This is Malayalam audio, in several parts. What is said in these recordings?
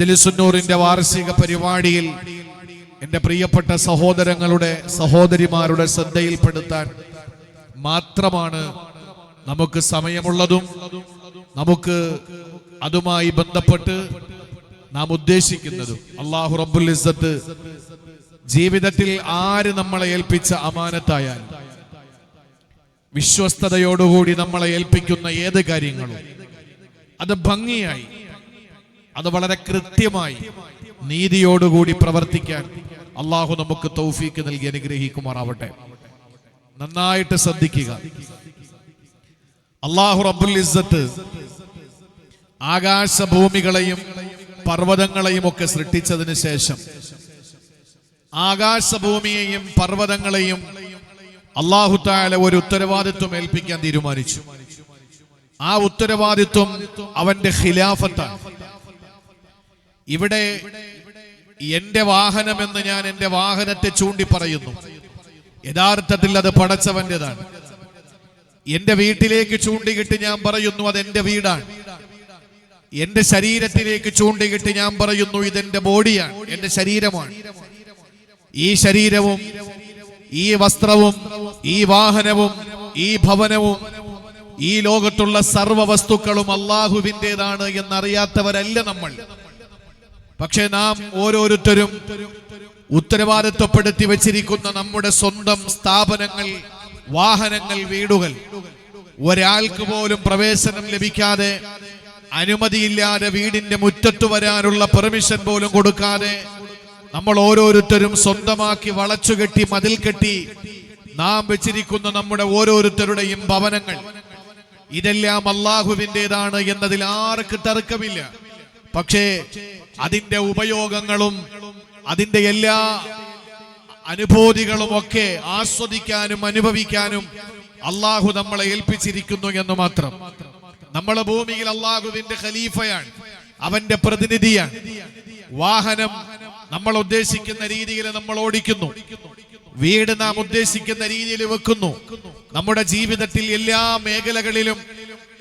മജ്‌ലിസുന്നൂറിന്റെ വാർഷിക പരിപാടിയിൽ എൻ്റെ പ്രിയപ്പെട്ട സഹോദരങ്ങളുടെ സഹോദരിമാരുടെ ശ്രദ്ധയിൽപ്പെടുത്താൻ മാത്രമാണ് നമുക്ക് സമയമുള്ളതും നമുക്ക് അതുമായി ബന്ധപ്പെട്ട് നാം ഉദ്ദേശിക്കുന്നതും. അല്ലാഹു റബ്ബുൽ ഇസ്സത്ത് ജീവിതത്തിൽ ആര് നമ്മളെ ഏൽപ്പിച്ച അമാനത്തായാൽ വിശ്വസ്തയോടുകൂടി നമ്മളെ ഏൽപ്പിക്കുന്ന ഏത് കാര്യങ്ങളും അത് ഭംഗിയായി, അത് വളരെ കൃത്യമായി നീതിയോടുകൂടി പ്രവർത്തിക്കാൻ അള്ളാഹു നമുക്ക് തൗഫീക്ക് നൽകി അനുഗ്രഹിക്കുമാറാവട്ടെ. നന്നായിട്ട് ശ്രദ്ധിക്കുക. അല്ലാഹു റബ്ബുൽ ഇസ്സത്ത് ആകാശഭൂമികളെയും പർവ്വതങ്ങളെയും ഒക്കെ സൃഷ്ടിച്ചതിന് ശേഷം ആകാശഭൂമിയെയും പർവ്വതങ്ങളെയും അല്ലാഹു തആല ഒരു ഉത്തരവാദിത്വം ഏൽപ്പിക്കാൻ തീരുമാനിച്ചു. ആ ഉത്തരവാദിത്വം അവന്റെ ഖിലാഫത്താണ്. ഇവിടെ എന്റെ വാഹനമെന്ന് ഞാൻ എന്റെ വാഹനത്തെ ചൂണ്ടി പറയുന്നു. യഥാർത്ഥത്തിൽ അത് പടച്ചവന്റേതാണ്. എന്റെ വീട്ടിലേക്ക് ചൂണ്ടിക്കിട്ട് ഞാൻ പറയുന്നു അതെന്റെ വീടാണ്. എന്റെ ശരീരത്തിലേക്ക് ചൂണ്ടിക്കിട്ട് ഞാൻ പറയുന്നു ഇതെന്റെ ബോഡിയാണ്, എന്റെ ശരീരമാണ്. ഈ ശരീരവും ഈ വസ്ത്രവും ഈ വാഹനവും ഈ ഭവനവും ഈ ലോകത്തുള്ള സർവ്വ വസ്തുക്കളും അള്ളാഹുവിൻ്റെതാണ് എന്നറിയാത്തവരല്ല നമ്മൾ. പക്ഷെ നാം ഓരോരുത്തരും ഉത്തരവാദിത്വപ്പെടുത്തി വെച്ചിരിക്കുന്ന നമ്മുടെ സ്വന്തം സ്ഥാപനങ്ങൾ, വാഹനങ്ങൾ, വീടുകൾ ഒരാൾക്ക് പോലും പ്രവേശനം ലഭിക്കാതെ, അനുമതിയില്ലാതെ വീടിന്റെ മുറ്റത്ത് വരാനുള്ള പെർമിഷൻ പോലും കൊടുക്കാതെ നമ്മൾ ഓരോരുത്തരും സ്വന്തമാക്കി വളച്ചുകെട്ടി മതിൽ കെട്ടി നാം വെച്ചിരിക്കുന്ന നമ്മുടെ ഓരോരുത്തരുടെയും ഭവനങ്ങൾ ഇതെല്ലാം അള്ളാഹുവിൻ്റെതാണ് എന്നതിൽ ആർക്ക് തർക്കമില്ല. പക്ഷേ അതിന്റെ ഉപയോഗങ്ങളും അതിന്റെ എല്ലാ അനുഭൂതികളും ഒക്കെ ആസ്വദിക്കാനും അനുഭവിക്കാനും അള്ളാഹു നമ്മളെ ഏൽപ്പിച്ചിരിക്കുന്നു എന്ന് മാത്രം. നമ്മളെ ഭൂമിയിൽ അള്ളാഹുവിന്റെ ഖലീഫയാണ്, അവന്റെ പ്രതിനിധിയാണ്. വാഹനം നമ്മൾ ഉദ്ദേശിക്കുന്ന രീതിയിൽ നമ്മൾ ഓടിക്കുന്നു, വീട് നാം ഉദ്ദേശിക്കുന്ന രീതിയിൽ വെക്കുന്നു. നമ്മുടെ ജീവിതത്തിൽ എല്ലാ മേഖലകളിലും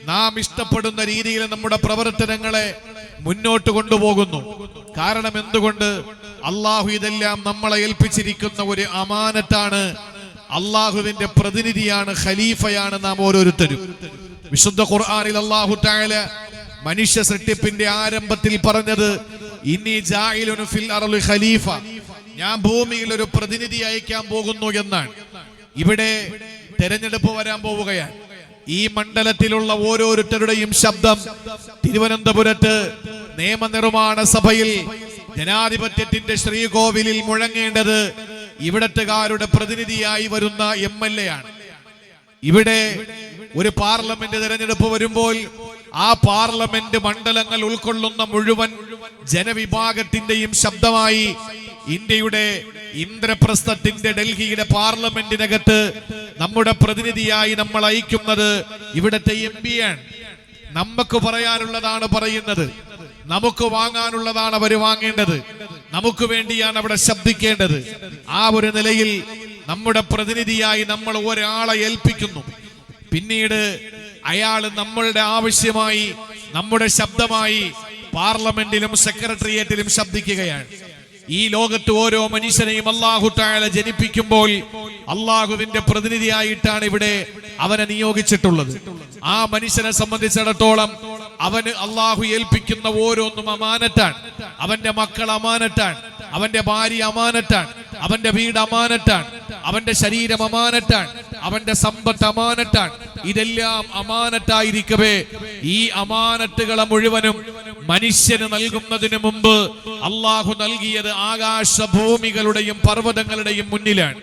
നാം ഇഷ്ടപ്പെടുന്ന രീതിയിൽ നമ്മുടെ പ്രവർത്തനങ്ങളെ മുന്നോട്ട് കൊണ്ടുപോകുന്നു. കാരണം എന്തുകൊണ്ട്? അള്ളാഹു ഇതെല്ലാം നമ്മളെ ഏൽപ്പിച്ചിരിക്കുന്ന ഒരു അമാനത്താണ്, അള്ളാഹുവിന്റെ പ്രതിനിധിയാണ്, ഖലീഫയാണ് നാം ഓരോരുത്തരും. വിശുദ്ധ ഖുർആനിൽ അല്ലാഹു തആല മനുഷ്യ സൃഷ്ടിപ്പിന്റെ ആരംഭത്തിൽ പറഞ്ഞത് ഇന്നി ജാഇലുൻ ഫിൽ അർളി ഖലീഫ, ഞാൻ ഭൂമിയിൽ ഒരു പ്രതിനിധി അയക്കാൻ പോകുന്നു എന്നാണ്. ഇവിടെ തെരഞ്ഞെടുപ്പ് വരാൻ പോവുകയാണ്. ഈ മണ്ഡലത്തിലുള്ള ഓരോരുത്തരുടെയും ശബ്ദം തിരുവനന്തപുരത്ത് നിയമനിർമ്മാണ സഭയിൽ ജനാധിപത്യത്തിന്റെ ശ്രീകോവിലിൽ മുഴങ്ങേണ്ടത് ഇവിടത്തുകാരുടെ പ്രതിനിധിയായി വരുന്ന MLA ആണ്. ഇവിടെ ഒരു പാർലമെന്റ് തെരഞ്ഞെടുപ്പ് വരുമ്പോൾ ആ പാർലമെന്റ് മണ്ഡലങ്ങൾ ഉൾക്കൊള്ളുന്ന മുഴുവൻ ജനവിഭാഗത്തിന്റെയും ശബ്ദമായി ഇന്ത്യയുടെ ഇന്ദ്രപ്രസ്ഥത്തിന്റെ ഡൽഹിയിലെ പാർലമെന്റിനകത്ത് നമ്മുടെ പ്രതിനിധിയായി നമ്മൾ അയക്കുന്നത് ഇവിടത്തെ MP ആണ്. നമുക്ക് പറയാനുള്ളതാണ് പറയുന്നത്, നമുക്ക് വാങ്ങാനുള്ളതാണ് അവർ വാങ്ങേണ്ടത്, നമുക്ക് വേണ്ടിയാണ് അവിടെ ശബ്ദിക്കേണ്ടത്. ആ ഒരു നിലയിൽ നമ്മുടെ പ്രതിനിധിയായി നമ്മൾ ഒരാളെ ഏൽപ്പിക്കുന്നു. പിന്നീട് അയാൾ നമ്മളുടെ ആവശ്യമായി, നമ്മുടെ ശബ്ദമായി പാർലമെന്റിലും സെക്രട്ടേറിയറ്റിലും ശബ്ദിക്കുകയാണ്. ഈ ലോകത്ത് ഓരോ മനുഷ്യനെയും അല്ലാഹു തആല ജനിപ്പിക്കുമ്പോൾ അള്ളാഹുവിന്റെ പ്രതിനിധിയായിട്ടാണ് ഇവിടെ അവനെ നിയോഗിച്ചിട്ടുള്ളത്. ആ മനുഷ്യനെ സംബന്ധിച്ചിടത്തോളം അവന് അള്ളാഹു ഏൽപ്പിക്കുന്ന ഓരോന്നും അമാനത്താണ്. അവന്റെ മക്കൾ അമാനത്താണ്, അവന്റെ ഭാര്യ അമാനത്താണ്, അവന്റെ വീട് അമാനത്താണ്, അവന്റെ ശരീരം അമാനത്താണ്, അവന്റെ സമ്പത്ത് അമാനത്താണ്. ഇതെല്ലാം അമാനത്തായിരിക്കവേ ഈ അമാനത്തുകളെ മുഴുവനും മനുഷ്യന് നൽകുന്നതിന് മുമ്പ് അള്ളാഹു നൽകിയത് ആകാശഭൂമികളുടെയും പർവ്വതങ്ങളുടെയും മുന്നിലാണ്.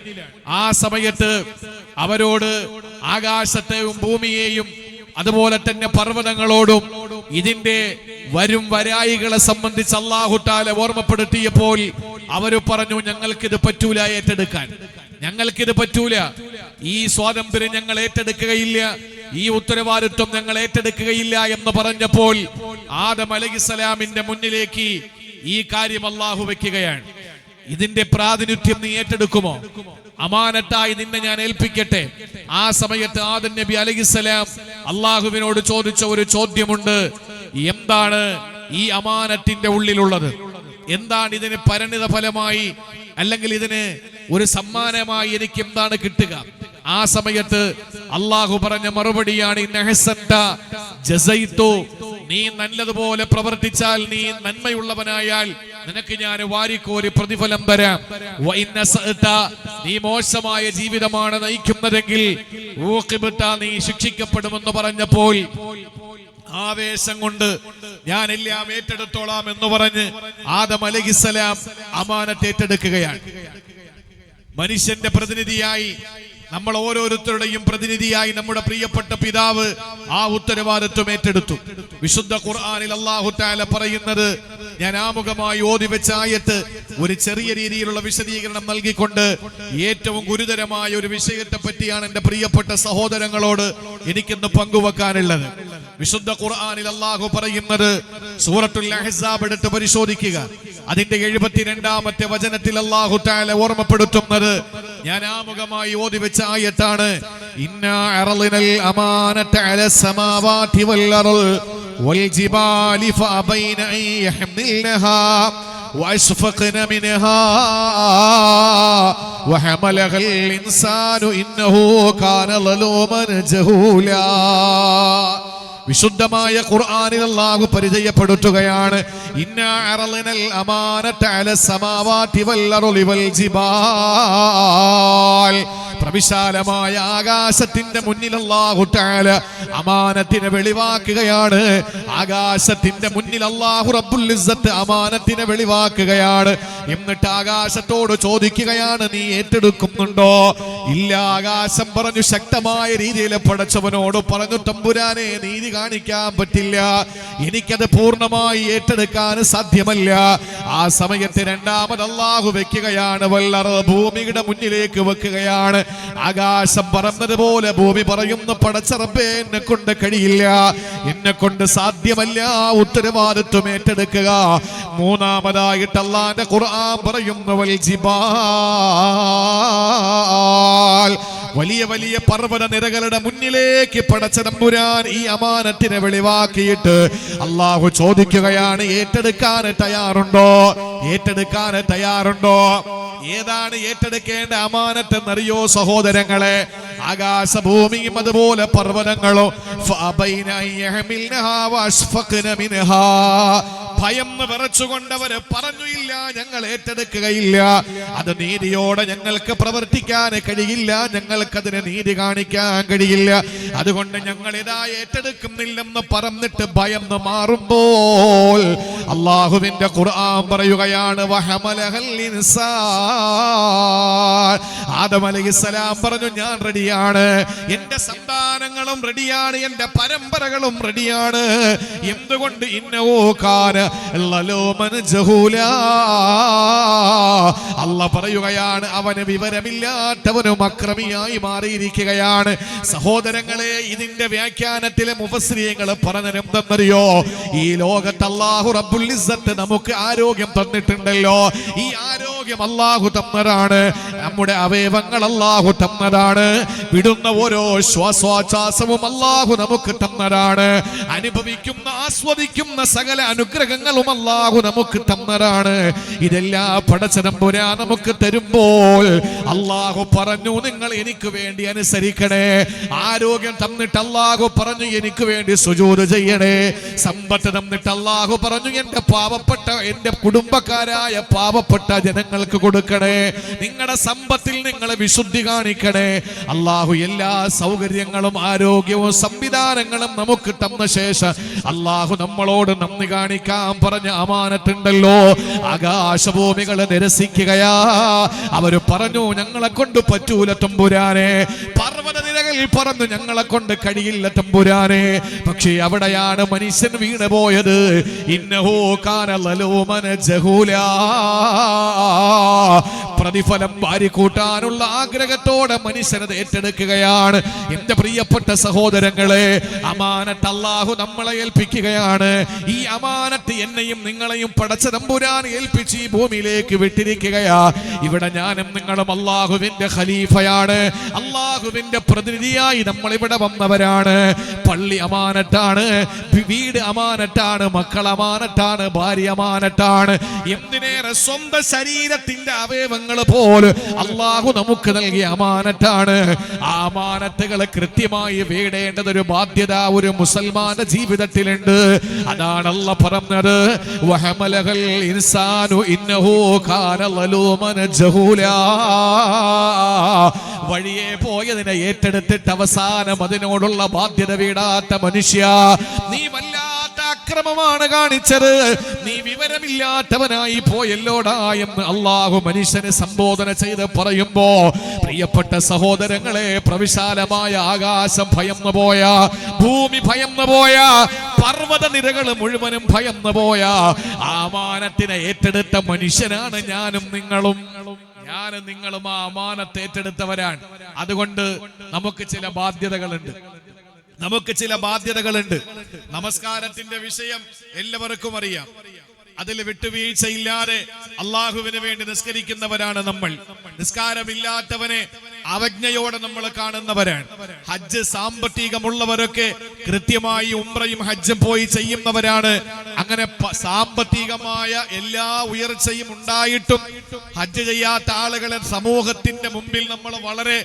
ആ സമയത്ത് അവരോട് ആകാശത്തെയും ഭൂമിയെയും അതുപോലെ തന്നെ പർവ്വതങ്ങളോടും ഇതിന്റെ വരും വരായികളെ സംബന്ധിച്ച് അല്ലാഹു തആല ഓർമ്മപ്പെടുത്തിയപ്പോൾ അവര് പറഞ്ഞു ഞങ്ങൾക്കിത് പറ്റൂല ഏറ്റെടുക്കാൻ, ഞങ്ങൾക്കിത് പറ്റൂല, ഈ സ്വാതന്ത്ര്യം ഞങ്ങൾ ഏറ്റെടുക്കുകയില്ല, ഈ ഉത്തരവാദിത്വം ഞങ്ങൾ ഏറ്റെടുക്കുകയില്ല എന്ന് പറഞ്ഞപ്പോൾ ആദം അലൈഹിസ്സലാമിന്റെ മുന്നിലേക്ക് ഈ കാര്യം അല്ലാഹു വെക്കുകയാണ്. ഇതിന്റെ പ്രാതിനിധ്യം നീ ഏറ്റെടുക്കുമോ? അമാനത്തായി നിന്നെ ഞാൻ ഏൽപ്പിക്കട്ടെ. ആ സമയത്ത് ആദം നബി അലൈഹിസ്സലാം അള്ളാഹുവിനോട് ചോദിച്ച ഒരു ചോദ്യമുണ്ട്. എന്താണ് ഈ അമാനത്തിന്റെ ഉള്ളിലുള്ളത്. എന്താണ് ഇതിന് പരിണിത ഫലമായി അല്ലെങ്കിൽ ഇതിന് ഒരു സമ്മാനമായി എനിക്ക് എന്താണ് കിട്ടുക? ആ സമയത്ത് അള്ളാഹു പറഞ്ഞ മറുപടിയാണ് നീ നല്ലതുപോലെ പ്രവർത്തിച്ചാൽ, നീ നന്മയുള്ളവനായാൽ നിനക്ക് ഞാൻ വാരിക്കോരി പ്രതിഫലം തരാം. നീ മോശമായ ജീവിതമാണ് നയിക്കുന്നതെങ്കിൽ നീ ശിക്ഷിക്കപ്പെടുമെന്ന് പറഞ്ഞപ്പോൾ ആവേശം കൊണ്ട് ഞാൻ എല്ലാം ഏറ്റെടുത്തോളാം എന്ന് പറഞ്ഞ് ആദം അലൈഹിസ്സലാം അമാനത്ത് ഏറ്റെടുക്കുകയാണ്. മനുഷ്യന്റെ പ്രതിനിധിയായി, നമ്മൾ ഓരോരുത്തരുടെയും പ്രതിനിധിയായി നമ്മുടെ പ്രിയപ്പെട്ട പിതാവ് ആ ഉത്തരവാദിത്വം ഏറ്റെടുത്തു. വിശുദ്ധ ഖുർആനിൽ അല്ലാഹു തആല പറയുന്നത്, ഞാൻ ആമുഖമായി ഓതി വെച്ച ആയത്ത് ഒരു ചെറിയ രീതിയിലുള്ള വിശദീകരണം നൽകിക്കൊണ്ട് ഏറ്റവും ഗുരുതരമായ ഒരു വിഷയത്തെ പറ്റിയാണ് എന്റെ പ്രിയപ്പെട്ട സഹോദരങ്ങളോട് എനിക്കിന്ന് പങ്കുവെക്കാനുള്ളത്. വിശുദ്ധ ഖുർആനിൽ അല്ലാഹു പറയുന്നത്, സൂറത്തുൽ അഹ്സാബ് എടുത്ത് പരിശോധിക്കുക. അതിന്റെ 72ാമത്തെ വചനത്തിൽ അല്ലാഹു തആല ഓർമ്മപ്പെടുത്തുന്നത് ഞാൻ ആമുഖമായി ഓതി വെച്ച ആയത്താണ്. ഇന്നാ അറളിനൽ അമാനത അലസ് സമാവാതി വൽ അർള് വൽ ജിബാലി ഫഅബൈന അൻ യഹ്മിൽനഹാ വഅശ്ഫഖന മിൻഹാ വഹമലഹൽ ഇൻസാനു ഇന്നഹു കാന ളലൂമൻ ജഹൂലാ. വിശുദ്ധമായ ഖുർആനിൽ അല്ലാഹു പരിചയപ്പെടുത്തുകയാണ്, ഇന്നാ അറളിനൽ അമാനത അലസ് സമാവാതി വൽ അർളി വൽ ജിബാൽ. പ്രവിശാലമായ ആകാശത്തിന്റെ മുന്നിൽ അല്ലാഹു തആല അമാനത്തിനെ വെളിവാക്കുകയാണ്. ആകാശത്തിന്റെ മുന്നിൽ അല്ലാഹു റബ്ബുൽ ഇസ്സത്ത് അമാനത്തിനെ വെളിവാക്കുകയാണ്. എന്നിട്ട് ആകാശത്തോട് ചോദിക്കുകയാണ്, നീ ഏറ്റെടുക്കുന്നുണ്ടോ? ഇല്ല. ആകാശം പറഞ്ഞു, ശക്തമായ രീതിയിൽ പടച്ചവനോട് പറഞ്ഞു, തമ്പുരാനെ നീതി കാണിക്കാൻ പറ്റില്ല, എനിക്കത് പൂർണ്ണമായി ഏറ്റെടുക്കാൻ സാധ്യമല്ല. ആ സമയത്ത് രണ്ടാമത് അല്ലാഹു വെക്കുകയാണ്, വല്ലറ ഭൂമിയുടെ മുന്നിലേക്ക് വെക്കുകയാണ്. ആകാശം പറഞ്ഞതുപോലെ ഭൂമി പറയുന്നു, പടച്ച റബ്ബേ എന്നെ കൊണ്ട് കഴിയില്ല, എന്നെ കൊണ്ട് സാധ്യമല്ല, ഉത്തരവാദിത്വം ഏറ്റെടുക്കുക. മൂന്നാമതായിട്ട് അല്ലാഹുവിന്റെ ഖുർആൻ പറയുന്നു, വൽ ജിബാൽ, വലിയ വലിയ പർവ്വത നിരകളുടെ മുന്നിലേക്ക് പടച്ച തമ്പുരാൻ ഈ അമാനത്തിനെ വെളിവാക്കിയിട്ട് അല്ലാഹു ചോദിക്കുകയാണ്, ഏറ്റെടുക്കാൻ തയ്യാറുണ്ടോ? ഏറ്റെടുക്കാൻ തയ്യാറുണ്ടോ? ഏതാണ് ഏറ്റെടുക്കേണ്ട അമാനത്ത് എന്നറിയോ സഹോദരങ്ങളെ? ആകാശഭൂമിയും അതുപോലെ പർവ്വതങ്ങളും ഭയന്ന് വിറച്ചുകൊണ്ടവര് പറഞ്ഞു, ഇല്ല, ഞങ്ങൾ ഏറ്റെടുക്കുകയില്ല, അത് നീതിയോടെ ഞങ്ങൾക്ക് പ്രവർത്തിക്കാൻ കഴിയില്ല, ഞങ്ങൾക്കതിന് നീതി കാണിക്കാൻ കഴിയില്ല, അതുകൊണ്ട് ഞങ്ങൾ ഇതാ ഏറ്റെടുക്കുന്നില്ലെന്ന് പറഞ്ഞിട്ട് ഭയന്ന് മാറുമ്പോൾ അല്ലാഹുവിന്റെ ഖുർആൻ പറയുകയാണ്, വഹമലഹൽ ഇൻസാൻ. ആദം അലൈഹിസ്സലാം പറഞ്ഞു, ഞാൻ റെഡിയാണ്, എന്റെ സന്താനങ്ങളും റെഡിയാണ്, എന്റെ പരമ്പരകളും റെഡിയാണ്. എന്തുകൊണ്ട്? ഇന്നഹു കാന ളലൂമൻ ജഹൂലാ. അല്ലാഹ് പറയുകയാണ്, അവന് വിവരമില്ലാത്തവനും അക്രമിയായി മാറിയിരിക്കുകയാണ്. സഹോദരങ്ങളെ, ഇതിന്റെ വ്യാഖ്യാനത്തിലെ മുഫസ്സിരീങ്ങൾ പറഞ്ഞത് എന്തെന്നറിയോ? ഈ ലോകത്ത് അല്ലാഹു റബ്ബുൽ ഇസ്സത്ത് നമുക്ക് ആരോഗ്യം തന്നിട്ടുണ്ടല്ലോ, ഈ ആരോഗ്യം അല്ലാഹു തന്നതാണ്, നമ്മുടെ അവയവങ്ങൾ അല്ലാഹു തന്നതാണ്, വിടുന്ന ഓരോ ശ്വാസോച്ഛ്വാസവും അല്ലാഹു നമുക്ക് തന്നതാണ്, അനുഭവിക്കുന്ന ആസ്വദിക്കുന്ന സകല അനുഗ്രഹങ്ങളും അല്ലാഹു നമുക്ക് തന്നതാണ്. ഇതെല്ലാം പടച്ച തമ്പുരാൻ നമുക്ക് തരുമ്പോൾ അല്ലാഹു പറഞ്ഞു, നിങ്ങൾ എനിക്ക് വേണ്ടി അനുസരിക്കണേ. ആരോഗ്യം തന്നിട്ട് അല്ലാഹു പറഞ്ഞു, എനിക്ക് വേണ്ടി സുജൂദ് ചെയ്യണേ. സമ്പത്ത് തന്നിട്ട് അല്ലാഹു പറഞ്ഞു, എന്റെ പാവപ്പെട്ട, എന്റെ കുടുംബക്കാരായ പാവപ്പെട്ട ജനങ്ങൾക്ക് കൊടുക്കണേ. നിങ്ങളുടെ സമ്പത്തിൽ നിങ്ങൾ വിശുദ്ധി കാണിക്കണേ. അല്ലാഹു എല്ലാ സൗകര്യങ്ങളും ആരോഗ്യവും സംവിധാനങ്ങളും നമുക്ക് തന്ന ശേഷം അല്ലാഹു നമ്മളോട് നന്ദി കാണിക്കാൻ പറഞ്ഞ അമാനത്തുണ്ടല്ലോ, ആകാശഭൂമികൾ നിരസിക്കുകയാ. അവര് പറഞ്ഞു, ഞങ്ങളെ കൊണ്ട് പറ്റൂല തമ്പുരാനെ. പർവ്വത നിരകൾ പറഞ്ഞു, ഞങ്ങളെ കൊണ്ട് കഴിയില്ല തമ്പുരാനെ. പക്ഷേ അവിടെയാണ് മനുഷ്യൻ വീണുപോയത്. ഇന്നഹു കാന ളലൂമൻ ജഹൂലാ. പ്രതിഫലം വാരിക്കൂട്ടാനുള്ള ആഗ്രഹത്തോടെ മനുഷ്യനത് ഏറ്റെടുക്കുകയാണ്. എന്റെ പ്രിയപ്പെട്ട സഹോദരങ്ങളെ, അമാനത്ത് അല്ലാഹു നമ്മളെ ഏൽപ്പിക്കുകയാണ്. ഈ അമാനത്ത് എന്നെയും നിങ്ങളെയും പടച്ച തമ്പുരാൻ ഏൽപ്പിച്ച് ഈ ഭൂമിയിലേക്ക് വിട്ടിരിക്കുകയാ. ഇവിടെ ഞാനും നിങ്ങളും അല്ലാഹുവിന്റെ ഖലീഫയാണ്, അല്ലാഹുവിന്റെ പ്രതിനിധിയായി നമ്മൾ ഇവിടെ വന്നവരാണ്. പള്ളി അമാനത്താണ്, വീട് അമാനത്താണ്, മക്കൾ അമാനത്താണ്, ഭാര്യ അമാനത്താണ്. എന്തിനേറെ സ്വന്തം ശരീരത്തിന്റെ അവയവങ്ങൾ പോലും അല്ലാഹു നമുക്ക് നൽകിയ അമാനത്താണ്. ആ അമാനത്തുകൾ കൃത്യമായി വീടേണ്ടത് ഒരു ബാധ്യത ഒരു മുസൽമാന്റെ ജീവിതത്തിലുണ്ട്. അതാണ് അല്ലാഹു പറഞ്ഞത്, വഹമലഹൽ ഇൻസാനു ഇന്നഹു കാന ളലൂമൻ ജഹൂലാ. വഴിയെ പോയതിനെ ഏറ്റെടുത്തിട്ട് അവസാനം അതിനോടുള്ള ബാധ്യത വീടാത്ത മനുഷ്യ, നീ വല്ലാത്ത അക്രമമാണ് കാണിച്ചത്, നീ വിവരമില്ലാത്തവനായി പോയല്ലോടാ എന്ന് അല്ലാഹു മനുഷ്യനെ സംബോധന ചെയ്ത് പറയുമ്പോ, പ്രിയപ്പെട്ട സഹോദരങ്ങളെ, പ്രവിശാലമായ ആകാശം ഭയന്നു പോയ, ഭൂമി ഭയന്നു പോയ, പർവ്വത നിരകൾ മുഴുവനും ഭയന്നു പോയ അമാനത്തിനെ ഏറ്റെടുത്ത മനുഷ്യനാണ് ഞാനും നിങ്ങളും. ഞാനും നിങ്ങളും ആ അമാനത്ത് ഏറ്റെടുത്തവരാണ്. അതുകൊണ്ട് നമുക്ക് ചില ബാധ്യതകളുണ്ട്. നമസ്കാരത്തിന്റെ വിഷയം എല്ലാവർക്കും അറിയാം. അതിൽ വിട്ടുവീഴ്ചയില്ലാതെ അള്ളാഹുവിന് വേണ്ടി നിസ്കരിക്കുന്നവരാണ് നമ്മൾ. നിസ്കാരമില്ലാത്തവനെ അവജ്ഞയോടെ നമ്മൾ കാണുന്നവരാണ്. ഹജ്ജ് സാമ്പത്തികമുള്ളവരൊക്കെ കൃത്യമായി ഉംറയും ഹജ്ജും പോയി ചെയ്യുന്നവരാണ്. അങ്ങനെ സാമ്പത്തികമായ എല്ലാ ഉയർച്ചയും ഉണ്ടായിട്ടും ഹജ്ജ് ചെയ്യാത്ത ആളുകളെ സമൂഹത്തിന്റെ മുമ്പിൽ നമ്മൾ വളരെ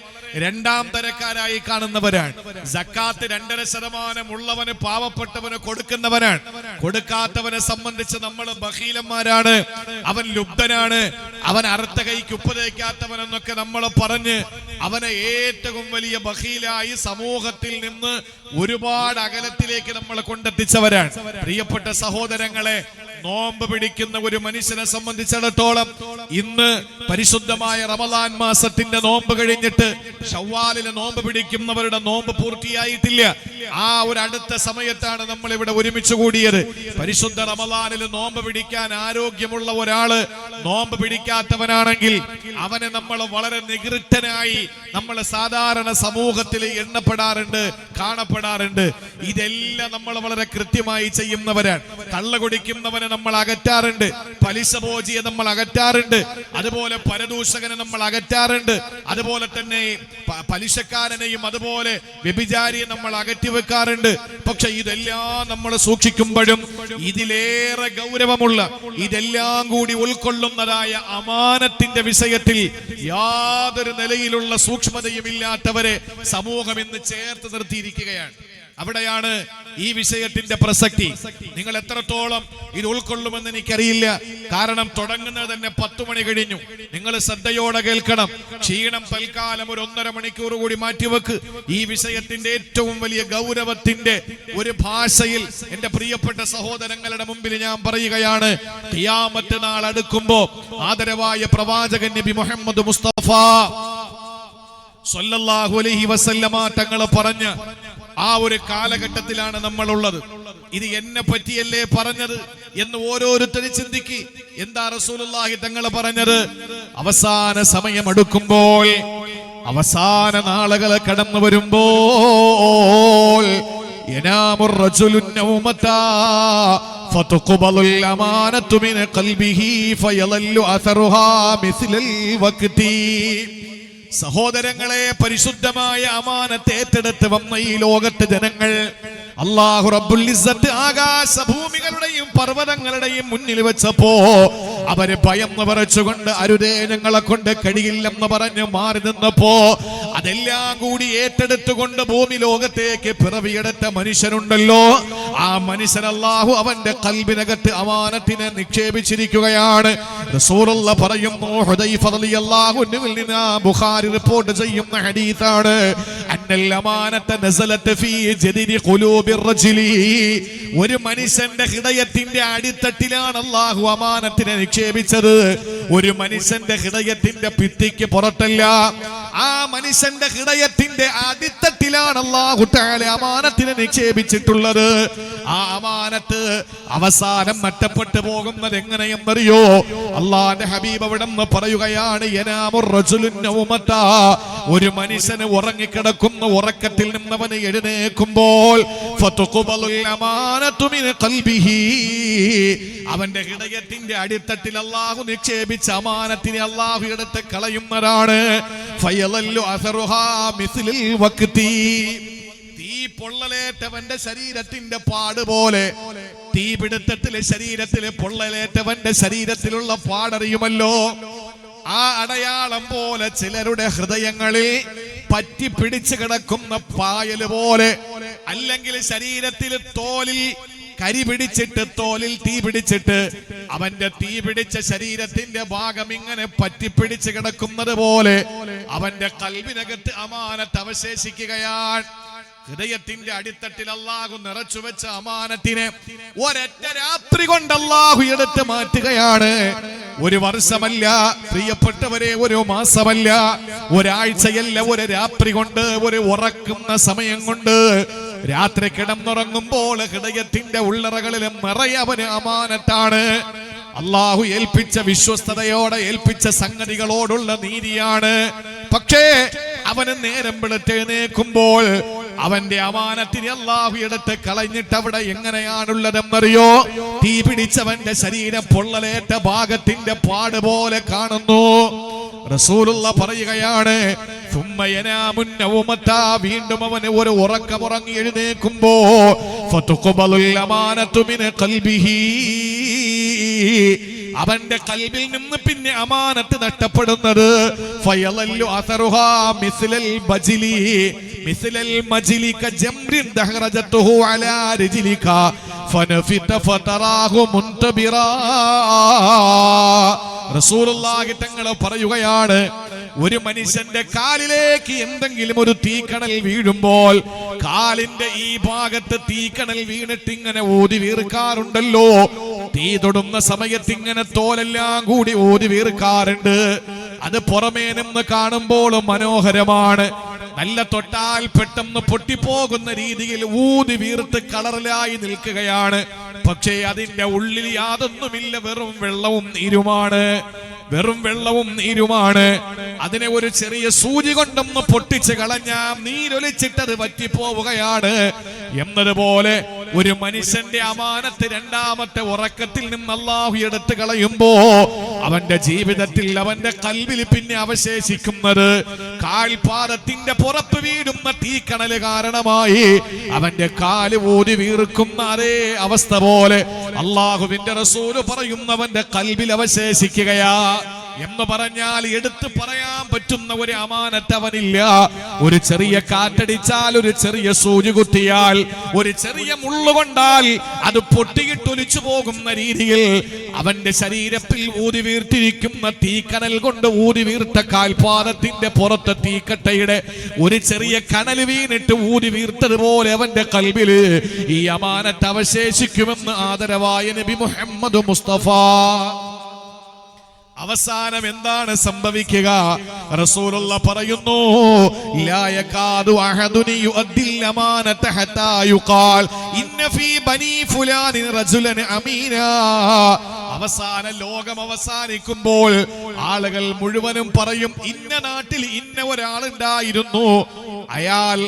രണ്ടാം തരക്കാരായി കാണുന്നവരാണ്. സക്കാത്ത് 2.5% ഉള്ളവന് പാവപ്പെട്ടവന് കൊടുക്കുന്നവനാണ്. കൊടുക്കാത്തവനെ സംബന്ധിച്ച് നമ്മൾ ബഖീലന്മാരാണ്, അവൻ ലുബ്ധനാണ്, അവൻ അറുത്ത കൈക്ക് ഉപ്പ് തേക്കാത്തവനെന്നൊക്കെ നമ്മൾ പറഞ്ഞ് അവനെ ഏറ്റവും വലിയ ബഖീലായി സമൂഹത്തിൽ നിന്ന് ഒരുപാട് അകലത്തിലേക്ക് നമ്മൾ കൊണ്ടെത്തിച്ചവരാണ്. പ്രിയപ്പെട്ട സഹോദരങ്ങളെ, നോമ്പ് പിടിക്കുന്ന ഒരു മനുഷ്യനെ സംബന്ധിച്ചിടത്തോളം ഇന്ന് പരിശുദ്ധമായ റമദാൻ മാസത്തിന്റെ നോമ്പ് കഴിഞ്ഞിട്ട് ശവ്വാലിലെ നോമ്പ് പിടിക്കുന്നവരുടെ നോമ്പ് പൂർത്തിയായിട്ടില്ല. ആ ഒരു അടുത്ത സമയത്താണ് നമ്മൾ ഇവിടെ ഒരുമിച്ച് കൂടിയത്. പരിശുദ്ധ റമദാനിൽ നോമ്പ് പിടിക്കാൻ ആരോഗ്യമുള്ള ഒരാള് നോമ്പ് പിടിക്കാത്തവനാണെങ്കിൽ അവനെ നമ്മൾ വളരെ നികൃഷ്ടനായി നമ്മൾ സാധാരണ സമൂഹത്തിൽ എണ്ണപ്പെടാറുണ്ട്, കാണപ്പെടാറുണ്ട്. ഇതെല്ലാം നമ്മൾ വളരെ കൃത്യമായി ചെയ്യുന്നവരാണ്. കള്ള കുടിക്കുന്നവനെ നമ്മൾ അകറ്റാറുണ്ട്, പലിശ ഭോജിയെ നമ്മൾ അകറ്റാറുണ്ട്, അതുപോലെ പരദൂഷകനെ നമ്മൾ അകറ്റാറുണ്ട്, അതുപോലെ തന്നെ പലിശക്കാരനെയും അതുപോലെ വ്യഭിചാരിയെ നമ്മൾ അകറ്റിവെക്കാറുണ്ട്. പക്ഷെ ഇതെല്ലാം നമ്മൾ സൂക്ഷിക്കുമ്പോഴും ഇതിലേറെ ഗൗരവമുള്ള, ഇതെല്ലാം കൂടി ഉൾക്കൊള്ളുന്നതായ അമാനത്തിന്റെ വിഷയത്തിൽ യാതൊരു നിലയിലുള്ള സൂക്ഷ്മതയും ഇല്ലാത്തവരെ സമൂഹം ഇന്ന് ചേർത്ത് നിർത്തിയിരിക്കുകയാണ്. അവിടെയാണ് ഈ വിഷയത്തിന്റെ പ്രസക്തി. നിങ്ങൾ എത്രത്തോളം ഇത് ഉൾക്കൊള്ളുമെന്ന് എനിക്കറിയില്ല. കാരണം തുടങ്ങുന്നത് തന്നെ 10 മണി കഴിഞ്ഞു. നിങ്ങൾ ശ്രദ്ധയോടെ കേൾക്കണം. ക്ഷീണം തൽക്കാലം ഒരു 1.5 മണിക്കൂർ കൂടി മാറ്റിവെക്ക്. ഈ വിഷയത്തിന്റെ ഏറ്റവും വലിയ ഗൗരവത്തിന്റെ ഒരു ഭാഷയിൽ എന്റെ പ്രിയപ്പെട്ട സഹോദരങ്ങളുടെ മുമ്പിൽ ഞാൻ പറയുകയാണ്. ഖിയാമത്ത് നാൾ അടുക്കുമ്പോ ആദരവായ പ്രവാചകൻ നബി മുഹമ്മദ് മുസ്തഫ സ്വല്ലല്ലാഹു അലൈഹി വസല്ലമ തങ്ങൾ പറഞ്ഞ ആ ഒരു കാലഘട്ടത്തിലാണ് നമ്മൾ ഉള്ളത്. ഇത് എന്നെ പറ്റിയല്ലേ പറഞ്ഞത് എന്ന് ഓരോരുത്തരും ചിന്തിക്ക്. എന്താ റസൂലുള്ളാഹി തങ്ങൾ പറഞ്ഞത്? അവസാന സമയം അടുക്കുമ്പോൾ, അവസാന നാളുകൾ കടന്നു വരുമ്പോൾ, യനാമുർ റജുലുൻ നൗമതാ ഫതുഖബലുൽ അമാനതു മിൻ ഖൽബിഹി ഫയളല്ലു അസറുഹാ മിസ്ലൽ വഖ്തി. സഹോദരങ്ങളെ, പരിശുദ്ധമായ അമാനത്ത് ഏറ്റെടുത്ത് വന്ന ഈ ലോകത്തെ ജനങ്ങൾ അല്ലാഹു റബ്ബുൽ ഇസ്സത്ത് ആകാശഭൂമികളുടെയും പർവ്വതങ്ങളുടെയും മുന്നിൽ വെച്ചപ്പോ അവര് ഭയന്ന് വിറച്ചുകൊണ്ട് അരുതേ, ഞങ്ങളെ കൊണ്ട് കഴിയില്ലെന്ന് പറഞ്ഞ് മാറി നിന്നപ്പോ അതെല്ലാം കൂടി ഏറ്റെടുത്തുകൊണ്ട് ഭൂമി ലോകത്തേക്ക് പിറവിയെടുത്ത മനുഷ്യനുണ്ടല്ലോ, ആ മനുഷ്യൻ അല്ലാഹു അവന്റെ ഖൽബിനകത്ത് അമാനത്തിനെ നിക്ഷേപിച്ചിരിക്കുകയാണ്. റസൂലുള്ളാഹി പറയുന്നു, ഹുദൈഫ റളിയല്ലാഹു അൻഹുവിൽ നിന്ന് ബുഖാരി റിപ്പോർട്ട് ചെയ്യുന്ന ഹദീസാണ്, അന്നൽ അമാനത നസലത് ഫീ ജദീദി ഖുലൂബിർ റജുലി. ഒരു മനുഷ്യന്റെ ഹൃദയത്തിന്റെ അടിത്തട്ടിലാണ് അല്ലാഹു അമാനത്തിനെ നിക്ഷേപിച്ചത്. ഒരു മനുഷ്യന്റെ ഹൃദയത്തിന്റെ ഭിത്തിക്ക് പുറത്തല്ല, ആ മനുഷ്യന്റെ ഹൃദയത്തിന്റെ അടിത്തട്ടിലാണ് അല്ലാഹു തആല അമാനത്തിനെ നിക്ഷേപിച്ചിട്ടുള്ളത്. ആ അമാനത്ത് അവസാനം നഷ്ടപ്പെട്ടു പോകുന്നത് എങ്ങനെയെന്നറിയോ? അല്ലാഹുവിന്റെ ഹബീബ് അവിടെ നിന്ന് പറയുകയാണ്, യനാമുർ റജുലുൻ നൗമത, ഒരു മനുഷ്യന് ഉറങ്ങിക്കിടക്കുന്ന ഉറക്കത്തിൽ നിന്ന് അവന് എഴുന്നേൽക്കുമ്പോൾ ഫതുഖബലുൽ അമാനതു മിൻ ഖൽബിഹി, അവന്റെ ഹൃദയത്തിന്റെ അടിത്തട്ടിൽ അല്ലാഹു നിക്ഷേപിച്ച അമാനത്തിനെ അല്ലാഹു എടുത്ത് കളയുന്നതാണ്. ഫയലല്ലു അസറുഹാ മിസ്ലിൽ വഖ്തി, തീ പൊള്ളലേറ്റവന്റെ ശരീരത്തിന്റെ പാടുപോലെ, തീപിടുത്തത്തിലെ ശരീരത്തിലെ പൊള്ളലേറ്റവന്റെ ശരീരത്തിലുള്ള പാടറിയുമല്ലോ, ആ അടയാളം പോലെ ചിലരുടെ ഹൃദയങ്ങളിൽ പറ്റി പിടിച്ചു കിടക്കുന്ന പായല് പോലെ, അല്ലെങ്കിൽ ശരീരത്തിൽ തോലിൽ കരി പിടിച്ചിട്ട്, തോലിൽ തീ പിടിച്ചിട്ട് അവന്റെ തീ പിടിച്ച ശരീരത്തിന്റെ ഭാഗം ഇങ്ങനെ പറ്റിപ്പിടിച്ച് കിടക്കുന്നത് പോലെ അവന്റെ കൽബിനകത്ത് അമാനത്ത് അവശേഷിക്കുകയാണ്. ഹൃദയത്തിന്റെ അടിത്തട്ടിൽ അല്ലാഹു നിറച്ചു വെച്ച അമാനത്തിനെ ഒരൊറ്റ രാത്രി കൊണ്ട് അല്ലാഹു എടുത്ത് മാറ്റുകയാണ്. ഒരു വർഷമല്ല പ്രിയപ്പെട്ടവരെ, ഒരു മാസമല്ല, ഒരാഴ്ചയല്ല, ഒരു രാത്രി കൊണ്ട്, ഒരു ഉറക്കുന്ന സമയം കൊണ്ട്, രാത്രി കിടന്നുറങ്ങുമ്പോൾ ഹൃദയത്തിന്റെ ഉള്ളറകളിൽ നിറയവന് അമാനത്താണ്. അല്ലാഹു ഏൽപ്പിച്ച വിശ്വസ്തയോടെ ഏൽപ്പിച്ച സംഗതികളോടുള്ള നീതിയാണ്. പക്ഷേ അവന് നേരം വെളുത്തെഴുന്നേൽക്കുമ്പോൾ അവന്റെ അമാനത്തിനെ അല്ലാഹു എടുത്ത് കളഞ്ഞിട്ട് അവിടെ എങ്ങനെയാണുള്ളതെന്നറിയോ? തീ പിടിച്ചവന്റെ ശരീരം പൊള്ളലേറ്റ ഭാഗത്തിന്റെ പാട് പോലെ കാണുന്നു. റസൂലുള്ള പറയുകയാണ്, വീണ്ടും അവന് ഒരു ഉറക്കമുറങ്ങി എഴുന്നേൽക്കുമ്പോ ഫതുഖബലുൽ അമാനതു മിൻ ഖൽബിഹി, അവന്റെ കൽബിൽ നിന്ന് പിന്നെ അമാനത്ത് നഷ്ടപ്പെടുന്നത് ഫയലല്ലു അസറുഹാ മിസ്ലൽ ബജ്ലി, മിസ്ലൽ മജ്ലി കജംറിൻ ദഹറജതുഹു അലാ റിജ്ലിക ഫനഫിത ഫതറാഹു മുൻതബിറാ. റസൂലുള്ളാഹി തങ്ങൾ പറയുകയാണ്, ഒരു മനുഷ്യന്റെ കാലിലേക്ക് എന്തെങ്കിലും ഒരു തീക്കണൽ വീഴുമ്പോൾ കാലിന്റെ ഈ ഭാഗത്ത് തീക്കണൽ വീണിട്ട് ഇങ്ങനെ ഊതി വീർക്കാറുണ്ടല്ലോ. തീ തൊടുന്ന സമയത്ത് ഇങ്ങനെ തോലെല്ലാം കൂടി ഊതി വീർക്കാറുണ്ട്. അത് പുറമേ നിന്ന് കാണുമ്പോൾ മനോഹരമാണ്, നല്ല തൊട്ടാൽ പെട്ടെന്ന് പൊട്ടിപ്പോകുന്ന രീതിയിൽ ഊതി വീർത്ത് കളറിലായി നിൽക്കുകയാണ്. പക്ഷേ അതിന്റെ ഉള്ളിൽ യാതൊന്നുമില്ല, വെറും വെള്ളവും നീരുമാണ്, വെറും വെള്ളവും നീരുമാണ്. അതിനെ ഒരു ചെറിയ സൂചി കൊണ്ടൊന്ന് പൊട്ടിച്ച് കളഞ്ഞാൽ നീരൊലിച്ചിട്ടത് പറ്റിപ്പോവുകയാണ്. എന്നതുപോലെ ഒരു മനുഷ്യന്റെ അമാനത്ത് രണ്ടാമത്തെ ഉറക്കത്തിൽ നിന്ന് അല്ലാഹു എടുത്ത് കളയുമ്പോ അവന്റെ ജീവിതത്തിൽ, അവന്റെ കൽബിൽ പിന്നെ അവശേഷിക്കുന്നത് കാൽപാദത്തിന്റെ പുറത്ത് വീഴുന്ന തീക്കണല് കാരണമായി അവന്റെ കാല് ഊതി വീർക്കുന്ന അതേ അവസ്ഥ പോലെ അല്ലാഹുവിന്റെ റസൂല് പറയുന്നവന്റെ കൽബിൽ അവശേഷിക്കുകയാ. എന്ന് പറഞ്ഞാൽ എടുത്തു പറയാൻ പറ്റുന്ന ഒരു അമാനത്ത് അവനില്ല. ഒരു ചെറിയ കാറ്റടിച്ചാൽ, ഒരു ചെറിയ സൂചി കുത്തിയാൽ, ഒരു ചെറിയ മുള്ളുകൊണ്ടാൽ അത് പൊട്ടിയിട്ടൊലിച്ചു പോകുന്ന രീതിയിൽ അവന്റെ ശരീരത്തിൽ ഊതി വീർത്തിരിക്കുന്ന തീക്കനൽ കൊണ്ട് ഊതി വീർത്ത കാൽപാദത്തിന്റെ പുറത്ത് തീക്കട്ടയുടെ ഒരു ചെറിയ കനൽ വീണിട്ട് ഊതി വീർത്തതുപോലെ അവന്റെ കൽബില് ഈ അമാനത്ത് അവശേഷിക്കുമെന്ന് ആദരവായ നബി മുഹമ്മദ് മുസ്തഫ. അവസാനം എന്താണ് സംഭവിക്കുക? റസൂലുള്ള പറയുന്നു, ലാ യകാദു അഹദുൻ യുഅദ്ദിൽ അമാനത ഹത്താ യുഖാൽ ഇന്ന ഫീ ബനി ഫുലാനിൻ റജുലൻ അമീനാ. അവസാന ലോകം അവസാനിക്കുമ്പോൾ ആളുകൾ മുഴുവനും പറയും, ഇന്ന നാട്ടിൽ ഇന്ന ഒരാളുണ്ടായിരുന്നു, അയാൾ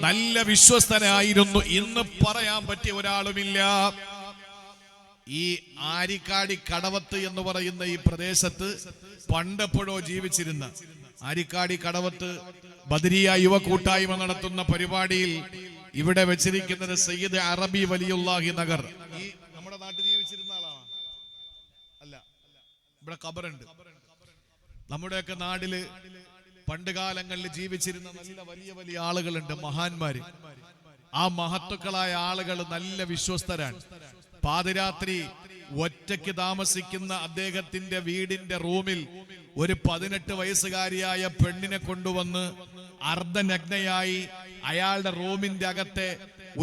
നല്ല വിശ്വസ്തനായിരുന്നു. ഇന്ന് പറയാൻ പറ്റിയ ഒരാളുമില്ല. ഈ ആരിക്കാടി കടവത്ത് എന്ന് പറയുന്ന ഈ പ്രദേശത്ത് പണ്ടെപ്പോഴോ ജീവിച്ചിരുന്ന, ആരിക്കാടി കടവത്ത് ബദരിയ യുവ കൂട്ടായ്മ നടത്തുന്ന പരിപാടിയിൽ ഇവിടെ വെച്ചിരിക്കുന്നത് സയ്യിദ് അറബി വലിയുല്ലാഹി നഗർ. ഈ നമ്മുടെ നാട്ടിൽ ജീവിച്ചിരുന്ന ആളാണ്? അല്ല, ഇവിടെ ഖബറുണ്ട്. നമ്മുടെയൊക്കെ നാട്ടില് പണ്ട് കാലങ്ങളിൽ ജീവിച്ചിരുന്ന നല്ല വലിയ വലിയ ആളുകളുണ്ട്, മഹാന്മാര്. ആ മഹത്തുക്കളായ ആളുകൾ നല്ല വിശ്വസ്തരാണ്. പാതിരാത്രി ഒറ്റയ്ക്ക് താമസിക്കുന്ന അദ്ദേഹത്തിന്റെ വീടിന്റെ റൂമിൽ ഒരു 18 വയസ്സുകാരിയായ പെണ്ണിനെ കൊണ്ടുവന്ന് അർദ്ധനഗ്നയായി അയാളുടെ റൂമിന്റെ അകത്തെ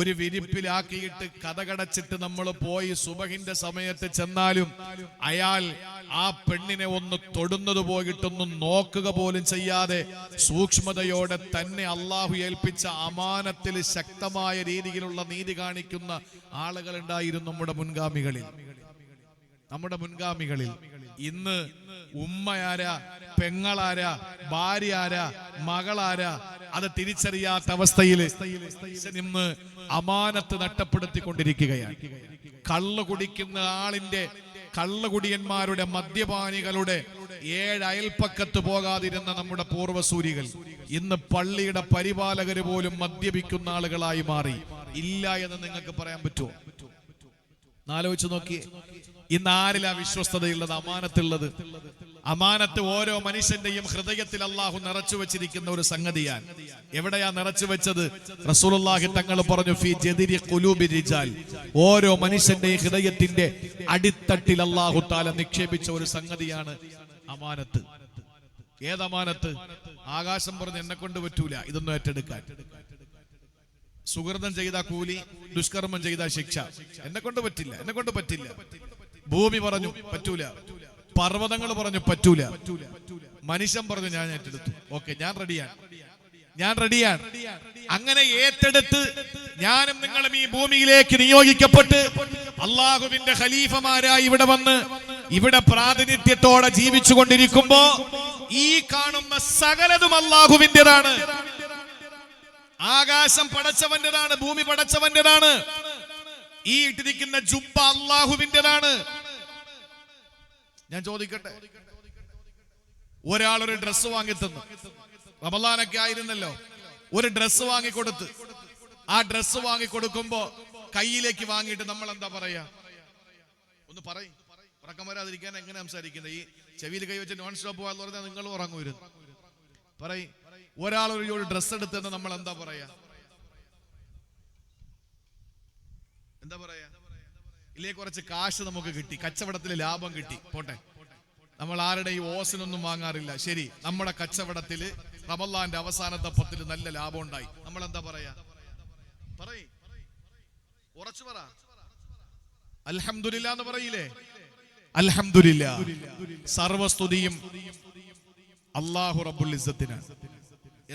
ഒരു വിരിപ്പിലാക്കിയിട്ട് കതകടച്ചിട്ട് നമ്മൾ പോയി സുബഹിന്റെ സമയത്ത് ചെന്നാലും അയാൾ ആ പെണ്ണിനെ ഒന്ന് തൊടുന്നത് പോയിട്ടൊന്നും നോക്കുക പോലും ചെയ്യാതെ സൂക്ഷ്മതയോടെ തന്നെ അള്ളാഹു ഏൽപ്പിച്ച അമാനത്തിൽ ശക്തമായ രീതിയിലുള്ള നീതി കാണിക്കുന്ന ആളുകൾ ഉണ്ടായിരുന്നു നമ്മുടെ മുൻഗാമികളിൽ. ഇന്ന് ഉമ്മയാരാ, പെങ്ങളാരാ, ഭാര്യ ആരാ, മകളാരാ അത് തിരിച്ചറിയാത്ത അവസ്ഥയിൽ ഇന്ന് അമാനത്ത് നഷ്ടപ്പെടുത്തിക്കൊണ്ടിരിക്കുകയാണ്. കള്ളു കുടിക്കുന്ന ആളിന്റെ, കള്ളുകുടിയന്മാരുടെ, മദ്യപാനികളുടെ 7 അയൽപ്പക്കത്ത് പോകാതിരുന്ന നമ്മുടെ പൂർവ്വസൂരികൾ ഇന്ന് പള്ളിയുടെ പരിപാലകര് പോലും മദ്യപിക്കുന്ന ആളുകളായി മാറി. ഇല്ല എന്ന് നിങ്ങൾക്ക് പറയാൻ പറ്റുമോ? ആലോചിച്ച് നോക്കിയേ. ഇന്ന് ആരിലാ വിശ്വസ്തതയുള്ളത്, അമാനത്തുള്ളത്? അമാനത്ത് ഓരോ മനുഷ്യന്റെയും ഹൃദയത്തിൽ അള്ളാഹു നിറച്ചു വെച്ചിരിക്കുന്ന ഒരു സംഗതിയാണ്. എവിടെയാ നിറച്ചു വെച്ചത്? റസൂലുള്ളാഹി തങ്ങൾ പറഞ്ഞു, ഫീ ജദരി ഖുലൂബി റിജാൽ. ഓരോ മനുഷ്യന്റെയും ഹൃദയത്തിന്റെ അടിത്തട്ടിൽ അള്ളാഹു തആല നിക്ഷേപിച്ച ഒരു സംഗതിയാണ് അമാനത്ത്. ഏതമാനത്ത്? ആകാശം പറഞ്ഞു എന്നെ കൊണ്ട് പറ്റൂല ഇതൊന്നും ഏറ്റെടുക്കാൻ. സുഹൃതം ചെയ്ത കൂലി, ദുഷ്കർമ്മം ചെയ്ത ശിക്ഷ. എന്നെ കൊണ്ട് പറ്റില്ല. ഭൂമി പറഞ്ഞു പറ്റൂല, പർവ്വതങ്ങൾ പറഞ്ഞു പറ്റൂല, മനുഷ്യൻ പറഞ്ഞു ഞാൻ ഏറ്റെടുത്തു. ഓക്കെ, ഞാൻ റെഡിയാണ്. അങ്ങനെ ഏറ്റെടുത്ത് ഞാനും നിങ്ങളും ഈ ഭൂമിയിലേക്ക് നിയോഗിക്കപ്പെട്ട് അള്ളാഹുവിന്റെ ഖലീഫമാരായി ഇവിടെ വന്ന് ഇവിടെ പ്രാതിനിധ്യത്തോടെ ജീവിച്ചു കൊണ്ടിരിക്കുമ്പോ ഈ കാണുന്ന സകലതും അള്ളാഹുവിൻ്റെതാണ്. ആകാശം പടച്ചവന്റേതാണ്, ഭൂമി പടച്ചവന്റേതാണ്. ഈ ഇട്ടിരിക്കുന്ന ജുബ്ബ അള്ളാഹുവിൻ്റെതാണ്. ഞാൻ ചോദിക്കട്ടെ, ഒരാളൊരു ഡ്രസ്സ് വാങ്ങി തന്നു, റമളാനൊക്കെ ആയിരുന്നല്ലോ, ഒരു ഡ്രസ്സ് വാങ്ങിക്കൊടുത്ത് ആ ഡ്രസ്സ് വാങ്ങിക്കൊടുക്കുമ്പോ കയ്യിലേക്ക് വാങ്ങിയിട്ട് നമ്മൾ എന്താ പറയാ? ഒന്ന് പറയും, ഉറക്കം വരാതിരിക്കാൻ എങ്ങനെ സംസാരിക്കുന്നത്? ഈ ചെവിയിൽ കൈ വെച്ച് നോൺ സ്റ്റോപ്പ് പോകാന്ന് പറഞ്ഞാൽ നിങ്ങൾ ഉറങ്ങുവരുന്നു. പറയും, ഒരാളൊരു ഡ്രസ്സ് എടുത്തെന്ന് നമ്മൾ എന്താ പറയാ? ഇല്ലേ, കുറച്ച് കാശ് നമുക്ക് കിട്ടി, കച്ചവടത്തിൽ ലാഭം കിട്ടി, പോട്ടെ, നമ്മൾ ആരുടെ ഈ ഓസിനൊന്നും വാങ്ങാറില്ല. ശരി, നമ്മുടെ കച്ചവടത്തില് റമളാന്റെ അവസാനത്തെ 10 നല്ല ലാഭം ഉണ്ടായി, നമ്മൾ എന്താ പറയാ? ഉറച്ചു പറ, അൽഹംദുലില്ലാ എന്ന് പറയില്ലേ? അൽഹംദുലില്ലാ. സർവസ്തുതിയും അല്ലാഹു റബ്ബുൽ ഇസ്സത്തിനാണ്.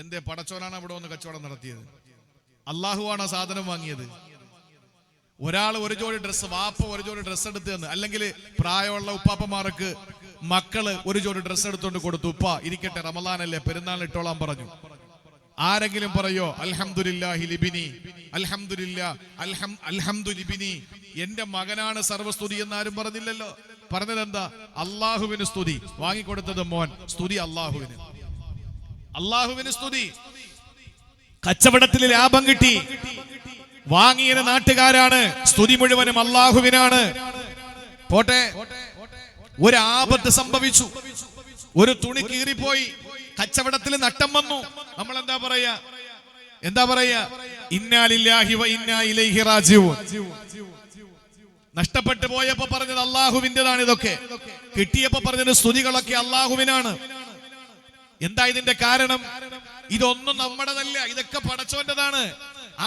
എന്തേ, പടച്ചോനാണ് അവിടെ വന്ന് കച്ചവടം നടത്തിയത്? അല്ലാഹുവാണ് ആ സാധനം വാങ്ങിയത്. ഒരാൾ ഒരു ജോഡി ഡ്രസ്സ്, വാപ്പ ഒരു ജോഡി ഡ്രസ്സ് എടുത്ത് തന്ന്, അല്ലെങ്കിൽ പ്രായമുള്ള ഉപ്പാപ്പമാർക്ക് മക്കള് ഒരു ജോഡി ഡ്രസ്സ് എടുത്തുകൊണ്ട് കൊടുത്തു, ഉപ്പ ഇരിക്കട്ടെ റമളാനല്ലേ പെരുന്നാൾ ഇട്ടോളാൻ പറഞ്ഞു. ആരെങ്കിലും പറയോ അൽഹംദുലില്ലാഹി ലിബിനി, അൽഹംദുലിബിനി, എന്റെ മകനാണ് സർവസ്തുതി എന്നാരും പറഞ്ഞില്ലല്ലോ. പറഞ്ഞത് എന്താ? അള്ളാഹുവിന് സ്തുതി. വാങ്ങിക്കൊടുത്തത് മോൻ, സ്തുതി അള്ളാഹുവിന് സ്തുതി. കച്ചവടത്തിൽ ലാഭം കിട്ടി, വാങ്ങിയത് നാട്ടുകാരാണ്, സ്തുതി മുഴുവനും അള്ളാഹുവിനാണ്. പോട്ടെ, ഒരു ആപത്ത് സംഭവിച്ചു, ഒരു തുണി കീറിപ്പോയി, കച്ചവടത്തിൽ നട്ടം വന്നു, നമ്മൾ എന്താ പറയാ? ഇന്നാ ലില്ലാഹി വ ഇന്നാ ഇലൈഹി റാജിഊൻ. നഷ്ടപ്പെട്ടു പോയപ്പോ പറഞ്ഞത് അള്ളാഹുവിൻ്റെതാണ് ഇതൊക്കെ, കിട്ടിയപ്പോ പറഞ്ഞത് സ്തുതികളൊക്കെ അള്ളാഹുവിനാണ്. എന്താ ഇതിന്റെ കാരണം? ഇതൊന്നും നമ്മുടെതല്ല, ഇതൊക്കെ പടച്ചവന്റേതാണ്.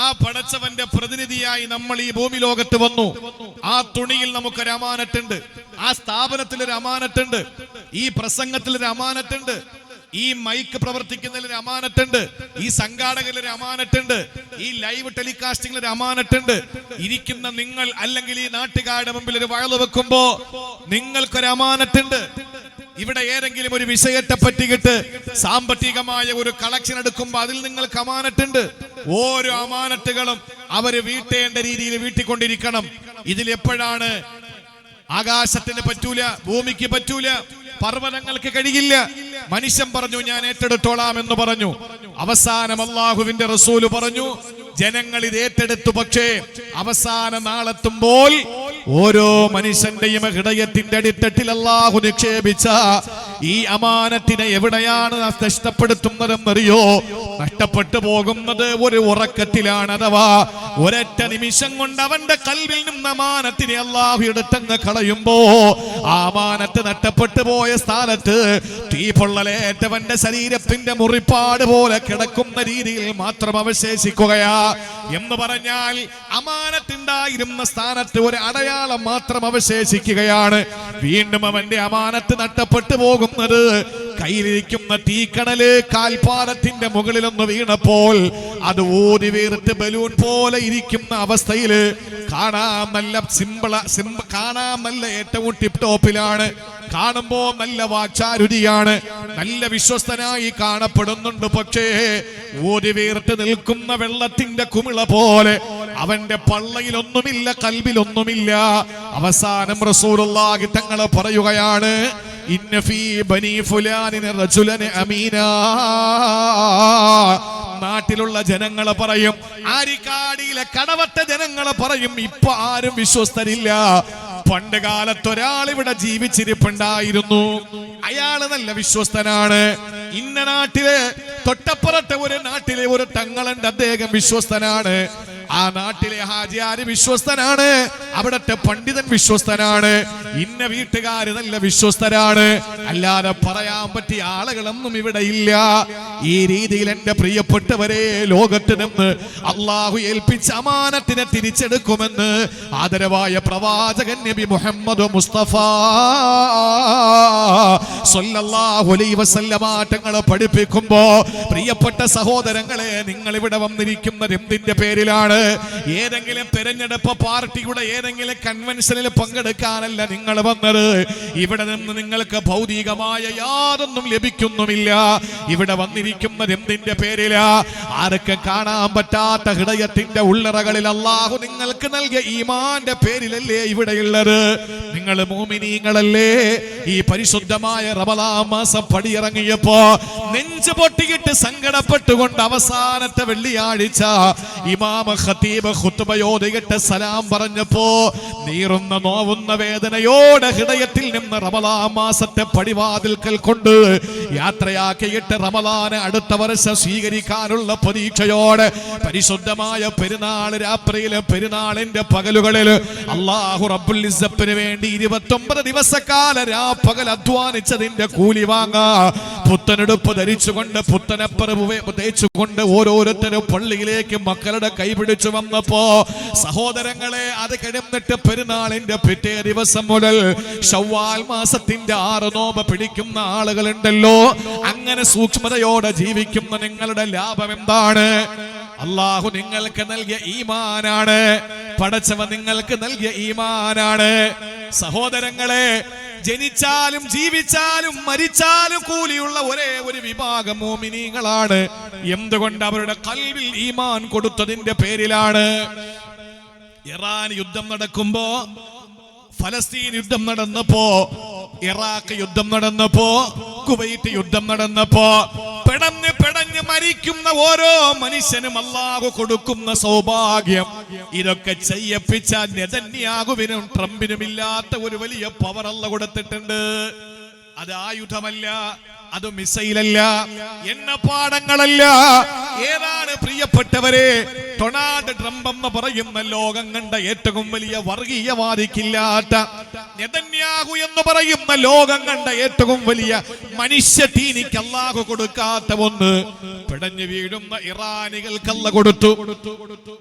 ആ പടച്ചവന്റെ പ്രതിനിധിയായി നമ്മൾ ഈ ഭൂമി ലോകത്ത് വന്നു. ആ തുണിയിൽ നമുക്കൊരു അമാനത്തുണ്ട്, ആ സ്ഥാപനത്തിലൊരു അമാനത്തുണ്ട്, ഈ പ്രസംഗത്തിലൊരു അമാനത്തുണ്ട്, ഈ മൈക്ക് പ്രവർത്തിക്കുന്നതിലൊരു അമാനത്തുണ്ട്, ഈ സംഘാടകരിലൊരു അമാനത്തുണ്ട്, ഈ ലൈവ് ടെലികാസ്റ്റിംഗിലൊരു അമാനത്തുണ്ട്. ഇരിക്കുന്ന നിങ്ങൾ, അല്ലെങ്കിൽ ഈ നാട്ടുകാരുടെ മുമ്പിൽ ഒരു വഴല് വെക്കുമ്പോ നിങ്ങൾക്കൊരു അമാനത്തുണ്ട്. ഇവിടെ ഏതെങ്കിലും ഒരു വിഷയത്തെ പറ്റിയിട്ട് സാമ്പത്തികമായ ഒരു കളക്ഷൻ എടുക്കുമ്പോൾ അതിൽ നിങ്ങൾക്ക് അമാനത്തുണ്ട്. ഓരോ അമാനത്തുകളും അവര് വീട്ടേണ്ട രീതിയിൽ വീട്ടിക്കൊണ്ടിരിക്കണം. ഇതിൽ എപ്പോഴാണ് ആകാശത്തിന് പറ്റൂല, ഭൂമിക്ക് പറ്റൂല, പർവ്വതങ്ങൾക്ക് കഴിയില്ല. മനുഷ്യൻ പറഞ്ഞു ഞാൻ ഏറ്റെടുത്തോളാം എന്ന് പറഞ്ഞു. അവസാനം അല്ലാഹുവിന്റെ റസൂല് പറഞ്ഞു ജനങ്ങൾ ഇത് ഏറ്റെടുത്തു. പക്ഷേ അവസാന നാളെത്തുമ്പോൾ ഓരോ മനുഷ്യന്റെയും ഹൃദയത്തിന്റെ അടിത്തട്ടിൽ അല്ലാഹു നിക്ഷേപിച്ച ഈ അമാനത്തിനെ എവിടെയാണ് നഷ്ടപ്പെടുത്തുന്നതെന്നറിയോ? നഷ്ടപ്പെട്ടു പോകുന്നത് ഒരു ഉറക്കത്തിലാണ്. അഥവാ ഒരൊറ്റ നിമിഷം കൊണ്ട് അവന്റെ കൽവിൽ നിന്ന് അമാനത്തിനെ അല്ലാഹു എടുത്തങ്ങ് കളയുമ്പോ ആ അമാനത്ത് നഷ്ടപ്പെട്ടു പോയ സ്ഥാനത്ത് തീപൊള്ളലേറ്റവന്റെ ശരീരത്തിന്റെ മുറിപ്പാട് പോലെ കിടക്കുന്ന രീതിയിൽ മാത്രം അവശേഷിക്കുകയാ. എന്ന് പറഞ്ഞാൽ അമാനത്തുണ്ടായിരുന്ന സ്ഥാനത്ത് ഒരു അടയാളം മാത്രം അവശേഷിക്കുകയാണ്. വീണ്ടും അവന്റെ അമാനത്ത് നഷ്ടപ്പെട്ടു പോകുന്നത് കയ്യിലിരിക്കുന്ന തീക്കണല് കാൽപാദത്തിന്റെ മുകളിലൊന്ന് വീണപ്പോൾ അത് ഊതി വീർത്ത് ബലൂൺ പോലെ ഇരിക്കുന്ന അവസ്ഥയിൽ കാണാൻ നല്ല ഏറ്റവും ടിപ് ടോപ്പിലാണ്, കാണുമ്പോ നല്ല വാചാരുതിയാണ്, നല്ല വിശ്വസ്തനായി കാണപ്പെടുന്നുണ്ട്. പക്ഷേ ഊതി വീർത്ത് നിൽക്കുന്ന വെള്ളത്തിന്റെ കുമിള പോലെ അവന്റെ പള്ളയിലൊന്നുമില്ല, കൽബിലൊന്നുമില്ല. അവസാനം റസൂലുള്ളാഹി തങ്ങൾ പറയുകയാണ്, ഇന്ന ഫീ ബനി ഫുലാനിന റജുലൻ അമീനാ. നാട്ടിലുള്ള ജനങ്ങളെ പറയും, ആരിക്കാടിയിലെ കടവട്ട ജനങ്ങളെ പറയും, ഇപ്പൊ ആരും വിശ്വസ്തരില്ല. പണ്ട് കാലത്ത് ഒരാൾ ഇവിടെ ജീവിച്ചിരിപ്പുണ്ടായിരുന്നു, അയാള് നല്ല വിശ്വസ്തനാണ്. ഇന്ന നാട്ടിലെ തൊട്ടപ്പുറത്തെ ഒരു നാട്ടിലെ ഒരു തങ്ങളുണ്ട്, അദ്ദേഹം വിശ്വസ്തനാണ്. ആ നാട്ടിലെ ഹാജിയാര് വിശ്വസ്തനാണ്, അവിടത്തെ പണ്ഡിതൻ വിശ്വസ്തനാണ്, ഇന്ന വീട്ടുകാര് നല്ല വിശ്വസ്തരാണ്. അല്ലാതെ പറയാൻ പറ്റിയ ആളുകളൊന്നും ഇവിടെ ഇല്ല. ഈ രീതിയിൽ എന്റെ പ്രിയപ്പെട്ടവരെ, ലോകത്ത് നിന്ന് അള്ളാഹു ഏൽപ്പിച്ച അമാനത്തിനെ തിരിച്ചെടുക്കുമെന്ന് ആദരവായ പ്രവാചകൻ നബി മുഹമ്മദ് മുസ്തഫ സ്വല്ലല്ലാഹു അലൈഹി വസല്ലമ തങ്ങൾ പഠിപ്പിക്കുമ്പോ, പ്രിയപ്പെട്ട സഹോദരങ്ങളെ, നിങ്ങൾ ഇവിടെ വന്നിരിക്കുന്നത് എന്തിന്റെ പേരിലാണ്? ഏതെങ്കിലും തെരഞ്ഞെടുപ്പ് പാർട്ടിയുടെ ഏതെങ്കിലും കൺവെൻഷനിൽ പങ്കെടുക്കാനല്ല നിങ്ങൾ വന്നത്. ഇവിടെ നിന്ന് നിങ്ങൾക്ക് ഭൗതികമായ യാതൊന്നും ലഭിക്കുന്നുമില്ല. ഇവിടെ വന്നിരിക്കുന്നത് എന്തിന്റെ പേരിലാ? ആർക്കും കാണാൻ പറ്റാത്ത ഹൃദയത്തിന്റെ ഉള്ളറകളിൽ അല്ലാഹു നിങ്ങൾക്ക് നൽകിയ ഈമാന്റെ പേരിലല്ലേ ഇവിടെയുള്ളത്? നിങ്ങൾ മുഅ്മിനീങ്ങളല്ലേ? ഈ പരിശുദ്ധമായ റമളാൻ മാസം പടിയിറങ്ങിയപ്പോ നെഞ്ചു പൊട്ടിയിട്ട് സങ്കടപ്പെട്ടുകൊണ്ട് അവസാനത്തെ വെള്ളിയാഴ്ച ഇമാം ഖതീബ് ഖുത്ബയോദിട്ട് സലാം പറഞ്ഞപ്പോ നീറുന്ന നോവുന്ന വേദനയോടെ ഹൃദയത്തിൽ നിന്ന് റമളാൻ മാസത്തെ പടിവാതിൽക്കൽ കൊണ്ട് യാത്രയാക്കിയിട്ട് റമളാൻ അടുത്ത വർഷം സ്വീകരിക്കാനുള്ള പ്രതീക്ഷയോടെ പരിശുദ്ധമായ പെരുന്നാൾ രാത്രിയിലെ പെരുന്നാളിന്റെ പകലുകളിൽ അല്ലാഹു റബ്ബുൽ ഇസ്സത്തിന് വേണ്ടി 29 ദിവസക്കാല രാപ്പകൽ അധ്വാനിച്ചതിന്റെ കൂലി വാങ്ങാ പുത്തനെടുപ്പ് ധരിച്ചുകൊണ്ട് പുത്തനപ്പറവ് തേച്ചുകൊണ്ട് ഓരോരുത്തരും പള്ളിയിലേക്ക് മക്കളുടെ കൈപിടിച്ചു വന്നപ്പോ, സഹോദരങ്ങളെ, അത് കഴിഞ്ഞിട്ട് പെരുന്നാളിന്റെ പിറ്റേ ദിവസം മുതൽ ശവ്വാൽ മാസത്തിന്റെ 6 നോമ്പ് പിടിക്കുന്ന ആളുകളുണ്ടല്ലോ. അങ്ങനെ സൂക്ഷ്മതയോടെ ജീവിക്കുന്ന നിങ്ങളുടെ ലാഭം എന്താണ്? അല്ലാഹു നിങ്ങൾക്ക് നൽകിയ ഈമാനാണ്. പടച്ചവ നിങ്ങൾക്ക് നൽകിയ ഈമാനാണ്. സഹോദരങ്ങളെ, ജനിച്ചാലും ജീവിച്ചാലും മരിച്ചാലും കൂലിയുള്ള ഒരേ ഒരു വിഭാഗം മുഅ്മിനീങ്ങളാണ്. എന്തുകൊണ്ട്? അവരുടെ ഖൽബിൽ ഈമാൻ കൊടുത്തതിന്റെ പേരിലാണ്. ഇറാൻ യുദ്ധം നടക്കുമ്പോ, ഫലസ്തീൻ യുദ്ധം നടന്നപ്പോ, ഇറാഖ് യുദ്ധം നടന്നപ്പോ, കുവൈറ്റ് യുദ്ധം നടന്നപ്പോ പെടഞ്ഞ് മരിക്കുന്ന ഓരോ മനുഷ്യനും അല്ലാഹു കൊടുക്കുന്ന സൗഭാഗ്യം, ഇതൊക്കെ ചെയ്യിപ്പിച്ച നെതന്യാഹുവിനും ട്രംപിനും ഇല്ലാത്ത ഒരു വലിയ പവർ അല്ലാഹു കൊടുത്തിട്ടുണ്ട്. അത് ആയുധമല്ല, അത് മിസൈലല്ല, എണ്ണപ്പാടങ്ങളല്ല. ഏതാണ് പ്രിയപ്പെട്ടവരെ? ഡൊണാൾഡ് ട്രംപ് എന്ന് പറയുന്ന ലോകം കണ്ട ഏറ്റവും വലിയ വർഗീയവാദിക്കില്ലാത്ത, നെതന്യാഹു എന്ന് പറയുന്ന ലോകം കണ്ട ഏറ്റവും വലിയ മനുഷ്യതീനിക്ക് അല്ലാഹു കൊടുക്കാത്ത ഒന്ന്. പിടഞ്ഞു വീഴുന്ന ഇറാനികൾക്കല്ല കൊടുത്തു,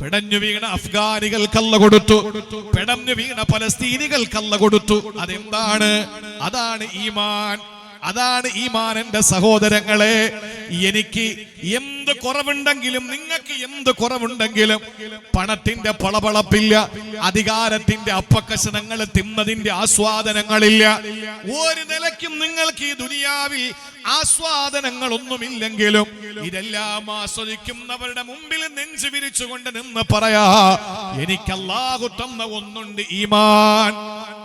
പിടഞ്ഞു വീണ അഫ്ഗാനികൾക്കല്ല കൊടുത്തു, പിടഞ്ഞു വീണ പലസ്തീനികൾക്കല്ല കൊടുത്തു. അതെന്താണ്? അതാണ് ഈമാൻ. അതാണ് ഈമാൻ. എന്റെ സഹോദരങ്ങളെ, എനിക്ക് എന്ത് കുറവുണ്ടെങ്കിലും, നിങ്ങൾക്ക് എന്ത് കുറവുണ്ടെങ്കിലും, പണത്തിന്റെ പളപളപ്പില്ല, അധികാരത്തിന്റെ അപ്പക്കഷണങ്ങൾ തിന്നതിന്റെ ആസ്വാദനങ്ങളില്ല, ഒരു നിലയ്ക്കും നിങ്ങൾക്ക് ഈ ദുനിയാവിൽ ആസ്വാദനങ്ങളൊന്നുമില്ലെങ്കിലും ഇതെല്ലാം ആസ്വദിക്കുന്നവരുടെ മുമ്പിൽ നെഞ്ചു വിരിച്ചുകൊണ്ട് നിന്ന് പറയാ, എനിക്ക് അല്ലാഹു തന്ന ഒന്നുണ്ട്, ഈമാൻ.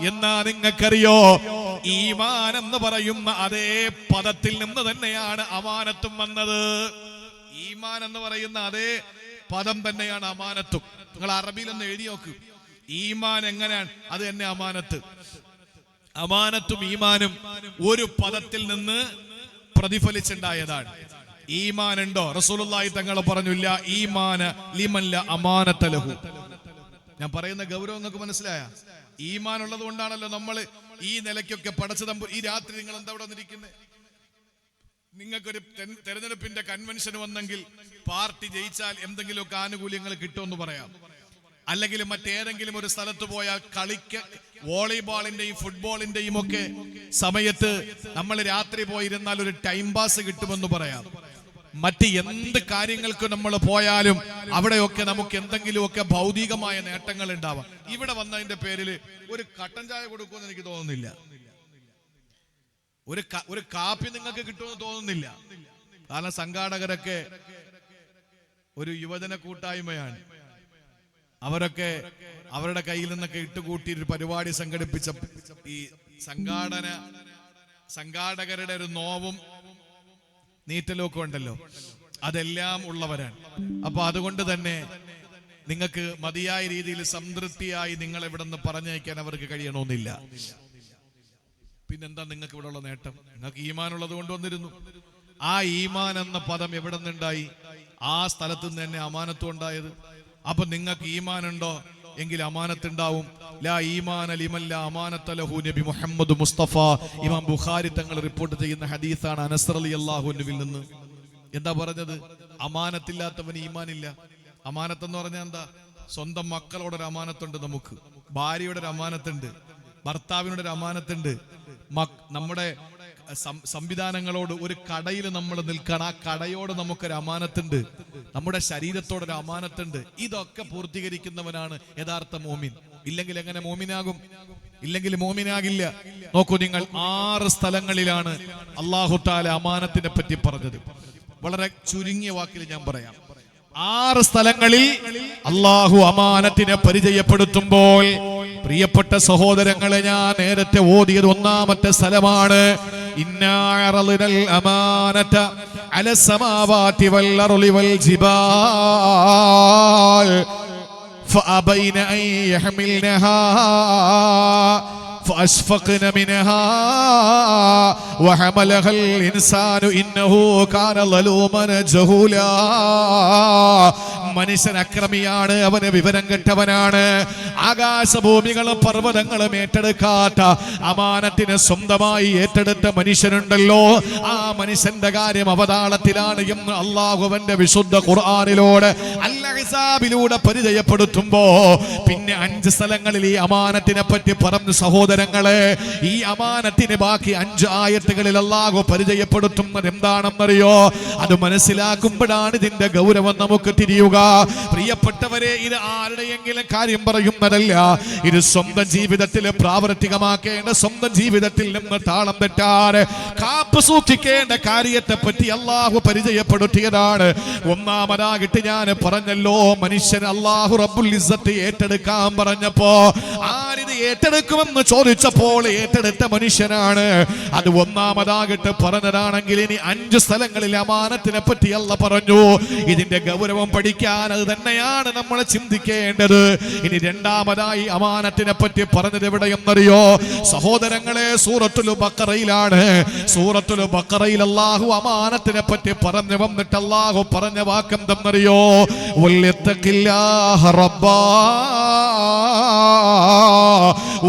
എന്നാ നിങ്ങൾക്കറിയോ, ഈമാൻ എന്ന് പറയുന്ന അതേ പദത്തിൽ നിന്ന് തന്നെയാണ് അമാനത്തും വന്നത്. ഈമാൻ എന്ന് പറയുന്ന അതേ പദം തന്നെയാണ് അമാനത്തും. നിങ്ങൾ അറബിയിൽ ഒന്ന് എഴുതി നോക്ക്, ഈമാൻ എങ്ങനെയാണ്, അത് തന്നെ അമാനത്ത്. അമാനത്തും ഈമാനും ഒരു പദത്തിൽ നിന്ന് പ്രതിഫലിച്ചുണ്ടായതാണ്. ഈമാൻ ഉണ്ടോ? റസൂലുള്ളാഹി തങ്ങൾ പറഞ്ഞില്ല ഈമാന ലിമല്ല അമാനത ലഹു. ഞാൻ പറയുന്ന ഗൗരവം നിങ്ങൾക്ക് മനസ്സിലായ? ഈമാൻ ഉള്ളത് കൊണ്ടാണല്ലോ നമ്മൾ ഈ നിലയ്ക്കൊക്കെ പടച്ചതമ്പു. ഈ രാത്രി നിങ്ങൾ എന്താ ഇവിടെ വന്നിരിക്കുന്നത്? നിങ്ങൾക്കൊരു തെരഞ്ഞെടുപ്പിന്റെ കൺവെൻഷൻ വന്നെങ്കിൽ പാർട്ടി ജയിച്ചാൽ എന്തെങ്കിലുമൊക്കെ ആനുകൂല്യങ്ങൾ കിട്ടുമെന്ന് പറയാം. അല്ലെങ്കിൽ മറ്റേതെങ്കിലും ഒരു സ്ഥലത്ത് പോയാൽ വോളിബോളിന്റെയും ഫുട്ബോളിന്റെയും ഒക്കെ സമയത്ത് നമ്മൾ രാത്രി പോയിരുന്നാൽ ഒരു ടൈം പാസ് കിട്ടുമെന്ന് പറയാം. മറ്റ് എന്ത് കാര്യങ്ങൾക്ക് നമ്മൾ പോയാലും അവിടെയൊക്കെ നമുക്ക് എന്തെങ്കിലുമൊക്കെ ഭൗതികമായ നേട്ടങ്ങൾ ഉണ്ടാവാം. ഇവിടെ വന്നതിന്റെ പേരിൽ ഒരു കട്ടൻ ചായ കൊടുക്കുമെന്ന് എനിക്ക് തോന്നുന്നില്ല. ഒരു കാപ്പി നിങ്ങൾക്ക് കിട്ടുമെന്ന് തോന്നുന്നില്ല. കാരണം സംഘാടകരൊക്കെ ഒരു യുവജന കൂട്ടായ്മയാണ്. അവരൊക്കെ അവരുടെ കയ്യിൽ നിന്നൊക്കെ ഇട്ടുകൂട്ടി ഒരു പരിപാടി സംഘടിപ്പിച്ച ഈ സംഘാടകരുടെ ഒരു നോവും നീറ്റലൊക്കെ ഉണ്ടല്ലോ, അതെല്ലാം ഉള്ളവരാണ്. അപ്പൊ അതുകൊണ്ട് തന്നെ നിങ്ങൾക്ക് മതിയായ രീതിയിൽ സംതൃപ്തിയായി നിങ്ങൾ ഇവിടെ നിന്ന് പറഞ്ഞയക്കാൻ അവർക്ക് കഴിയണമെന്നില്ല. പിന്നെന്താ നിങ്ങൾക്ക് ഇവിടെ ഉള്ള നേട്ടം? നിങ്ങൾക്ക് ഈമാൻ ഉള്ളത് കൊണ്ട് വന്നിരുന്നു. ആ ഈമാൻ എന്ന പദം എവിടെ നിന്നുണ്ടായി? ആ സ്ഥലത്ത് നിന്ന് തന്നെ അമാനത്തും ഉണ്ടായത്. അപ്പൊ നിങ്ങൾക്ക് ഈമാൻ ഉണ്ടോ എങ്കിൽ അമാനത്തുണ്ടാവും. ലാ ഈമാന ലിമൻ ലാ അമാനത ലഹു. നബി മുഹമ്മദ് മുസ്തഫ ഇമാം ബുഖാരി തങ്ങൾ റിപ്പോർട്ട് ചെയ്യുന്ന ഹദീസാണ് അനസ് റളിയല്ലാഹു അൻഹുവിൽ നിന്ന്. എന്താ പറഞ്ഞത്? അമാനത്തില്ലാത്തവന് ഈമാനില്ല. അമാനത്ത് എന്ന് പറഞ്ഞാൽ എന്താ? സ്വന്തം മക്കളോടൊരു അമാനത്തുണ്ട്, നമുക്ക് ഭാര്യയുടെ ഒരു അമാനത്തുണ്ട്, ഭർത്താവിനോടൊരു അമാനത്തുണ്ട്, നമ്മുടെ സംവിധാനങ്ങളോട്. ഒരു കടയിൽ നമ്മൾ നിൽക്കണം, ആ കടയോട് നമുക്കൊരു അമാനത്തുണ്ട്, നമ്മുടെ ശരീരത്തോടൊരു അമാനത്തുണ്ട്. ഇതൊക്കെ പൂർത്തീകരിക്കുന്നവനാണ് യഥാർത്ഥ മോമിൻ. ഇല്ലെങ്കിൽ എങ്ങനെ മോമിനാകും? ഇല്ലെങ്കിൽ മോമിനാകില്ല. നോക്കൂ നിങ്ങൾ, 6 സ്ഥലങ്ങളിലാണ് അല്ലാഹു തആല അമാനത്തിനെ പറ്റി പറഞ്ഞത്. വളരെ ചുരുങ്ങിയ വാക്കിൽ ഞാൻ പറയാം. 6 സ്ഥലങ്ങളിൽ അല്ലാഹു അമാനത്തിനെ പരിചയപ്പെടുത്തുമ്പോൾ, പ്രിയപ്പെട്ട സഹോദരങ്ങളെ, ഞാൻ നേരത്തെ ഓതിയത് 1-ാമത്തെ സ്ഥലമാണ്. ഇന്നാ അറളിനൽ അമാനത അല സമാവാതി വൽ അർളി വൽ ജിബാൽ ഫഅബൈന അൻ യഹ്മിൽനഹാ فأشفقن منها وحملها الإنسان إنه كان ظلوما جهولا. മനുഷ്യൻ അക്രമിയാണ്, അവന് വിവരം കെട്ടവനാണ്. ആകാശഭൂമികളും പർവ്വതങ്ങളും ഏറ്റെടുക്കാത്ത അമാനത്തിനെ സ്വന്തമായി ഏറ്റെടുത്ത മനുഷ്യനുണ്ടല്ലോ, ആ മനുഷ്യന്റെ കാര്യം അവതാളത്തിലാണ് എന്ന് അല്ലാഹുവിന്റെ വിശുദ്ധ ഖുർആനിലൂടെ അൽ-അഹ്സാബിലൂടെ പരിചയപ്പെടുത്തുമ്പോ പിന്നെ 5 സ്ഥലങ്ങളിൽ ഈ അമാനത്തിനെ പറ്റി പറഞ്ഞു. സഹോദരങ്ങളെ, ഈ അമാനത്തിന് ബാക്കി 5 ആയത്തുകളിൽ അല്ലാഹു പരിചയപ്പെടുത്തുന്നത് എന്താണെന്നറിയോ? അത് മനസ്സിലാക്കുമ്പോഴാണ് ഇതിന്റെ ഗൗരവം നമുക്ക് തിരിയുക. പ്രിയപ്പെട്ടവരെ, ഇത് ആരുടെയെങ്കിലും കാര്യം പറയുന്നതല്ല. ഇത് സ്വന്തം ജീവിതത്തിൽ പ്രാവർത്തികമാക്കേണ്ട, സ്വന്തം ജീവിതത്തിൽ നിന്ന് താളം തെറ്റാറ് കാപ്പ് സൂക്ഷിക്കേണ്ട കാര്യത്തെ പറ്റി അല്ലാഹു പരിചയപ്പെടുത്തിയതാണ്. 1-ാമതായിട്ട് ഞാൻ പറഞ്ഞല്ലോ, മനുഷ്യൻ അല്ലാഹു റബ്ബുൽ ഇസ്സത്ത് ഏറ്റെടുക്കാൻ പറഞ്ഞപ്പോ ആരിത് ഏറ്റെടുക്കുമെന്ന് ചോദിച്ചപ്പോൾ ഏറ്റെടുത്ത മനുഷ്യനാണ്. അത് 1-ാമതായിട്ട് പറഞ്ഞതാണെങ്കിൽ ഇനി 5 സ്ഥലങ്ങളിൽ അമാനത്തിനെ പറ്റി അല്ലാഹു പറഞ്ഞു. ഇതിന്റെ ഗൗരവം പഠിക്കാൻ അത് തന്നെയാണ് നമ്മൾ ചിന്തിക്കേണ്ടത്. ഇനി 2-ാമതായി അമാനത്തിനെ പറ്റി പറഞ്ഞത് എവിടെയെന്നറിയോ? സഹോദരങ്ങളെ, സൂറത്തുൽ ബഖറയിലാണ്. സൂറത്തുൽ ബഖറയിൽ അല്ലാഹു അമാനത്തിനെ പറ്റി പറഞ്ഞു വന്നിട്ട് അല്ലാഹു പറഞ്ഞ വാക്കെന്തെന്നറിയോ? വല്യത്തഖില്ലാഹ റബ്ബാ.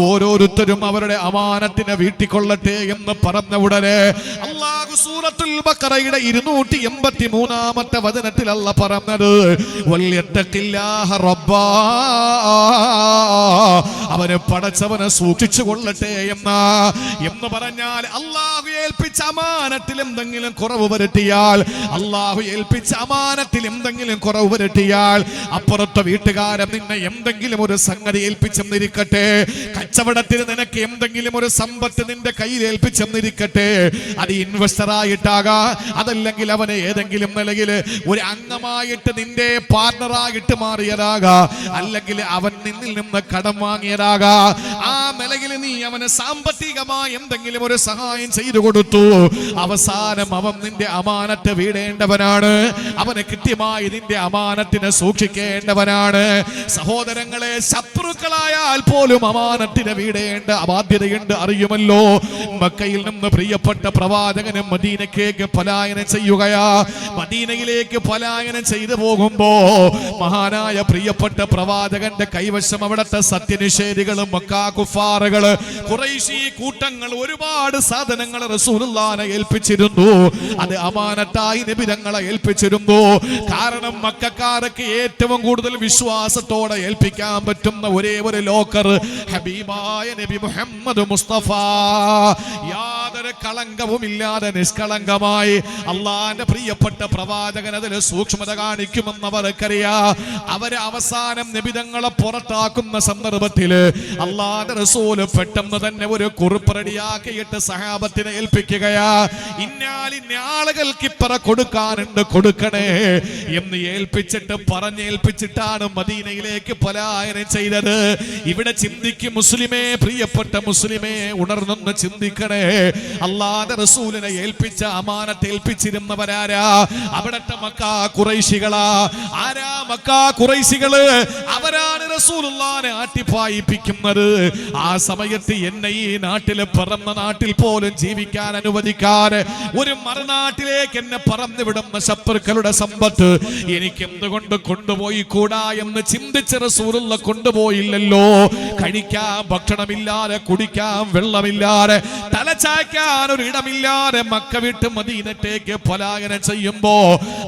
ഓരോരുത്തരും അവരുടെ അമാനത്തിനെ വീട്ടിക്കൊള്ളട്ടെ എന്ന് പറഞ്ഞ ഉടനെ അല്ലാഹു സൂറത്തുൽ ബഖറയുടെ 283-ാമത്തെ വചനത്തിൽ അല്ലാഹു പറഞ്ഞത് വല്യത്തഖില്ലാഹ റബ്ബാ, അവനെ പടച്ചവനെ സൂക്ഷിച്ചു കൊള്ളട്ടെ എന്ന് പറഞ്ഞാൽ അല്ലാഹു ഏൽപ്പിച്ച അമാനത്തിൽ എന്തെങ്കിലും കുറവ് വരുത്തിയാൽ, അല്ലാഹു ഏൽപ്പിച്ച അമാനത്തിൽ എന്തെങ്കിലും കുറവ് വരുത്തിയാൽ, അപ്പുറത്തെ വീട്ടുകാരൻ നിന്നെ എന്തെങ്കിലും ഒരു സംഗതി ഏൽപ്പിച്ചെന്നിരിക്കട്ടെ, കച്ചവടത്തിന് നിനക്ക് എന്തെങ്കിലും ഒരു സമ്പത്ത് നിന്റെ കയ്യിൽ ഏൽപ്പിച്ചെന്നിരിക്കട്ടെ, അത് ഇൻവെസ്റ്റർ ആയിട്ടാകാ, അതല്ലെങ്കിൽ അവനെ ഏതെങ്കിലും നിലയിൽ ഒരു അംഗമായിട്ട് നിന്റെ പാർട്ണറായിട്ട് മാറിയതാകാ, അല്ലെങ്കിൽ അവൻ നിന്നിൽ നിന്ന് കടം വാങ്ങിയതാകാ. ആ നിലയിൽ നീ അവന് സാമ്പത്തികമായി എന്തെങ്കിലും ഒരു സഹായം ചെയ്തു കൊടുത്തു കൊടുത്തു. അവസാനം അവൻ നിന്റെ അമാനത്ത് വീടേണ്ടവനാണ്. അവന് കൃത്യമായി നിന്റെ അമാനത്തിനെ സൂക്ഷിക്കേണ്ടവനാണ്. സഹോദരങ്ങളെ, ശത്രുക്കളായാൽ പോലും അമാനത്തിനെ വീടേണ്ട ബാധ്യതയുണ്ട്, അറിയുമല്ലോ. മക്കയിൽ നിന്ന് പ്രിയപ്പെട്ട പ്രവാചകന് മദീനയ്ക്ക് പലായനം ചെയ്യുകയാ. മദീനയിലേക്ക് പലായനം ചെയ്തു പോകുമ്പോ മഹാനായ പ്രിയപ്പെട്ട പ്രവാചകന്റെ കൈവശം അവിടുത്തെ സത്യനിഷേധികളും മക്കാ കുഫാറുകള് ഖുറൈശി കൂട്ടങ്ങൾ ഒരുപാട് സാധനങ്ങൾ റസൂലുള്ളാഹിനെ ഏൽപ്പിച്ചിരുന്നു. അത് അമാനത്തായി നബി തങ്ങളെ ഏൽപ്പിച്ചിരുന്നു. കാരണം മക്കക്കാർക്ക് ഏറ്റവും കൂടുതൽ വിശ്വാസത്തോടെ ഏൽപ്പിക്കാൻ പറ്റുന്ന ഒരേ ഒരു ലോക്കർ ഹബീബായ നബി മുഹമ്മദ് മുസ്തഫ. യാതൊരു കളങ്കവുമില്ലാതെ നിഷ്കളങ്കമായി അള്ളാന്റെ പ്രിയപ്പെട്ട പ്രവാചകൻ അതിൽ സൂക്ഷ്മത കാണിക്കുമെന്ന് അവർക്കറിയാം. അവര് അവസാനം നബിതങ്ങളെ പുറത്താക്കുന്ന സന്ദർഭത്തില് അള്ളാന്റെ റസൂല് പെട്ടെന്ന് തന്നെ ഒരു കുറിപ്പ് റെഡിയാക്കിയിട്ട് സഹാബത്തിനെ ഏൽപ്പിക്കുകയാ. ഇന്നാലിന്ന ആളുകൾക്ക് ഇപ്പറ കൊടുക്കാനുണ്ട്, കൊടുക്കണേ എന്ന് ഏൽപ്പിച്ചിട്ട് പറഞ്ഞേൽപ്പിച്ചിട്ടാണ് മദീനയിലേക്ക് പലായനം ചെയ്തത്. ഇവിടെ ചിന്തിക്കും മുസ്ലിമേ, പ്രിയപ്പെട്ട മുസ്ലിമേ, ഉണർന്നൊന്ന് ചിന്തിക്കണേ. അല്ലാഹുവിന്റെ റസൂലിനെ ഏൽപ്പിച്ച അമാനത്ത് ഏൽപ്പിച്ചിരുന്നവരാരാ? അവിടത്തെ മക്കാ ഖുറൈശികളാ. ആരാ മക്കാ ഖുറൈശികള്? അവരാണ് റസൂലുള്ളാഹിനെ ആട്ടിപ്പായിപ്പിക്കുന്നത്. ആ സമയത്ത് എന്നെ ഈ നാട്ടില് പിറന്ന നാട്ടിൽ പോലും ജീവിക്കാൻ അനുവദിക്കാതെ ഒരു മറുനാട്ടിലേക്ക് എന്നെ പറന്നു വിടുന്ന ശത്രുക്കളുടെ സമ്പത്ത് എനിക്ക് എന്തുകൊണ്ട് കൊണ്ടുപോയി കൂടാ എന്ന് ചിന്തിച്ച റസൂലുള്ള കൊണ്ടുപോയില്ലല്ലോ. കഴിക്കാൻ ഭക്ഷണമില്ലാതെ, കുടിക്കാൻ വെള്ളമില്ലാതെ, തലചായ്ക്കാൻ ഒരു ഇടമില്ലാതെ മക്ക വിട്ട് മദീനത്തേക്ക് പലായനം ചെയ്യുമ്പോ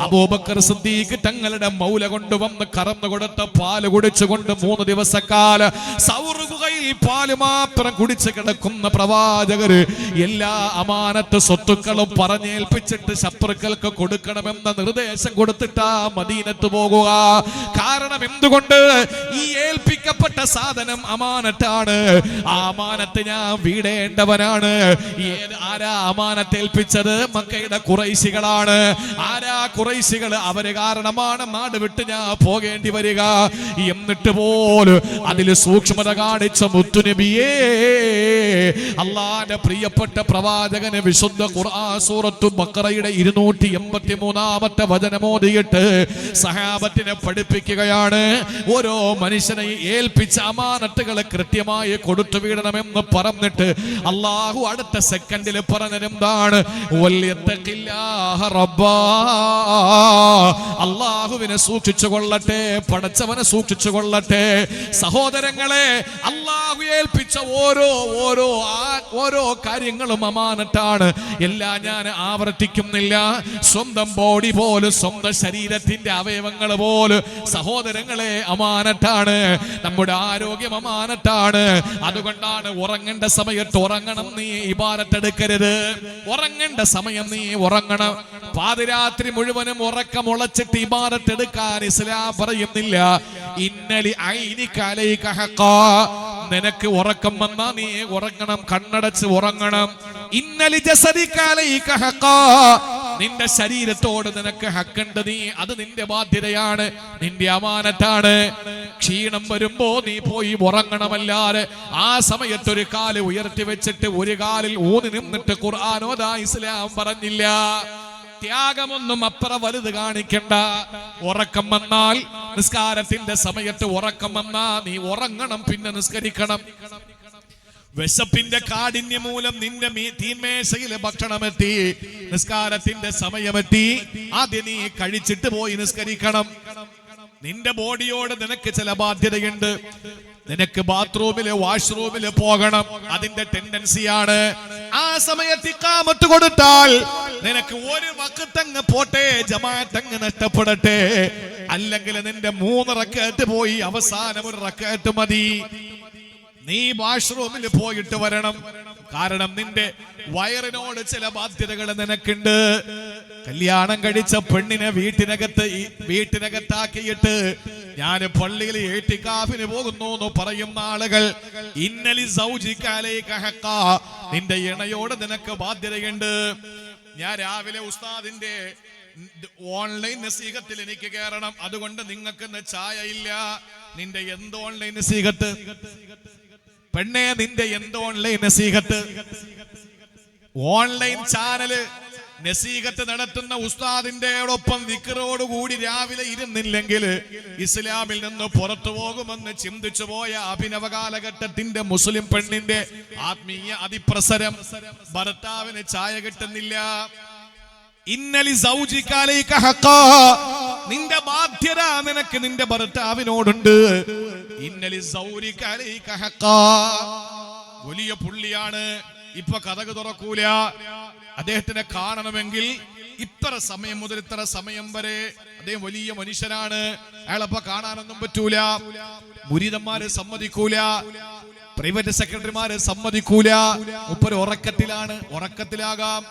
അബൂബക്കർ സിദ്ദീഖ് തങ്ങളുടെ മൗല കൊണ്ടുവന്ന് കറന്നു കൊടുത്ത പാല് കുടിച്ചുകൊണ്ട് 3 ദിവസക്കാല സൗറുകയിൽ പാല് മാത്രം കുടിച്ചു കിടക്കുന്ന പ്രവാചകര് എല്ലാ അമാനത്ത് സ്വത്തുക്കളും പറഞ്ഞേൽപ്പിച്ചിട്ട് ശത്രുക്കൾക്ക് കൊടുക്കണമെന്ന നിർദ്ദേശം കൊടുത്തിട്ടാ മദീനത്ത് പോകുക. കാരണം എന്തുകൊണ്ട്? ഈ ഏൽപ്പിക്കപ്പെട്ട സാധനം അമാനത്താണ്. ആ അമാനത്ത് ഞാൻ വീടേണ്ടവനാണ്. ആരാ അമാനത്ത് ഏൽപ്പിച്ചത്? മക്കയുടെ ഖുറൈശികളാണ്. ആരാ ഖുറൈശികൾ? അവര് കാരണമാണ് നാട് വിട്ട് ഞാൻ പോകേണ്ടി വരിക. എന്നിട്ട് പോലും അതിൽ സൂക്ഷ്മത കാണിച്ച മുത്തുനബിയേ, അള്ളാന്റെ പ്രിയപ്പെട്ട പ്രവാചകന് വിശുദ്ധ ഖുർആൻ സൂറത്തു ബഖറയുടെ 283-ാമത്തെ വചനമോദിയിട്ട് സഹാബത്തിനെ പഠിപ്പിക്കുകയാണ്. ഓരോ മനുഷ്യനെ ഏൽപ്പിച്ച അമാനത്തുകളെ കൃത്യമായി കൊടുത്തു വീടണമെന്ന് പറഞ്ഞിട്ട് അള്ളാഹു അടുത്ത സെക്കൻഡിൽ പറഞ്ഞതെന്താണ്? അള്ളാഹുവിനെ സൂക്ഷിച്ചു കൊള്ളട്ടെ, പടച്ചവനെ സൂക്ഷിച്ചു കൊള്ളട്ടെ. സഹോദരങ്ങളെ, അള്ളാഹു ഏൽപ്പിച്ച ഓരോ കാര്യങ്ങളും അമാനത്താണ്. എല്ലാം ഞാൻ ആവർത്തിക്കുന്നില്ല. സ്വന്തം ബോഡി പോലും, സ്വന്തം ശരീരത്തിന്റെ അവയവങ്ങൾ പോലും സഹോദരങ്ങളെ അമാനത്താണ്. നമ്മുടെ ആരോഗ്യം അമാനത്താണ്. അതുകൊണ്ടാണ് ഉറങ്ങേണ്ട സമയത്ത് ഉറങ്ങണം, നീ ഇബാദത്ത് എടുക്കരുത്. ഉറങ്ങേണ്ട സമയം നീ ഉറങ്ങണം. പാതിരാത്രി മുഴുവനും ഉറക്കം ഉളച്ചിട്ട് ഇബാദത്ത് എടുക്കാൻ ഇസ്ലാം പറയുന്നില്ല. ഇന്നലി ഐനിക അലൈക ഹഖാ, നിനക്ക് ഉറക്കം വന്നാ നീ ഉറങ്ങണം, കണ്ണടച്ച് ഉറങ്ങണം. ഇന്നലി ജസദിക അലൈക ഹഖാ, നിന്റെ ശരീരത്തോട് നിനക്ക് ഹക്കുണ്ട്. നീ അത് നിന്റെ ബാധ്യതയാണ്, നിന്റെ അമാനത്താണ്. ക്ഷീണം വരുമ്പോ നീ പോയി ഉറങ്ങണമല്ലാതെ ആ സമയത്ത് ഒരു കാല് ഉയർത്തി വെച്ചിട്ട് ഒരു കാലിൽ ഊന്നി നിന്നിട്ട് ഖുർആൻ ഓതാൻ ഇസ്ലാം പറഞ്ഞില്ല. ത്യാഗമൊന്നും അപ്പുറ വലുത് കാണിക്കണ്ട. ഉറക്കം വന്നാൽ, നിസ്കാരത്തിന്റെ സമയത്ത് ഉറക്കം വന്നാ നീ ഉറങ്ങണം, പിന്നെ നിസ്കരിക്കണം. വിശപ്പിന്റെ കാഠിന്യം മൂലം നിന്റെ തീന്മേശയിലെ ഭക്ഷണമെത്തി, നിസ്കാരത്തിന്റെ സമയമെത്തി, ആദ്യം നീ കഴിച്ചിട്ട് പോയി നിസ്കരിക്കണം. നിന്റെ ബോഡിയോട് നിനക്ക് ചില ബാധ്യതയുണ്ട്. നിനക്ക് ബാത്റൂമില്, വാഷ്റൂമില് പോകണം, അതിന്റെ ടെൻഡൻസിയാണ്. ആ സമയത്ത് ഇഖാമത്ത് കൊടുത്താൽ നിനക്ക് ഒരു വഖ്തങ്ങ് പോട്ടെ, ജമാഅത്തങ്ങ് നഷ്ടപ്പെടട്ടെ. അല്ലെങ്കിൽ നിന്റെ 3 റക്അത്ത് പോയി, അവസാനം ഒരു റക്അത്ത് മതി. നീ വാഷ്റൂമിൽ പോയിട്ട് വരണം. കാരണം നിന്റെ വയറിനോട് ചില ബാധ്യതകൾ നിനക്കുണ്ട്. കല്യാണം കഴിച്ച പെണ്ണിനെ വീട്ടിനകത്താക്കിയിട്ട് ഞാൻ പള്ളിയിൽ ഏറ്റിക്കാഫിന് പോകുന്നു എന്ന് പറയുന്ന ആളുകൾ, ഇന്നലി സൗജിക അലൈക ഹഖാ, നിന്റെ ഇണയോട് നിനക്ക് ബാധ്യതയുണ്ട്. ഞാൻ രാവിലെ ഉസ്താദിന്റെ ഓൺലൈൻ നസീഹത്തിൽ എനിക്ക് കയറണം, അതുകൊണ്ട് നിങ്ങൾക്ക് ചായ ഇല്ല. നിന്റെ എന്ത് ഓൺലൈൻ നസീഹത്ത് പെണ്ണേ? നിന്റെ എന്ത് ഓൺലൈൻ നസീഹത്ത്? ഓൺലൈൻ ചാനല് നസീഹത്ത് നടത്തുന്ന ഉസ്താദിന്റെയോടൊപ്പം ദിക്റോടുകൂടി രാവിലെ ഇരുന്നില്ലെങ്കിൽ ഇസ്ലാമിൽ നിന്ന് പുറത്തു പോകുമെന്ന് ചിന്തിച്ചു പോയ അഭിനവ കാലഘട്ടത്തിന്റെ മുസ്ലിം പെണ്ണിന്റെ ആത്മീയ അതിപ്രസരം. ഭർത്താവിന് ചായ കിട്ടുന്നില്ല. ഇന്നലി സൗജിക അലൈക ഹഖാ, നിന്റെ ബാധ്യത നിനക്ക് നിന്റെ ഭർത്താവിനോടുണ്ട്. ഇന്നലി സൗരിക അലൈക ഹഖാ, വലിയ പുള്ളിയാണ്, ഇപ്പൊ കതക് തുറക്കൂല. അദ്ദേഹത്തിനെ കാണണമെങ്കിൽ ഇത്ര സമയം മുതൽ ഇത്ര സമയം വരെ അദ്ദേഹം വലിയ മനുഷ്യനാണ്, അയാളപ്പോ കാണാനൊന്നും പറ്റൂല. മുരീദന്മാര് സമ്മതിക്കൂല, പ്രൈവറ്റ് സെക്രട്ടറിമാര് സമ്മതിക്കൂല. മുപ്പര് ഉറക്കത്തിലാണ്, ഉറക്കത്തിലാകാം,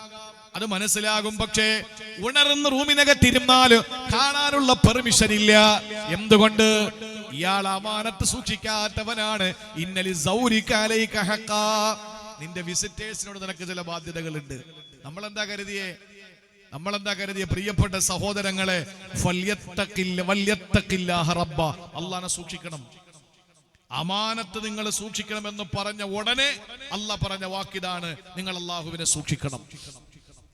അത് മനസ്സിലാകും. പക്ഷേ ഉണർന്ന് റൂമിനകത്തിരുന്നാൽ കാണാനുള്ള പെർമിഷൻ ഇല്ല. എന്തുകൊണ്ട്? ഇയാൾ അമാനത്ത് സൂക്ഷിക്കാത്തവനാണ്. ഇന്നലി സൗരിക അലൈക ഹഖാ, നിന്റെ വിസിറ്റേഴ്സിനോട് നിനക്ക് ചില ബാധ്യതകളുണ്ട്. നമ്മളെന്താ കരുതിയ പ്രിയപ്പെട്ട സഹോദരങ്ങളെ, അല്ലാഹനെ സൂക്ഷിക്കണം, അമാനത്ത് നിങ്ങൾ സൂക്ഷിക്കണമെന്ന് പറഞ്ഞ ഉടനെ അല്ലാഹ് പറഞ്ഞ വാക്കിതാണ്, നിങ്ങൾ അല്ലാഹുവിനെ സൂക്ഷിക്കണം.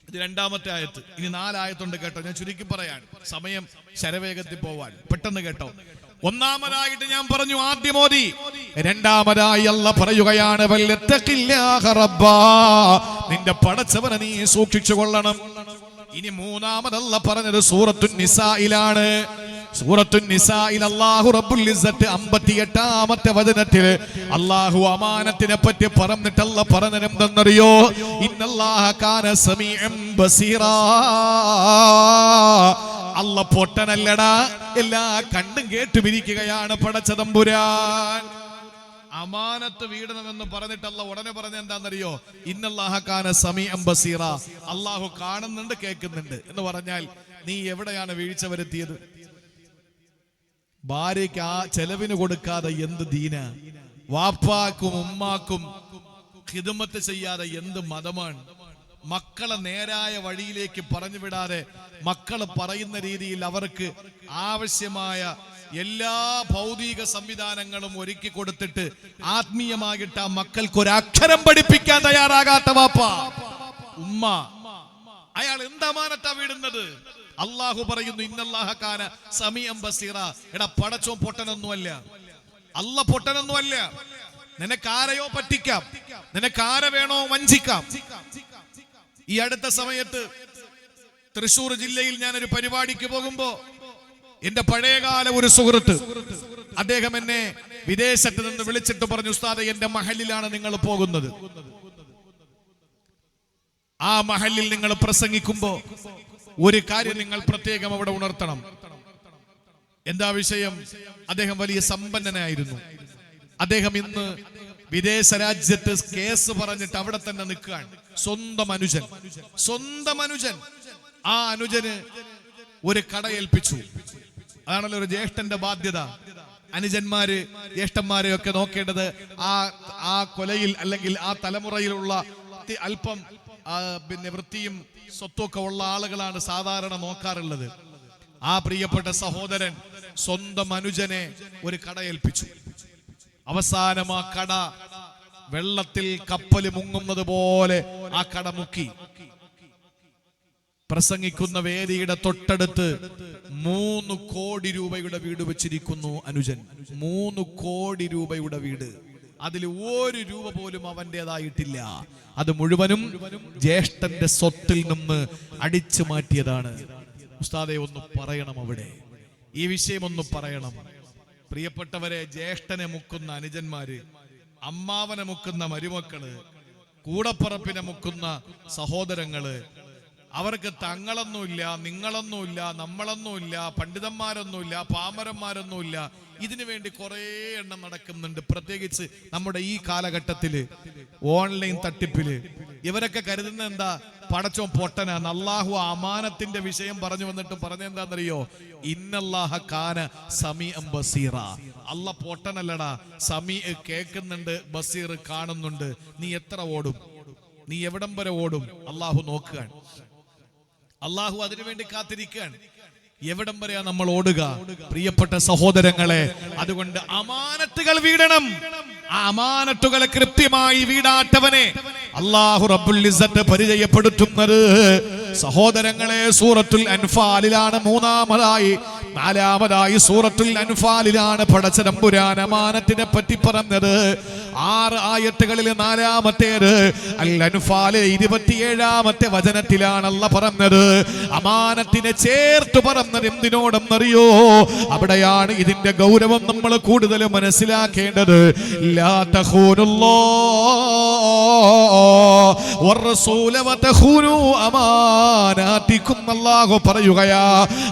ഇത് രണ്ടാമത്തെ ആയത്ത്. ഇനി 4 ആയത്തുണ്ട് കേട്ടോ, ഞാൻ ചുരുക്കി പറയാൻ, സമയം ശരവേഗത്തിൽ പോവാൻ, പെട്ടെന്ന് കേട്ടോ. ഒന്നാമതായിട്ട് ഞാൻ പറഞ്ഞു ആദ്യം ഓതി. രണ്ടാമതായി അല്ലാഹ് പറയുകയാണ്, വല്ലത്തഖില്ലാഹ റബ്ബാ, നിന്റെ പടച്ചവനെ നീ സൂക്ഷിച്ചു കൊള്ളണം. ഇനി മൂന്നാമത് അല്ലാഹ് പറഞ്ഞത് സൂറത്തുൻ നിസായിലാണ്. സൂറത്തുൻ നിസായിൽ അല്ലാഹു റബ്ബുൽ ഇസ്സത്ത് 58-ാമത്തെ വചനത്തിൽ അല്ലാഹു അമാനത്തിനെ പറ്റി പറഞ്ഞിട്ട് അല്ലാഹ് പറഞ്ഞത് എന്തെന്നറിയോ? ഇന്നല്ലാഹ കാന സമീഅൻ ബസീറാ, അല്ലാഹ് പൊട്ടനല്ലടാ, എല്ലാ കണ്ടും കേട്ടുമിരിക്കുകയാണ് പടച്ച തമ്പുരാൻ. അമാനത്ത് വീടണമെന്ന് പറഞ്ഞിട്ട് അല്ലാഹ് ഉടനെ പറഞ്ഞ എന്താണെന്നറിയോ? ഇന്നല്ലാഹ കാന സമീഅൻ ബസീറാ, അല്ലാഹു കാണുന്നുണ്ട് കേൾക്കുന്നുണ്ട് എന്ന് പറഞ്ഞാൽ നീ എവിടെയാണ് വീഴ്ച വരുത്തിയത്? ഭാര്യയ്ക്ക് ആ ചെലവിന് കൊടുക്കാതെ എന്ത് ദീന, വാപ്പാക്കും ഉമ്മാക്കും ഖിദ്മത്ത് ചെയ്യാതെ എന്ത് മതമാണ്? മക്കളെ നേരായ വഴിയിലേക്ക് പറഞ്ഞു വിടാതെ മക്കള് പറയുന്ന രീതിയിൽ അവർക്ക് ആവശ്യമായ എല്ലാ ഭൗതിക സംവിധാനങ്ങളും ഒരുക്കി കൊടുത്തിട്ട് ആത്മീയമായിട്ട് ആ മക്കൾക്ക് ഒരു അക്ഷരം പഠിപ്പിക്കാൻ തയ്യാറാകാത്ത വാപ്പ ഉമ്മ, അയാൾ എന്ത് അമാനത്താ വിടുന്നത്? അല്ലാഹു പറയുന്നു ഇന്നല്ലാഹ കാന സമീഅൻ ബസീറ. എടാ പടച്ചോൻ പൊട്ടനൊന്നുമല്ല, അല്ലാഹ് പൊട്ടനൊന്നുമല്ല. നിനക്കാരെയോ പറ്റിക്കാം, നിനക്കാരെ വേണോ വഞ്ചിക്കാം. ഈ അടുത്ത സമയത്ത് തൃശൂർ ജില്ലയിൽ ഞാനൊരു പരിപാടിക്ക് പോകുമ്പോ എന്റെ പഴയകാല ഒരു സുഹൃത്ത്, അദ്ദേഹം എന്നെ വിദേശത്ത് നിന്ന് വിളിച്ചിട്ട് പറഞ്ഞു, ഉസ്താദെ എന്റെ മഹലിലാണ് നിങ്ങൾ പോകുന്നത്, ആ മഹലിൽ നിങ്ങൾ പ്രസംഗിക്കുമ്പോ ഒരു കാര്യം നിങ്ങൾ പ്രത്യേകം അവിടെ ഉണർത്തണം. എന്താ വിഷയം? അദ്ദേഹം വലിയ സമ്പന്നനായിരുന്നു. അദ്ദേഹം ഇന്ന് വിദേശ രാജ്യത്ത് കേസ് പറഞ്ഞിട്ട് അവിടെ തന്നെ നിൽക്കുകയാണ്. സ്വന്തം അനുജൻ ആ അനുജന് ഒരു കട ഏൽപ്പിച്ചു. അതാണല്ലോ ഒരു ജ്യേഷ്ഠന്റെ ബാധ്യത. അനുജന്മാര് ജ്യേഷ്ഠന്മാരെ ഒക്കെ നോക്കേണ്ടത് ആ കൊലയിൽ അല്ലെങ്കിൽ ആ തലമുറയിലുള്ള അല്പം പിന്നെ വൃത്തിയും സ്വത്തൊക്കെ ഉള്ള ആളുകളാണ് സാധാരണ നോക്കാറുള്ളത്. ആ പ്രിയപ്പെട്ട സഹോദരൻ സ്വന്തം അനുജനെ ഒരു കട ഏൽപ്പിച്ചു. അവസാനം ആ കട വെള്ളത്തിൽ കപ്പല് മുങ്ങുന്നത് പോലെ ആ കട മുക്കി. പ്രസംഗിക്കുന്ന വേദിയുടെ തൊട്ടടുത്ത് 3 കോടി രൂപയുടെ വീട് വെച്ചിരിക്കുന്നു അനുജൻ. 3 കോടി രൂപയുടെ വീട്. അതിൽ 1 രൂപ പോലും അവന്റേതായിട്ടില്ല. അത് മുഴുവനും ജ്യേഷ്ഠന്റെ സ്വത്തിൽ നിന്ന് അടിച്ചു മാറ്റിയതാണ്. ഉസ്താദെ ഒന്ന് പറയണം, അവിടെ ഈ വിഷയം ഒന്ന് പറയണം. പ്രിയപ്പെട്ടവരെ, ജ്യേഷ്ഠനെ മുക്കുന്ന അനുജന്മാര്, അമ്മാവനെ മുക്കുന്ന മരുമക്കള്, കൂടപ്പറപ്പിനെ മുക്കുന്ന സഹോദരങ്ങള്, അവർക്ക് തങ്ങളൊന്നുമില്ല, നിങ്ങളൊന്നുമില്ല, നമ്മളൊന്നുമില്ല, പണ്ഡിതന്മാരൊന്നുമില്ല, പാമരന്മാരൊന്നുമില്ല. ഇതിനു വേണ്ടി കുറെ എണ്ണം നടക്കുന്നുണ്ട്. പ്രത്യേകിച്ച് നമ്മുടെ ഈ കാലഘട്ടത്തില് ഓൺലൈൻ തട്ടിപ്പില് ഇവരൊക്കെ കരുതുന്ന എന്താ? പടച്ചോൻ പൊട്ടനാണ്. അല്ലാഹു അമാനത്തിന്റെ വിഷയം പറഞ്ഞു വന്നിട്ട് പറഞ്ഞെന്താന്നറിയോ? ഇന്നല്ലാഹ കാന സമീഅൻ ബസീറ. അല്ലാഹ് പൊട്ടനല്ലടാ, സമീ കേൾക്കുന്നുണ്ട്, ബസീർ കാണുന്നുണ്ട്. നീ എത്ര ഓടും? നീ എവിടം വരെ ഓടും? അല്ലാഹു നോക്കുകയാണ്. അല്ലാഹു അതിനുവേണ്ടി കാത്തിരിക്കുകയാണ്. എവിടം വരെയാ നമ്മൾ ഓടുക? പ്രിയപ്പെട്ട സഹോദരങ്ങളെ, അതുകൊണ്ട് അമാനത്തുകൾ വീടണം. ആ അമാനത്തുകളെ കൃത്യമായി വീടാത്തവനെ അല്ലാഹു റബ്ബുൽ ഇസ്സത്ത് പരിചയപ്പെടുത്തുന്നത് സഹോദരങ്ങളെ സൂറത്തുൽ അൻഫാലിലാണ്. നാലാമതായി സൂറത്തുൽ അൻഫാലിലാണ് പടച്ച തമ്പുരാൻ അമാനത്തിനെ പറ്റി പറഞ്ഞത്. 6 ആയത്തുകളിൽ നാലാമത്തേത് അൽ അൻഫാൽ 27ാമത്തെ വചനത്തിലാണ് അല്ലാഹ് പറഞ്ഞത്. അമാനത്തിനെ ചേർത്ത് പറഞ്ഞത് എന്തിനോടെന്നറിയോ? അവിടെയാണ് ഇതിന്റെ ഗൗരവം നമ്മൾ കൂടുതൽ മനസ്സിലാക്കേണ്ടത്. ലാ തഖൂനുല്ലാഹ് വറസൂല വതഖൂനു അമാനാതികും. അല്ലാഹു പറയുകയാ,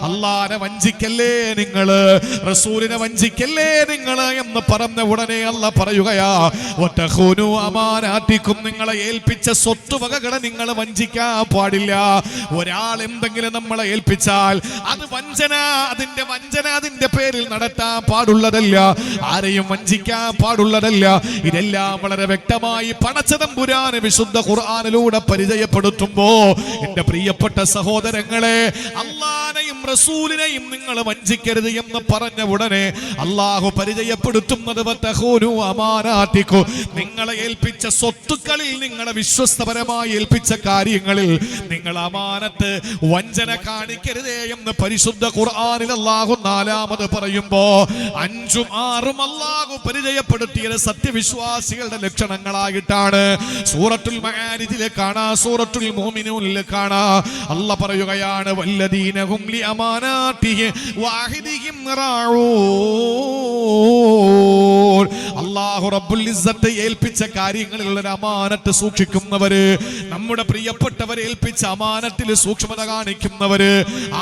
അല്ലാഹനെ വഞ്ചിക്കല്ലേ നിങ്ങള്, റസൂലിനെ വഞ്ചിക്കല്ലേ നിങ്ങള് എന്ന് പറഞ്ഞ ഉടനെ അല്ലാഹ് പറയുകയാ, വതഖൂനു അമാനാതികും. നിങ്ങളെ ഏൽപ്പിച്ച സ്വത്തുവകകളെ നിങ്ങൾ വഞ്ചിക്കാൻ പാടില്ല. ഒരാൾ എന്തെങ്കിലും നമ്മളെ ഏൽപ്പിച്ചാൽ അത് വഞ്ചന, അതിന്റെ പേരിൽ നടത്താൻ പാടുള്ളതല്ല. ആരെയും വഞ്ചിക്കാൻ പാടുള്ളതല്ല. ഇതെല്ലാം വളരെ വ്യക്തമായി പടച്ച തമ്പുരാൻ വിശുദ്ധ ഖുർആനിലൂടെ പരിചയപ്പെടുത്തുമ്പോ എന്റെ പ്രിയപ്പെട്ട സഹോദരങ്ങളെ, അല്ലാഹനെയും റസൂലിനെയും നിങ്ങൾ വഞ്ചിക്കരുത് എന്ന് പറഞ്ഞ ഉടനെ അല്ലാഹു പരിചയപ്പെടുത്തുന്നത് വതഖൂനു അമാനാതികു. നിങ്ങളെ ഏൽപ്പിച്ച സ്വത്തുക്കളിൽ, നിങ്ങളെ വിശ്വസ്തപരമായി ഏൽപ്പിച്ച കാര്യങ്ങളിൽ നിങ്ങൾ അമാനത്ത്, വഞ്ചന കാണിക്കരുതേ എന്ന് പരിശുദ്ധ ഖുർആനിൽ അല്ലാഹു 4ാമത് പറയുമ്പോ 5ഉം 6ഉം അല്ലാഹു പരിചയപ്പെടുത്തിയത് സത്യവിശ്വാസികളുടെ ലക്ഷണങ്ങളായിട്ടാണ്. സൂറത്തുൽ മആരിജിലെ കാണാ, സൂറത്തുൽ മുഅ്മിനൂനിലെ കാണാ, അല്ലാഹ് പറയുകയാണ്, വല്ലദീനഹും ലി അമാനാതിഹി വഅഹദിഹിം റാഊൻ. അല്ലാഹു റബ്ബുൽ ഇസ്സത്ത് ഏൽപ്പിച്ച കാര്യങ്ങളിൽ ഒരു അമാനത്ത് സൂക്ഷിക്കുന്നവര്, നമ്മുടെ പ്രിയപ്പെട്ടവരെ ഏൽപ്പിച്ച അമാനത്തിൽ സൂക്ഷ്മത കാണിക്കുന്നവര്,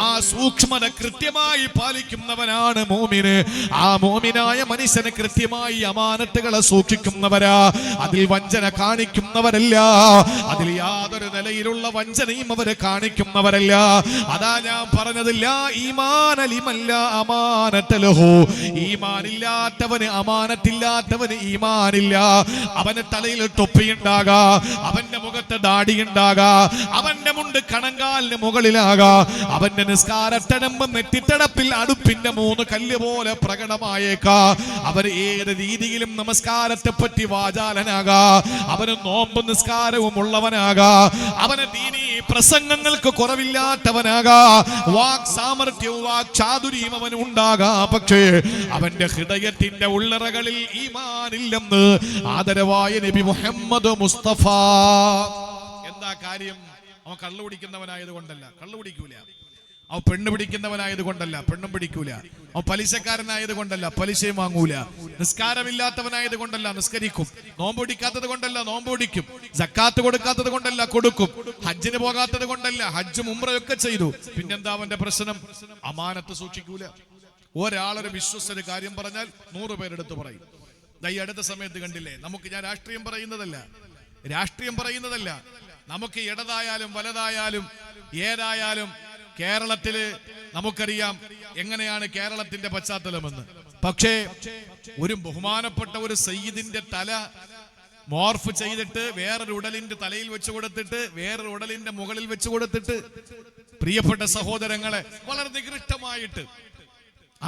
ആ സൂക്ഷ്മത കൃത്യമായി പാലിക്കുന്നവനാണ് മോമിന്. ആ മോമിനായ മനുഷ്യന് കൃത്യമായി അമാനത്തുകളെ സൂക്ഷിക്കുന്നവരാ. അതിൽ വഞ്ചന കാണിക്കുന്നവരല്ല, അതിൽ യാതൊരു നിലയിലുള്ള വഞ്ചനയും അവര് കാണിക്കുന്നവരല്ല. അതാ ഞാൻ പറഞ്ഞത്, ലാ ഈമാന ലിമൻ ലാ അമാനത ലഹു. ഈമാനില്ലാത്തവന്, അമാനത്തില്ലാത്തവന് ഈമാനില്ല. അവന്റെ തലയിൽ തൊപ്പിയുണ്ടാകാ, അവന്റെ മുഖത്ത് ദാടിയുണ്ടാകാ, അവന്റെ മുണ്ട് കണങ്കാലിന് മുകളിലാകാ, അവന്റെ നിസ്കാരത്തടമ്പ് നെറ്റിത്തടപ്പിൽ അടുപ്പിന്റെ 3 കല്ല് പോലെ പ്രകടമായേക്കാ. അവർ ഏത് രീതിയിലും നമസ്കാരത്തെ പറ്റി വാചാലനാകാ, അവന് നോമ്പ് നിസ്കാരവും ഉള്ളവനാകാ, അവന് ദീനീ പ്രസംഗങ്ങൾക്ക് കുറവില്ലാത്തവനാകാ, വാക് സാമർത്ഥ്യവും വാക് ചാതുരിയും അവന് ഉണ്ടാകാ. പക്ഷേ അവന്റെ ഹൃദയത്തിന്റെ ഉള്ളറകളിൽ ഈമാനില്ലെന്ന് ആദരവായ നബി മുഹമ്മദ് മുസ്തഫ. എന്താ കാര്യം? അവൻ കള്ളു പിടിക്കുന്നവനായത് കൊണ്ടല്ല, കള്ളു പിടിക്കൂല. അവൻ പെണ്ണ് പിടിക്കുന്നവനായത് കൊണ്ടല്ല, പെണ്ണും പിടിക്കൂല. അവൻ പലിശക്കാരനായത് കൊണ്ടല്ല, പലിശയും വാങ്ങൂല. നിസ്കാരമില്ലാത്തവനായത് കൊണ്ടല്ല, നിസ്കരിക്കും. നോമ്പ് പിടിക്കാത്തത് കൊണ്ടല്ല, നോമ്പ് പിടിക്കും. സക്കാത്ത് കൊടുക്കാത്തത് കൊണ്ടല്ല, കൊടുക്കും. ഹജ്ജിന് പോകാത്തത് കൊണ്ടല്ല, ഹജ്ജും ഉംറയൊക്കെ ചെയ്തു. പിന്നെന്താ അവന്റെ പ്രശ്നം? അമാനത്ത് സൂക്ഷിക്കൂല. ഒരാളൊരു വിശ്വസ്തൊരു കാര്യം പറഞ്ഞാൽ 100 പേരെടുത്ത് പറയും. ഈ അടുത്ത സമയത്ത് കണ്ടില്ലേ, ഞാൻ രാഷ്ട്രീയം പറയുന്നതല്ല, നമുക്ക് ഇടതായാലും വലതായാലും ഏതായാലും കേരളത്തില് നമുക്കറിയാം എങ്ങനെയാണ് കേരളത്തിന്റെ പശ്ചാത്തലമെന്ന്. പക്ഷേ ഒരു ബഹുമാനപ്പെട്ട ഒരു സയ്യിദിന്റെ തല മോർഫ് ചെയ്തിട്ട് വേറൊരു ഉടലിന്റെ തലയിൽ വെച്ച് കൊടുത്തിട്ട്, വേറൊരു ഉടലിന്റെ മുകളിൽ വെച്ച് കൊടുത്തിട്ട്, പ്രിയപ്പെട്ട സഹോദരങ്ങളെ, വളരെ നികൃഷ്ടമായിട്ട്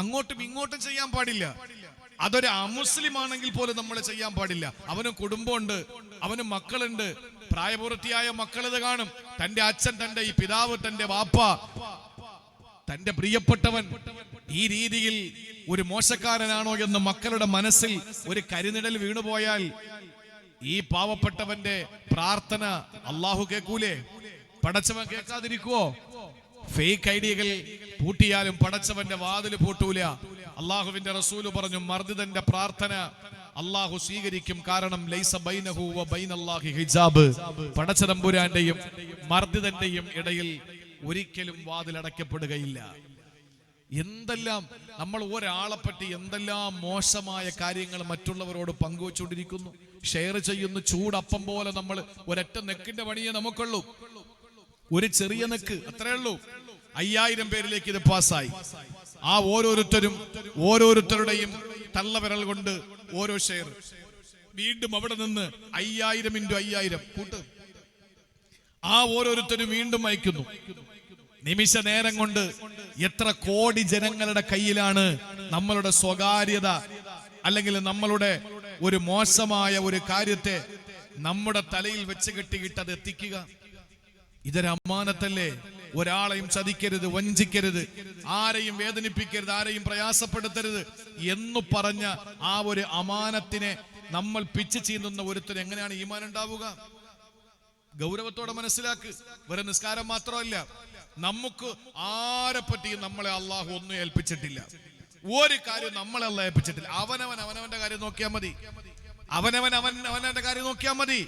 അങ്ങോട്ടും ഇങ്ങോട്ടും ചെയ്യാൻ പാടില്ല. അതൊരു അമുസ്ലിം ആണെങ്കിൽ പോലും നമ്മൾ ചെയ്യാൻ പാടില്ല. അവന് കുടുംബമുണ്ട്, അവന് മക്കളുണ്ട്, പ്രായപൂർത്തിയായ മക്കളിത് കാണും. തന്റെ അച്ഛൻ, തന്റെ ഈ പിതാവ്, തന്റെ വാപ്പ, തന്റെ പ്രിയപ്പെട്ടവൻ ഈ രീതിയിൽ ഒരു മോശക്കാരനാണോ എന്ന് മക്കളുടെ മനസ്സിൽ ഒരു കരിനിഴൽ വീണുപോയാൽ ഈ പാവപ്പെട്ടവന്റെ പ്രാർത്ഥന അള്ളാഹു കേൾക്കൂലേ? പടച്ചവൻ കേൾക്കാതിരിക്കുവോ? ഫേക്ക് ഐഡിയകൾ പൂട്ടിയാലും പടച്ചവന്റെ വാതിൽ പൂട്ടൂല. അള്ളാഹുവിന്റെ റസൂല് പറഞ്ഞു, മർദിദന്റെ പ്രാർത്ഥന അള്ളാഹു സ്വീകരിക്കും. കാരണം ലൈസ ബൈനഹു വ ബൈനല്ലാഹി ഹിജാബ്. പടച്ചതമ്പുരാന്റെയും മർദിദന്റെയും ഇടയിൽ ഒരിക്കലും വാതിൽ അടയ്ക്കപ്പെടുകയില്ല. എന്തെല്ലാം നമ്മൾ ഒരാളെ പറ്റി എന്തെല്ലാം മോശമായ കാര്യങ്ങൾ മറ്റുള്ളവരോട് പങ്കുവച്ചുകൊണ്ടിരിക്കുന്നു, ഷെയർ ചെയ്യുന്നു. ചൂടപ്പം പോലെ നമ്മൾ ഒരൊറ്റ നെക്കിന്റെ പണിയെ നമുക്കുള്ളൂ, ഒരു ചെറിയ നെക്ക്, അത്രേ ഉള്ളൂ. 5000 പേരിലേക്ക് ഇത് പാസ്സായി. ആ ഓരോരുത്തരുടെയും തള്ളവിരൽ കൊണ്ട് ഓരോ ഷെയർ. വീണ്ടും അവിടെ നിന്ന് 5000 × 5000 കൂട്ട്. ആ ഓരോരുത്തരും വീണ്ടും അയക്കുന്നു. നിമിഷ നേരം കൊണ്ട് എത്ര കോടി ജനങ്ങളുടെ കയ്യിലാണ് നമ്മളുടെ സ്വകാര്യത അല്ലെങ്കിൽ നമ്മളുടെ ഒരു മോശമായ ഒരു കാര്യത്തെ നമ്മുടെ തലയിൽ വെച്ച് കെട്ടിയിട്ട് അത് എത്തിക്കുക. ഇതൊരു അമാനത്തല്ലേ? ഒരാളെയും ചതിക്കരുത്, വഞ്ചിക്കരുത്, ആരെയും വേദനിപ്പിക്കരുത്, ആരെയും പ്രയാസപ്പെടുത്തരുത് എന്ന് പറഞ്ഞ ആ ഒരു അമാനത്തിനെ നമ്മൾ പിച്ച് ചീന്തുന്ന ഒരുത്തന് എങ്ങനെയാണ് ഈമാൻ ഉണ്ടാവുക? ഗൗരവത്തോടെ മനസ്സിലാക്ക്. വെറും നിസ്കാരം മാത്രമല്ല, നമുക്ക് ആരെ പറ്റിയും നമ്മളെ അള്ളാഹു ഒന്നും ഏൽപ്പിച്ചിട്ടില്ല. ഒരു കാര്യം നമ്മളെ അള്ളാഹ് ഏൽപ്പിച്ചിട്ടില്ല. അവനവന്റെ കാര്യം നോക്കിയാൽ മതി. അവനവന്റെ കാര്യം നോക്കിയാൽ മതി.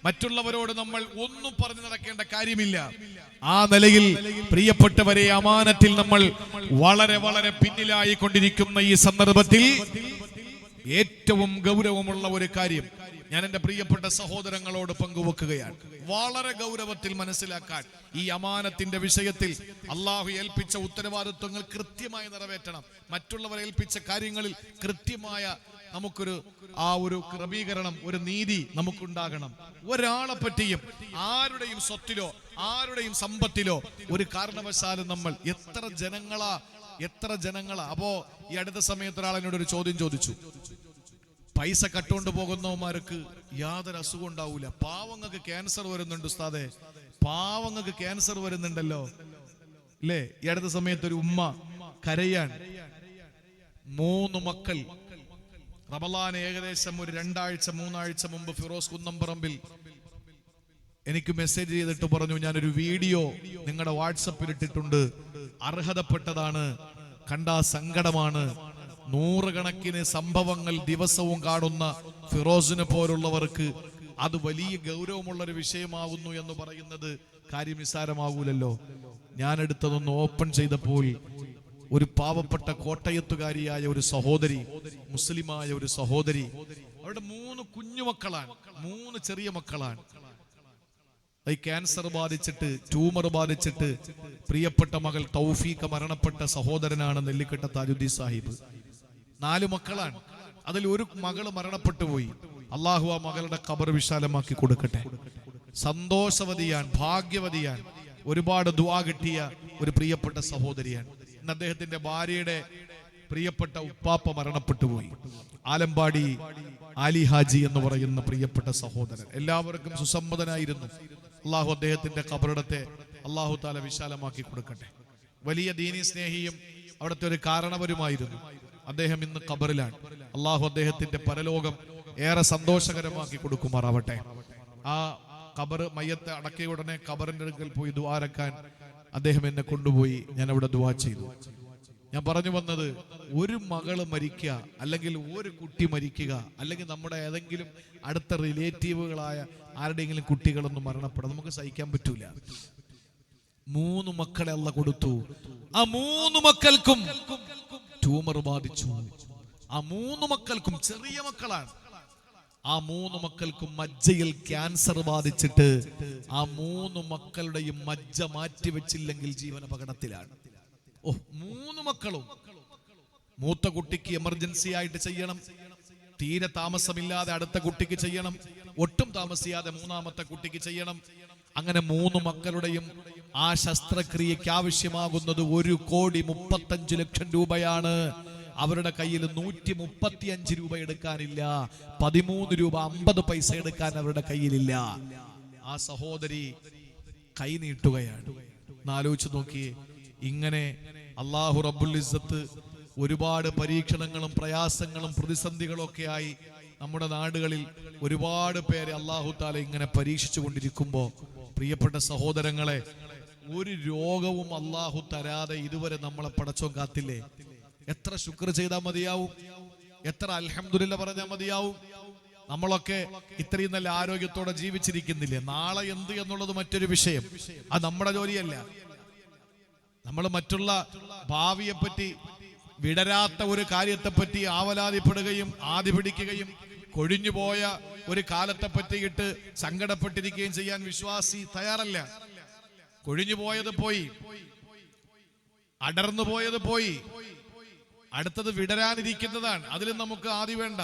മറ്റുള്ളവരോട് നമ്മൾ ഒന്നും പറഞ്ഞു നടക്കേണ്ട കാര്യമില്ല. ആ നിലയിൽ പ്രിയപ്പെട്ടവരെ, അമാനത്തിൽ നമ്മൾ വളരെ വളരെ പിന്നിലായി കൊണ്ടിരിക്കുന്ന ഈ സന്ദർഭത്തിൽ ഏറ്റവും ഗൗരവമുള്ള ഒരു കാര്യം ഞാൻ എന്റെ പ്രിയപ്പെട്ട സഹോദരങ്ങളോട് പങ്കുവെക്കുകയാണ്. വളരെ ഗൗരവത്തിൽ മനസ്സിലാക്കാൻ ഈ അമാനത്തിന്റെ വിഷയത്തിൽ അള്ളാഹു ഏൽപ്പിച്ച ഉത്തരവാദിത്വങ്ങൾ കൃത്യമായി നിറവേറ്റണം. മറ്റുള്ളവർ ഏൽപ്പിച്ച കാര്യങ്ങളിൽ കൃത്യമായ നമുക്കൊരു ഒരു ക്രമീകരണം, ഒരു നീതി നമുക്കുണ്ടാകണം. ഒരാളെ പറ്റിയും ആരുടെയും സ്വത്തിലോ ആരുടെയും സമ്പത്തിലോ ഒരു കാരണവശാലും നമ്മൾ എത്ര ജനങ്ങളാ. അപ്പോ ഈ അടുത്ത സമയത്ത് ഒരാൾ എന്നോട് ഒരു ചോദ്യം ചോദിച്ചു. പൈസ കട്ടുകൊണ്ട് പോകുന്നവന്മാർക്ക് യാതൊരു അസുഖം ഉണ്ടാവൂല, പാവങ്ങൾക്ക് ക്യാൻസർ വരുന്നുണ്ട് ഉസ്താദെ, പാവങ്ങൾക്ക് ക്യാൻസർ വരുന്നുണ്ടല്ലോ അല്ലേ? ഈ അടുത്ത സമയത്ത് ഒരു ഉമ്മ കരയാൻ, 3 മക്കൾ. റമളാൻ ഏകദേശം ഒരു 2-3 ആഴ്ച മുമ്പ് ഫിറോസ് കുന്നംപറമ്പിൽ എനിക്ക് മെസ്സേജ് ചെയ്തിട്ട് പറഞ്ഞു, ഞാനൊരു വീഡിയോ നിങ്ങളുടെ വാട്സപ്പിൽ ഇട്ടിട്ടുണ്ട്, അർഹതപ്പെട്ടതാണ്, കണ്ടാ സങ്കടമാണ്. 100 കണക്കിന് സംഭവങ്ങൾ ദിവസവും കാണുന്ന ഫിറോസിനെ പോലുള്ളവർക്ക് അത് വലിയ ഗൗരവമുള്ളൊരു വിഷയമാകുന്നു എന്ന് പറയുന്നത് കാര്യം നിസ്സാരമാകൂലല്ലോ. ഞാനെടുത്തതൊന്ന് ഓപ്പൺ ചെയ്തപ്പോൾ ഒരു പാവപ്പെട്ട കോട്ടയത്തുകാരിയായ ഒരു സഹോദരി, മുസ്ലിമായ ഒരു സഹോദരി, അവരുടെ 3 കുഞ്ഞുമക്കളാണ്, 3 ചെറിയ മക്കളാണ്. ഈ ക്യാൻസർ ബാധിച്ചിട്ട്, ട്യൂമർ ബാധിച്ചിട്ട് പ്രിയപ്പെട്ട മകൾ തൗഫീഖ മരണപ്പെട്ട സഹോദരനാണ് നെല്ലിക്കട്ട താജുദ്ദീൻ സാഹിബ്. 4 മക്കളാണ്. അതിൽ ഒരു മകള് മരണപ്പെട്ടു പോയി. അള്ളാഹു ആ മകളുടെ ഖബർ വിശാലമാക്കി കൊടുക്കട്ടെ. സന്തോഷവതിയാണ്, ഭാഗ്യവതിയാണ്, ഒരുപാട് ദുആ കിട്ടിയ ഒരു പ്രിയപ്പെട്ട സഹോദരിയാണ്. ഇന്ന് അദ്ദേഹത്തിന്റെ ഭാര്യയുടെ പ്രിയപ്പെട്ട ഉപ്പാപ്പ മരണപ്പെട്ടു പോയി. ആലമ്പാടി ആലി ഹാജി എന്ന് പറയുന്ന പ്രിയപ്പെട്ട സഹോദരൻ എല്ലാവർക്കും സുസമ്മതനായിരുന്നു. അള്ളാഹു അദ്ദേഹത്തിന്റെ ഖബറിടത്തെ അള്ളാഹു താല വിശാലമാക്കി കൊടുക്കട്ടെ. വലിയ ദീനി സ്നേഹിയും അവിടുത്തെ ഒരു കാരണവരുമായിരുന്നു. അദ്ദേഹം ഇന്ന് ഖബറിലാണ്. അള്ളാഹു അദ്ദേഹത്തിന്റെ പരലോകം ഏറെ സന്തോഷകരമാക്കി കൊടുക്കുമാറാവട്ടെ. ആ ഖബർ മയ്യത്ത് അടക്കിയ ഉടനെ ഖബറിന്റെ അടുക്കൽ പോയി ദുആരക്കാൻ അദ്ദേഹം എന്നെ കൊണ്ടുപോയി. ഞാൻ അവിടെ ദുആ ചെയ്തു. ഞാൻ പറഞ്ഞു വന്നത്, ഒരു മകള് മരിക്കുക, അല്ലെങ്കിൽ ഒരു കുട്ടി മരിക്കുക, അല്ലെങ്കിൽ നമ്മുടെ ഏതെങ്കിലും അടുത്ത റിലേറ്റീവുകളായ ആരുടെയെങ്കിലും കുട്ടികളൊന്നും മരണപ്പെടാം, നമുക്ക് സഹിക്കാൻ പറ്റൂല. 3 മക്കളെ അല്ലാഹു കൊടുത്തു. ആ 3 മക്കൾക്കും ട്യൂമർ ബാധിച്ചു. ആ 3 മക്കൾക്കും, ചെറിയ മക്കളാണ്, ആ 3 മക്കൾക്കും മജ്ജയിൽ ക്യാൻസർ ബാധിച്ചിട്ട് ആ 3 മക്കളുടെയും മജ്ജ മാറ്റിവെച്ചില്ലെങ്കിൽ ജീവൻ അപകടത്തിലാണ്. 3 മക്കളും. മൂത്ത കുട്ടിക്ക് എമർജൻസി ആയിട്ട് ചെയ്യണം, തീരെ താമസമില്ലാതെ അടുത്ത കുട്ടിക്ക് ചെയ്യണം, ഒട്ടും താമസിയാതെ 3ാമത്തെ കുട്ടിക്ക് ചെയ്യണം. അങ്ങനെ 3 മക്കളുടെയും ആ ശസ്ത്രക്രിയയ്ക്ക് ആവശ്യമാകുന്നത് 1,35 ലക്ഷം രൂപയാണ്. അവരുടെ കയ്യിൽ 135 രൂപ എടുക്കാനില്ല, 13 രൂപ 50 പൈസ എടുക്കാൻ അവരുടെ കയ്യിലില്ല. ആ സഹോദരി കൈ നീട്ടുകയാണ്. ആലോചിച്ച് നോക്കിയേ. ഇങ്ങനെ അല്ലാഹു റബ്ബുൽ ഇസ്സത്ത് ഒരുപാട് പരീക്ഷണങ്ങളും പ്രയാസങ്ങളും പ്രതിസന്ധികളും ഒക്കെ ആയി നമ്മുടെ നാടുകളിൽ ഒരുപാട് പേരെ അല്ലാഹു താല ഇങ്ങനെ പരീക്ഷിച്ചു കൊണ്ടിരിക്കുമ്പോൾ, പ്രിയപ്പെട്ട സഹോദരങ്ങളെ, ഒരു രോഗവും അല്ലാഹു തരാതെ ഇതുവരെ നമ്മളെ പടച്ചോൻ കാത്തില്ലേ? എത്ര ശുക്ർ ചെയ്താൽ മതിയാവും? എത്ര അൽഹംദുലില്ലാ പറഞ്ഞാൽ മതിയാവും? നമ്മളൊക്കെ ഇത്രയും നല്ല ആരോഗ്യത്തോടെ ജീവിച്ചിരിക്കുന്നില്ലേ? നാളെ എന്ത് എന്നുള്ളത് മറ്റൊരു വിഷയം, അത് നമ്മുടെ ജോലിയല്ല. നമ്മൾ മറ്റുള്ള ഭാവിയെപ്പറ്റി, വിടരാത്ത ഒരു കാര്യത്തെപ്പറ്റി ആവലാതിപ്പെടുകയും ആദി പിടിക്കുകയും കൊഴിഞ്ഞുപോയ ഒരു കാലത്തെ പറ്റിയിട്ട് സങ്കടപ്പെട്ടിരിക്കുകയും ചെയ്യാൻ വിശ്വാസി തയ്യാറല്ല. കൊഴിഞ്ഞുപോയത് പോയി, അടർന്നു പോയത് പോയി, അടുത്തത് വിടരാനിരിക്കുന്നതാണ്. അതിലും നമുക്ക് ആദി വേണ്ട.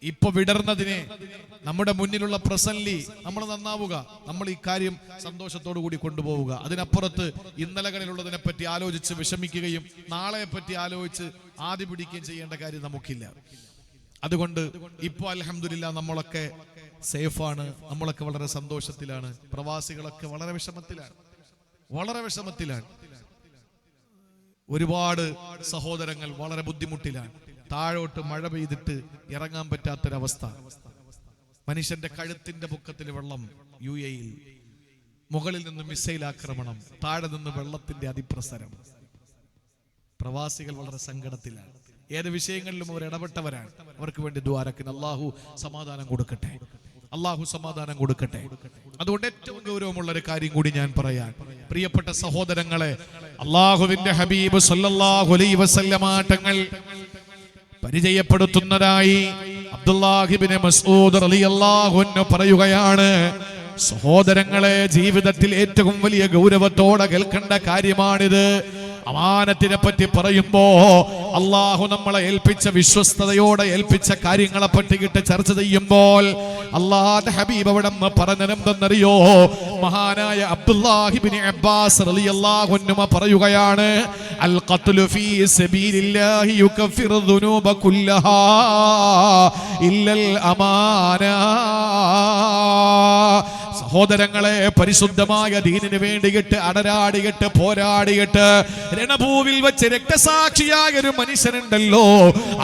ഇപ്പൊ വിടർന്നതിനെ നമ്മുടെ മുന്നിലുള്ള പ്രസന്റ്ലി നമ്മൾ നന്നാവുക, നമ്മൾ ഈ കാര്യം സന്തോഷത്തോടു കൂടി കൊണ്ടുപോവുക. അതിനപ്പുറത്ത് ഇന്നലകളിലുള്ളതിനെ പറ്റി ആലോചിച്ച് വിഷമിക്കുകയും നാളെ പറ്റി ആലോചിച്ച് ആദ്യ പിടിക്കുകയും ചെയ്യേണ്ട കാര്യം നമുക്കില്ല. അതുകൊണ്ട് ഇപ്പോൾ അൽഹംദുലില്ലാ നമ്മളൊക്കെ സേഫാണ്, നമ്മളൊക്കെ വളരെ സന്തോഷത്തിലാണ്. പ്രവാസികളൊക്കെ വളരെ വിഷമത്തിലാണ്. ഒരുപാട് സഹോദരങ്ങൾ വളരെ ബുദ്ധിമുട്ടിലാണ്. താഴോട്ട് മഴ പെയ്തിട്ട് ഇറങ്ങാൻ പറ്റാത്തൊരവസ്ഥ. മനുഷ്യന്റെ കഴുത്തിന്റെ പൊക്കത്തിൽ വെള്ളം. UAE മുകളിൽ നിന്ന് മിസൈൽ ആക്രമണം, താഴെ നിന്ന് വെള്ളത്തിന്റെ അതിപ്രസരം. പ്രവാസികൾ വളരെ സങ്കടത്തിലാണ്. ഏത് വിഷയങ്ങളിലും അവർ ഇടപെട്ടവരാണ്. അവർക്ക് വേണ്ടി ദുആരക്കിന് അല്ലാഹു സമാധാനം കൊടുക്കട്ടെ, അല്ലാഹു സമാധാനം കൊടുക്കട്ടെ. അതുകൊണ്ട് ഏറ്റവും ഗൗരവമുള്ള ഒരു കാര്യം കൂടി ഞാൻ പറയാൻ, പ്രിയപ്പെട്ട സഹോദരങ്ങളെ, അല്ലാഹുവിന്റെ ഹബീബ് സല്ലല്ലാഹു അലൈഹി വസല്ലമ തങ്ങൾ പരിചയപ്പെടുത്തുന്നതായി അബ്ദുല്ലാഹി ഇബ്നു മസ്ഊദ് റളിയല്ലാഹു അൻഹു പറയുകയാണ്, സഹോദരങ്ങളെ, ജീവിതത്തിൽ ഏറ്റവും വലിയ ഗൗരവത്തോടെ കേൾക്കേണ്ട കാര്യമാണിത്. അമാനത്തിനെ പറ്റി പറയുമ്പോ അള്ളാഹു നമ്മളെ ഏൽപ്പിച്ച, വിശ്വസ്തയോടെ ഏൽപ്പിച്ച കാര്യങ്ങളെ പറ്റിയിട്ട് ചർച്ച ചെയ്യുമ്പോൾ അള്ളാഹുവിന്റെ ഹബീബ് അവിടെ പറഞ്ഞെന്തെന്നറിയോ? മഹാനായ അബ്ദുല്ലാഹി ഇബ്നു അബ്ബാസ് റളിയല്ലാഹു അൻഹു പറയുകയാണ്, അൽ ഖത്ലു ഫീ സബീലില്ലാഹി യുകഫിറു ദുനൂബ കുല്ലഹാ ഇല്ലൽ അമാന. സഹോദരങ്ങളെ, പരിശുദ്ധമായ ദീനിന് വേണ്ടിയിട്ട് അടരാടിയിട്ട് പോരാടിയിട്ട് രണഭൂവിൽ വെച്ച് രക്തസാക്ഷിയായ ഒരു മനുഷ്യനുണ്ടല്ലോ,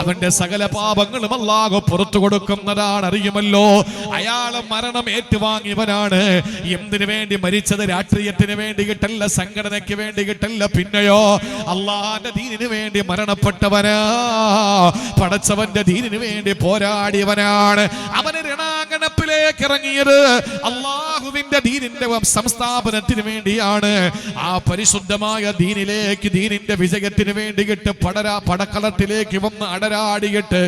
അവന്റെ സകല പാപങ്ങളും അല്ലാഹു പുറത്തു കൊടുക്കുന്നതാണ്, അറിയുമല്ലോ. അയാളെ മരണം ഏറ്റുവാങ്ങിയവനാണ്. എന്തിനു വേണ്ടി മരിച്ചത്? രാഷ്ട്രീയത്തിന് വേണ്ടിയിട്ടല്ല, സംഘടനയ്ക്ക് വേണ്ടിയിട്ടല്ല, പിന്നെയോ അള്ളാന്റെ ദീനിന് വേണ്ടി മരണപ്പെട്ടവനാ. പടച്ചവന്റെ ദീനിന് വേണ്ടി പോരാടിയവനാണ്. അവന് രണാങ്കണപ്പിലേക്ക് ഇറങ്ങിയത് അള്ളാഹുവിന്റെ ദീനിന്റെ സംസ്ഥാപനത്തിന് വേണ്ടിയാണ്. ആ പരിശുദ്ധമായ ദീനിലേക്ക്, ദീനിന്റെ വിജയത്തിന് വേണ്ടിയിട്ട് പടക്കളത്തിലേക്ക് വന്ന് അടരാടിയിട്ട്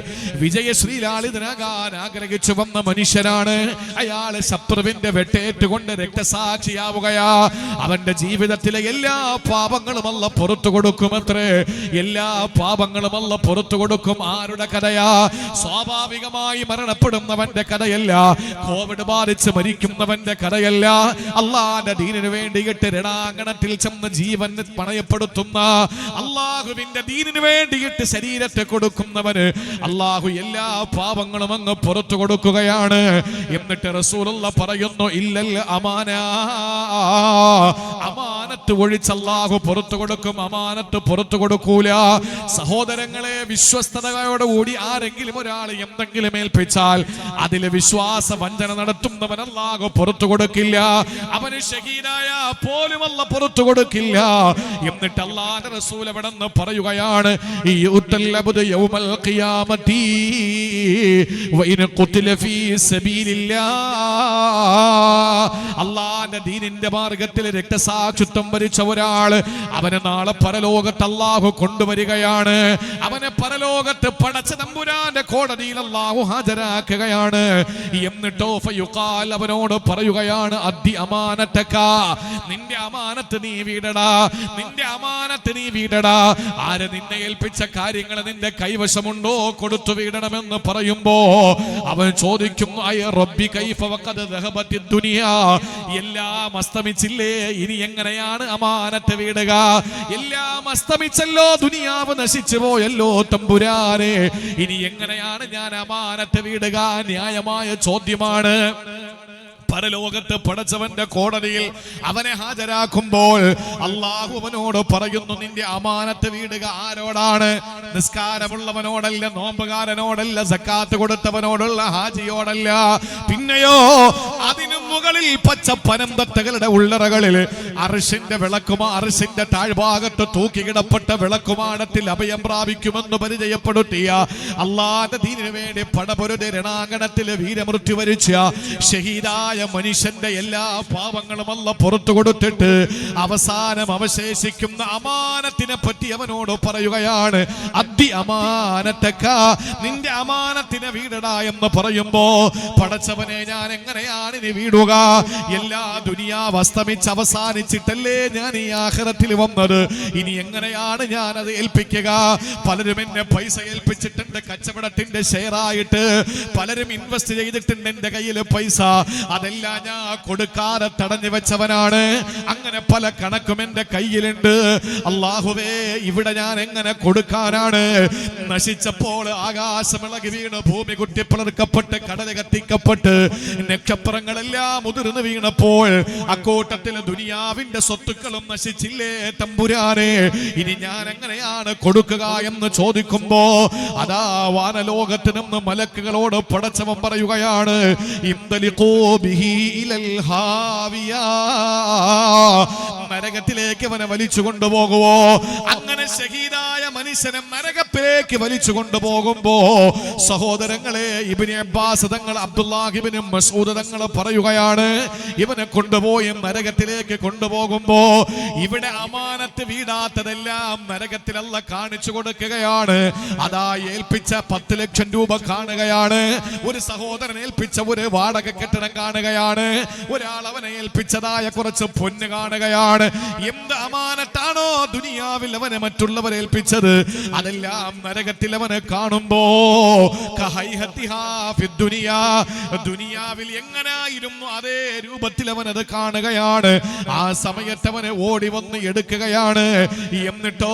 വിജയശ്രീലാളിതനാകാൻ ആഗ്രഹിച്ചു വന്ന മനുഷ്യനാണ്. അയാള് ശത്രുവിന്റെ വെട്ടേറ്റുകൊണ്ട് രക്തസാക്ഷിയാവുകയാ. അവന്റെ ജീവിതത്തിലെ എല്ലാ പാപങ്ങളും അല്ല പുറത്തു കൊടുക്കുമത്രേ, എല്ലാ പാപങ്ങളും അല്ല പുറത്തു കൊടുക്കും. ആരുടെ കഥയാ? സ്വാഭാവികമായി മരണപ്പെടുന്നവന്റെ കഥയല്ല, കോവിഡ് ബാധിച്ച് മരിക്കുന്നവന്റെ കഥയല്ല, അള്ളാന്റെ ദീനിന് വേണ്ടിയിട്ട് രണാങ്കണത്തിൽ ചെന്ന് ജീവൻ പണയപ്പെടുത്തുന്ന, അള്ളാഹുവിന്റെ ദീനിന് വേണ്ടിയിട്ട് ശരീരത്തെ കൊടുക്കുന്നവന് അള്ളാഹു എല്ലാ പാപങ്ങളും അങ്ങ് പുറത്തു കൊടുക്കുകയാണ്. എന്നിട്ട് റസൂലുള്ള പറയുന്നു, ഇല്ലൽ അമാന, അമാനത്ത് ഒഴിച്ച് അള്ളാഹു പുറത്തു കൊടുക്കും, അമാനത്ത് പുറത്തു കൊടുക്കൂല. സഹോദരങ്ങളെ, വിശ്വസ്തയോടുകൂടി ആരെങ്കിലും ഒരാൾ എന്തെങ്കിലും ഏൽപ്പിച്ചാൽ അതിൽ വിശ്വാസ വഞ്ചന നടത്തുന്നവൻ അല്ലാഹു പുറത്തു കൊടുക്കില്ല. അവന് ഷഹീദായ പോലും അല്ല പുറത്തു കൊടുക്കില്ല. എന്നിട്ട് അല്ലാഹുവിന്റെ റസൂൽ അവിടെ നിന്ന് പറയുകയാണ്, യുതല്ലബു യൗമൽ ഖിയാമത്തി വഇൻ ഖുതില ഫീ സബീലില്ലാഹ്. അല്ലാഹുവിന്റെ ദീനിന്റെ മാർഗ്ഗത്തിൽ രക്തസാക്ഷിത്വം വരിച്ച ഒരാൾ, അവനെ നാളെ പരലോകത്ത് അല്ലാഹു കൊണ്ടുവരികയാണ്. അവനെ പരലോകത്ത് പടച്ച തമ്പുരാന്റെ കോടതിയിൽ അല്ലാഹു ഹാജരാക്കുകയാണ്. എന്നിട്ടോ ഫയുഖാൽ, അവനോട് പറയുകയാണ്, അദ്ദി അമാനതക, നിന്റെ അമാനത്ത് നീ വീടടാ, നിന്റെ അമാനത്ത് നീ വീടടാ. ആര് നിന്നെ ഏൽപ്പിച്ച കാര്യങ്ങൾ നിന്റെ കൈവശമുണ്ടോ കൊടുത്തു വീടണമെന്ന് പറയുമ്പോ അവൻ ചോദിക്കും, അയ റബ്ബി കൈഫ വഖദ് ദഹബത്തി ദുനിയാ, എല്ലാം അസ്തമിച്ചില്ലേ, ഇനി എങ്ങനെയാണ് അമാനത്ത് വീടുക? എല്ലാം അസ്തമിച്ചല്ലോ, ദുനിയാവ് നശിച്ചു പോയല്ലോ തമ്പുരാനെ, ഇനി എങ്ങനെയാണ് ഞാൻ അമാനത്ത് വീടുക? ന്യായമായ ചോദ്യമാണ്. പരലോകത്ത് പടച്ചവന്റെ കോടതിയിൽ അവനെ ഹാജരാക്കുമ്പോൾ അള്ളാഹു അവനോട് പറയുന്നു, നിന്റെ അമാനത്ത് വീടുക ആരോടാണ്? നിസ്കാരമുള്ളവനോടല്ല, നോമ്പുകാരനോടല്ല, സക്കാത്ത് കൊടുത്തവനോടുള്ള ഹാജിയോടല്ല, പിന്നെയോ അതിനു മുകളിൽ പച്ച പനന്തത്തകളുടെ ഉള്ളറകളിൽ അർശിന്റെ അർശിന്റെ താഴ്ഭാഗത്ത് തൂക്കിക്കിടപ്പെട്ട വിളക്കുമാടത്തിൽ അഭയം പ്രാപിക്കുമെന്ന് പരിചയപ്പെടുത്തിയ, അള്ളാന്റെ ദീനിനു വേണ്ടി പടപൊരുതി രണാങ്കണത്തിൽ വീരമൃത്യു വരിച്ച ഷഹീദായ മനുഷ്യന്റെ എല്ലാ പാപങ്ങളും അല്ല പുറത്തു കൊടുത്തിട്ട് അവസാനം അവശേഷിക്കുന്ന അമാനത്തിനെ പറ്റി അവനോട് പറയുകയാണ്, അദ്ദി അമാനത്തക, നിന്റെ അമാനത്തിനെ വീടടാ എന്ന് പറയുമ്പോ, പടച്ചവനെ ഞാൻ എങ്ങനെയാണ് ഇനി വീടുക? എല്ലാ ദുനിയാവ് അസ്തമിച്ച് അവസാനിച്ചിട്ടല്ലേ ഞാൻ ഈ ആഖിറത്തിൽ വന്നത്. ഇനി എങ്ങനെയാണ് ഞാൻ അത് ഏൽപ്പിക്കുക? പലരും എന്നെ പൈസ ഏൽപ്പിച്ചിട്ടുണ്ട്, കച്ചവടത്തിന്റെ ഷെയറായിട്ട് പലരും ഇൻവെസ്റ്റ് ചെയ്തിട്ടുണ്ട് എന്റെ കയ്യിൽ പൈസ, അതെല്ലാം ഞാൻ കൊടുക്കാതെ തടഞ്ഞു വെച്ചവനാണ്. അങ്ങനെ പല കണക്കും എന്റെ കയ്യിലുണ്ട്. അല്ലാഹുവേ, ഇവിടെ ഞാൻ എങ്ങനെ കൊടുക്കാനാണ്? നശിച്ചപ്പോൾ ആകാശമിളകി വീണ് ഭൂമി കുത്തിപ്പിളർക്കപ്പെട്ട് കടൽ കത്തിക്കപ്പെട്ട് നക്ഷത്രങ്ങളെല്ലാം മുതിർന്നു വീണപ്പോൾ അക്കൂട്ടത്തിൽ ദുനിയാവിന്റെ സ്വത്തുക്കളും നശിച്ചില്ലേ തമ്പുരാനെ? ഇനി ഞാൻ എങ്ങനെയാണ് കൊടുക്കുക എന്ന് ചോദിക്കുമ്പോ അതാ വാനലോകത്ത് നിന്ന് മലക്കുകളോട് പടച്ചവൻ പറയുകയാണ്, ഇന്തലിഖൂ ബിഹി ഇലൽ ഹാവിയാ, നരകത്തിലേക്ക് അവനെ വലിച്ചു കൊണ്ടുപോകുവോ? അങ്ങനെ ഷഹീദായ മനുഷ്യനെ നരകത്തിലേക്ക് വലിച്ചു കൊണ്ടുപോകുമ്പോ സഹോദരങ്ങളെ, ഇബ്നു അബ്ബാസ് തങ്ങൾ, അബ്ദുല്ലാഹി ഇബ്നു മസ്ഊദ് തങ്ങൾ പറയുകയാണ്, ഇവനെ കൊണ്ടുപോയി നരകത്തിലേക്ക് കൊണ്ടുപോകുമ്പോ ഇവിടെ അമാനത്ത് വീടാത്തതെല്ലാം നരകത്തിലല്ല കാണിച്ചു കൊടുക്കുകയാണ്. അതാ ഏൽപ്പിച്ച 10 ലക്ഷം രൂപ കാണുകയാണ്, ഒരു സഹോദരൻ ഏൽപ്പിച്ച ഒരു വാടക കെട്ടിടം കാണുകയാണ്, ഒരാൾ അവനെ ഏൽപ്പിച്ചതായ കുറച്ച് പൊന്ന് കാണുകയാണ്. എന്ത് അമാനത്താണോ ദുനിയാവിൽ അവനെ മറ്റുള്ളവരെ ഏൽപ്പിച്ചത്, അതെല്ലാം നരകത്തിൽ അവനെ കാണുമ്പോ ദുനിയാവിൽ എങ്ങനായിരുന്നു അതേ രൂപത്തിൽ അവൻ അത് കാണുകയാണ്. ആ സമയത്ത് അവനെ ഓടി വന്ന് എടുക്കുകയാണ്. എന്നിട്ടോ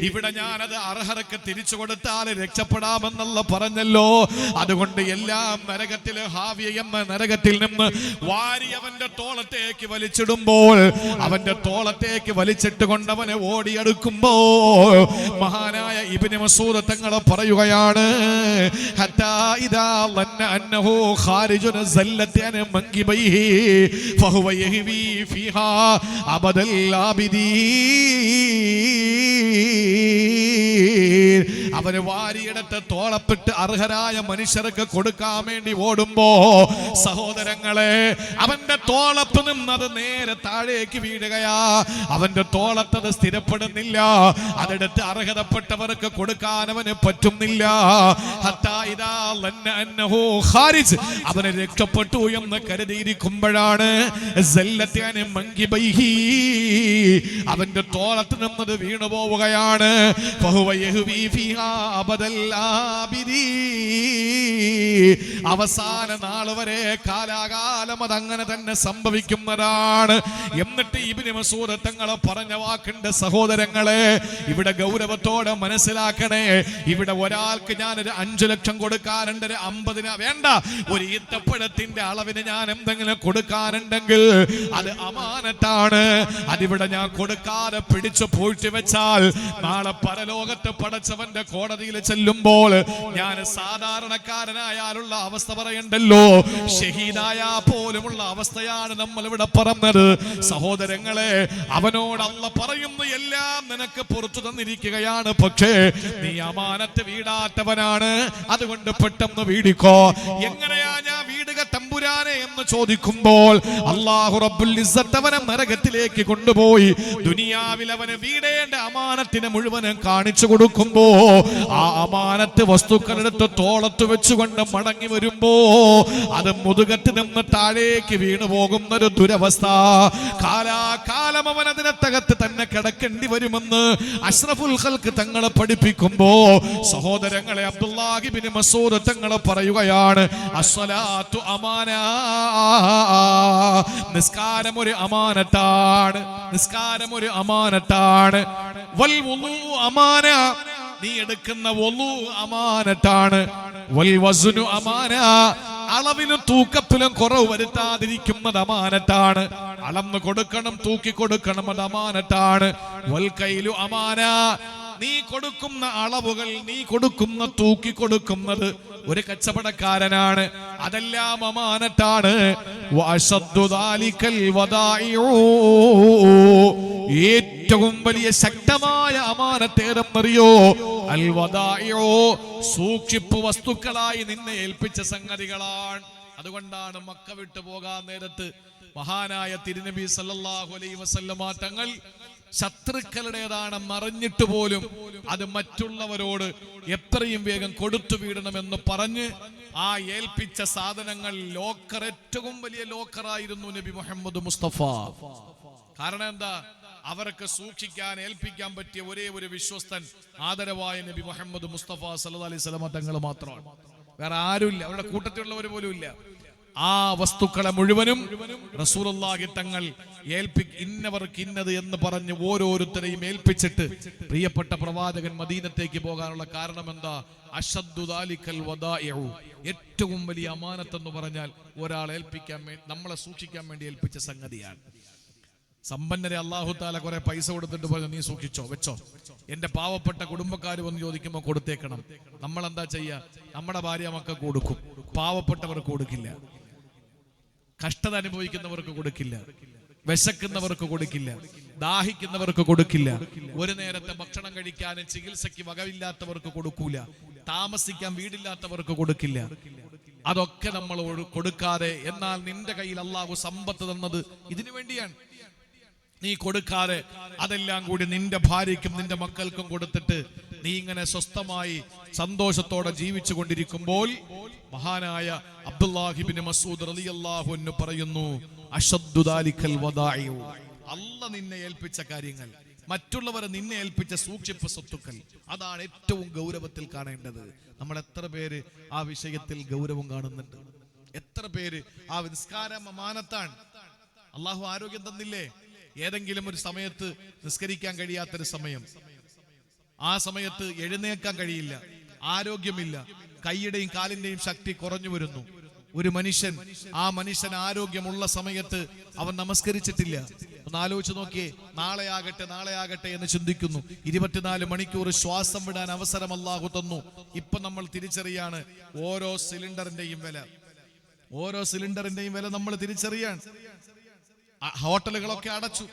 ഇവിടെ ഞാനത് അർഹർക്ക് തിരിച്ചു കൊടുത്താൽ രക്ഷപ്പെടാമെന്നല്ല പറഞ്ഞല്ലോ. അതുകൊണ്ട് എല്ലാം നരകത്തിൽ, ഹാവിയ എന്ന നരകത്തിൽ നിന്ന് വാരി അവന്റെ തോളത്തേക്ക് വലിച്ചിടുമ്പോൾ, അവന്റെ തോളത്തേക്ക് വലിച്ചിട്ട് കൊണ്ടവനെ ഓടിയെടുക്കുമ്പോ മഹാനായ ഇബ്നു മസ്ഊദ് തങ്ങൾ പറയുകയാണ്, ഹത്താ ഇദാ ലന്ന അന്നഹു ഖാരിജുൻ സല്ലത്തി അൻ മൻകിബൈഹി ഫഹുവ യഹ്വി ഫീഹാ അബദൽ ആബിദീൻ. അവന് വാരിയെടുത്ത് തോളപ്പിട്ട് അർഹരായ മനുഷ്യർക്ക് കൊടുക്കാൻ വേണ്ടി ഓടുമ്പോ സഹോദരങ്ങളെ, അവന്റെ തോളപ്പ് നിന്നത് നേരെ താഴേക്ക് വീഴുകയാ. അവന്റെ തോളത്തത് സ്ഥിരപ്പെടുന്നില്ല, അതെടുത്ത് അർഹതപ്പെട്ടവർക്ക് കൊടുക്കാൻ അവന് പറ്റുന്നില്ല. അവനെ രക്ഷപ്പെട്ടു എന്ന് കരുതിയിരിക്കുമ്പോഴാണ് അവന്റെ തോളത്ത് നിന്നത് വീണു പോവുകയാണ്. അവസാന നാൾ വരെ, കാലാകാലം അതങ്ങനെ തന്നെ സംഭവിക്കുന്നതാണ്. എന്നിട്ട് ഇബ്നു മസ്ഊദ് തങ്ങൾ പറഞ്ഞ വാക്കുണ്ട് സഹോദരങ്ങളെ, ഇവിടെ ഗൗരവത്തോടെ മനസ്സിലാക്കണേ. ഇവിടെ ഒരാൾക്ക് ഞാനൊരു 5 ലക്ഷം കൊടുക്കാറുണ്ട്, ഒരു 50 വേണ്ട, ഒരു ഈത്തപ്പഴത്തിന്റെ അളവിന് ഞാൻ എന്തെങ്കിലും കൊടുക്കാനുണ്ടെങ്കിൽ അത് അമാനത്താണ്. അതിവിടെ ഞാൻ കൊടുക്കാതെ പിടിച്ചു പൂഴ്ത്തി വെച്ചാൽ നാളെ പരലോകത്ത് പടച്ചവന്റെ കോടതിയിൽ ചെല്ലുമ്പോൾ ഞാൻ സാധാരണക്കാരനായാലുള്ള അവസ്ഥ പറയണ്ടല്ലോ, ഷഹീദായ പോലുമുള്ള അവസ്ഥയാണ് നമ്മൾ ഇവിടെ പറഞ്ഞത്. സഹോദരങ്ങളെ, അവനോട് അല്ലാഹ് പറയുന്നു, എല്ലാം നിനക്ക് പുറത്തു തന്നിരിക്കുകയാണ്, പക്ഷേ നീ അമാനത്ത് വീടാത്തവനാണ്, അതുകൊണ്ട് പെട്ടെന്ന് വീടിക്കോ. എങ്ങനെയാ ഞാൻ വീടുക തമ്പുരാനെ എന്ന് ചോദിക്കുമ്പോൾ അല്ലാഹു റബ്ബുൽ ഇസ്സത്ത് അവനെ നരകത്തിലേക്ക് കൊണ്ടുപോയി ദുനിയാവിൽ അവന് വീടേണ്ട അമാനത്തിനെ മുഴുവനും കാണിച്ചു കൊടുക്കുമ്പോ ആ അമാനത്ത് വസ്തുക്കളെടുത്ത് തോളത്ത് വെച്ചുകൊണ്ട് മടങ്ങി വരുമ്പോ അത് മുതുകത്ത് നിന്ന് താഴേക്ക് വീണു പോകുന്നൊരു ദുരവസ്ഥ. കാലാകാലം അവൻ അതിനകത്ത് തന്നെ കിടക്കേണ്ടി വരുമെന്ന് അഷ്റഫുൽ ഖൽഖ് തങ്ങളെ പഠിപ്പിക്കുമ്പോ സഹോദരങ്ങളെ, അബ്ദുല്ലാഹി ഇബ്നു മസ്ഊദ് തങ്ങളെ പറയുകയാണ്, അസ്സലാത്തു അമാന, നിസ്കാരം ഒരു അമാനത്താണ്, നിസ്കാരം ഒരു അമാനത്താണ്. വൽ വുളു അമാന, നീ എടുക്കുന്ന വുളു അമാനത്താണ്. വൽ വസ്നു അമാന, അളവിലും തൂക്കത്തിലും കുറവ് വരുത്താതിരിക്കുന്നത് അമാനത്താണ്. അളന്ന് കൊടുക്കണം, തൂക്കി കൊടുക്കണം, അത് അമാനത്താണ്. വൽ കൈലു അമാന, നീ കൊടുക്കുന്ന അളവുകൾ, നീ കൊടുക്കുന്ന തൂക്കി കൊടുക്കുന്നത് ഒരു കച്ചവടക്കാരനാണ്, അതെല്ലാം അമാനത്താണ്. ഏറ്റവും വലിയ ശക്തമായ അമാനത്ത് ഏതെന്നറിയോ? അൽ വദാഇഉ സൂക്ഷിപ്പ് വസ്തുക്കളായി നിന്നെ ഏൽപ്പിച്ച സംഗതികളാണ്. അതുകൊണ്ടാണ് മക്ക വിട്ടു പോകാൻ നേരത്ത് മഹാനായ തിരുനബി സല്ലല്ലാഹു അലൈഹി വസല്ലമ തങ്ങൾ ശത്രുക്കളുടേതാണെന്ന് അറിഞ്ഞിട്ട് പോലും അത് മറ്റുള്ളവരോട് എത്രയും വേഗം കൊടുത്തു വീടണമെന്ന് പറഞ്ഞ് ആ ഏൽപ്പിച്ച സാധനങ്ങൾ ലോക്കർ, ഏറ്റവും വലിയ ലോക്കറായിരുന്നു നബി മുഹമ്മദ് മുസ്തഫ. കാരണം എന്താ? അവർക്ക് സൂക്ഷിക്കാൻ ഏൽപ്പിക്കാൻ പറ്റിയ ഒരേ ഒരു വിശ്വസ്തൻ ആദരവായ നബി മുഹമ്മദ് മുസ്തഫ സല്ലല്ലാഹു അലൈഹി വസല്ലമ തങ്ങൾ മാത്രമാണ്. വേറെ ആരുമില്ല, അവരുടെ കൂട്ടത്തിലുള്ളവർ പോലും ഇല്ല. ആ വസ്തുക്കളെ മുഴുവനും റസൂലുള്ളാഹി തങ്ങൾ ഇന്നവർക്ക് ഇന്നത് എന്ന് പറഞ്ഞ് ഓരോരുത്തരെയും ഏൽപ്പിച്ചിട്ട് പ്രിയപ്പെട്ട പ്രവാചകൻ മദീനത്തേക്ക് പോകാനുള്ള കാരണം എന്താ? അശദ്ദു ദാലികൽ വദാഇഉ, ഏറ്റവും വലിയ അമാനത്ത് എന്ന് പറഞ്ഞാൽ ഒരാൾ ഏൽപ്പിക്കാൻ വേണ്ടി, നമ്മളെ സൂക്ഷിക്കാൻ വേണ്ടി ഏൽപ്പിച്ച സംഗതിയാണ്. സമ്പന്നരെ അല്ലാഹു തആല കുറെ പൈസ കൊടുത്തിട്ട് പറഞ്ഞു, നീ സൂക്ഷിച്ചോ, വെച്ചോ. എന്റെ പാവപ്പെട്ട കുടുംബക്കാർ വന്ന് ചോദിക്കുമ്പോൾ കൊടുത്തേക്കണം. നമ്മൾ എന്താ ചെയ്യുക? നമ്മുടെ ഭാര്യ മക്കൾക്ക് കൊടുക്കും, പാവപ്പെട്ടവർക്ക് കൊടുക്കില്ല, കഷ്ടത അനുഭവിക്കുന്നവർക്ക് കൊടുക്കില്ല, വിശക്കുന്നവർക്ക് കൊടുക്കില്ല, ദാഹിക്കുന്നവർക്ക് കൊടുക്കില്ല, ഒരു നേരത്തെ ഭക്ഷണം കഴിക്കാനും ചികിത്സയ്ക്ക് വകയില്ലാത്തവർക്ക് കൊടുക്കൂല, താമസിക്കാൻ വീടില്ലാത്തവർക്ക് കൊടുക്കില്ല. അതൊക്കെ നമ്മൾ കൊടുക്കാതെ, എന്നാൽ നിന്റെ കയ്യിൽ അല്ലാഹു സമ്പത്ത് തന്നത് ഇതിനു വേണ്ടിയാണ്. നീ കൊടുക്കാതെ അതെല്ലാം കൂടി നിന്റെ ഭാര്യയ്ക്കും നിന്റെ മക്കൾക്കും കൊടുത്തിട്ട് നീ ഇങ്ങനെ സ്വസ്ഥമായി സന്തോഷത്തോടെ ജീവിച്ചു കൊണ്ടിരിക്കുമ്പോൾ മഹാനായ അബ്ദുല്ലാഹി ഇബ്നു മസ്ഊദ് റളിയല്ലാഹു അൻഹു പറയുന്നു, അശദ്ദു ദാലികൽ വദാഇഉ, അല്ലാഹ് നിന്നെ ഏൽപ്പിച്ച കാര്യങ്ങൾ, മറ്റുള്ളവരെ നിന്നെ ഏൽപ്പിച്ച സൂക്ഷിപ്പ് സ്വത്തുക്കൾ, അതാണ് ഏറ്റവും ഗൗരവത്തിൽ കാണേണ്ടത്. നമ്മൾ എത്ര പേര് ആ വിഷയത്തിൽ ഗൗരവം കാണുന്നുണ്ട്? എത്ര പേര് ആ നിസ്കാരം അമാനത്താണ്. അല്ലാഹു ആരോഗ്യം തന്നില്ലേ? ഏതെങ്കിലും ഒരു സമയത്ത് നിസ്കരിക്കാൻ കഴിയാത്തൊരു സമയം, ആ സമയത്ത് എഴുന്നേൽക്കാൻ കഴിയില്ല, ആരോഗ്യമില്ല, കൈയുടെയും കാലിന്റെയും ശക്തി കുറഞ്ഞു വരുന്നു. ഒരു മനുഷ്യൻ, ആ മനുഷ്യൻ ആരോഗ്യമുള്ള സമയത്ത് അവൻ നമസ്കരിച്ചിട്ടില്ല. ഒന്ന് ആലോചിച്ച് നോക്കിയേ. നാളെ ആകട്ടെ എന്ന് ചിന്തിക്കുന്നു. 24 മണിക്കൂർ ശ്വാസം വിടാൻ അവസരം അല്ലാഹു തന്നു. ഇപ്പൊ നമ്മൾ തിരിച്ചറിയാണ് ഓരോ സിലിണ്ടറിന്റെയും വില നമ്മൾ തിരിച്ചറിയാണ്. ഹോട്ടലുകളൊക്കെ അടച്ചു,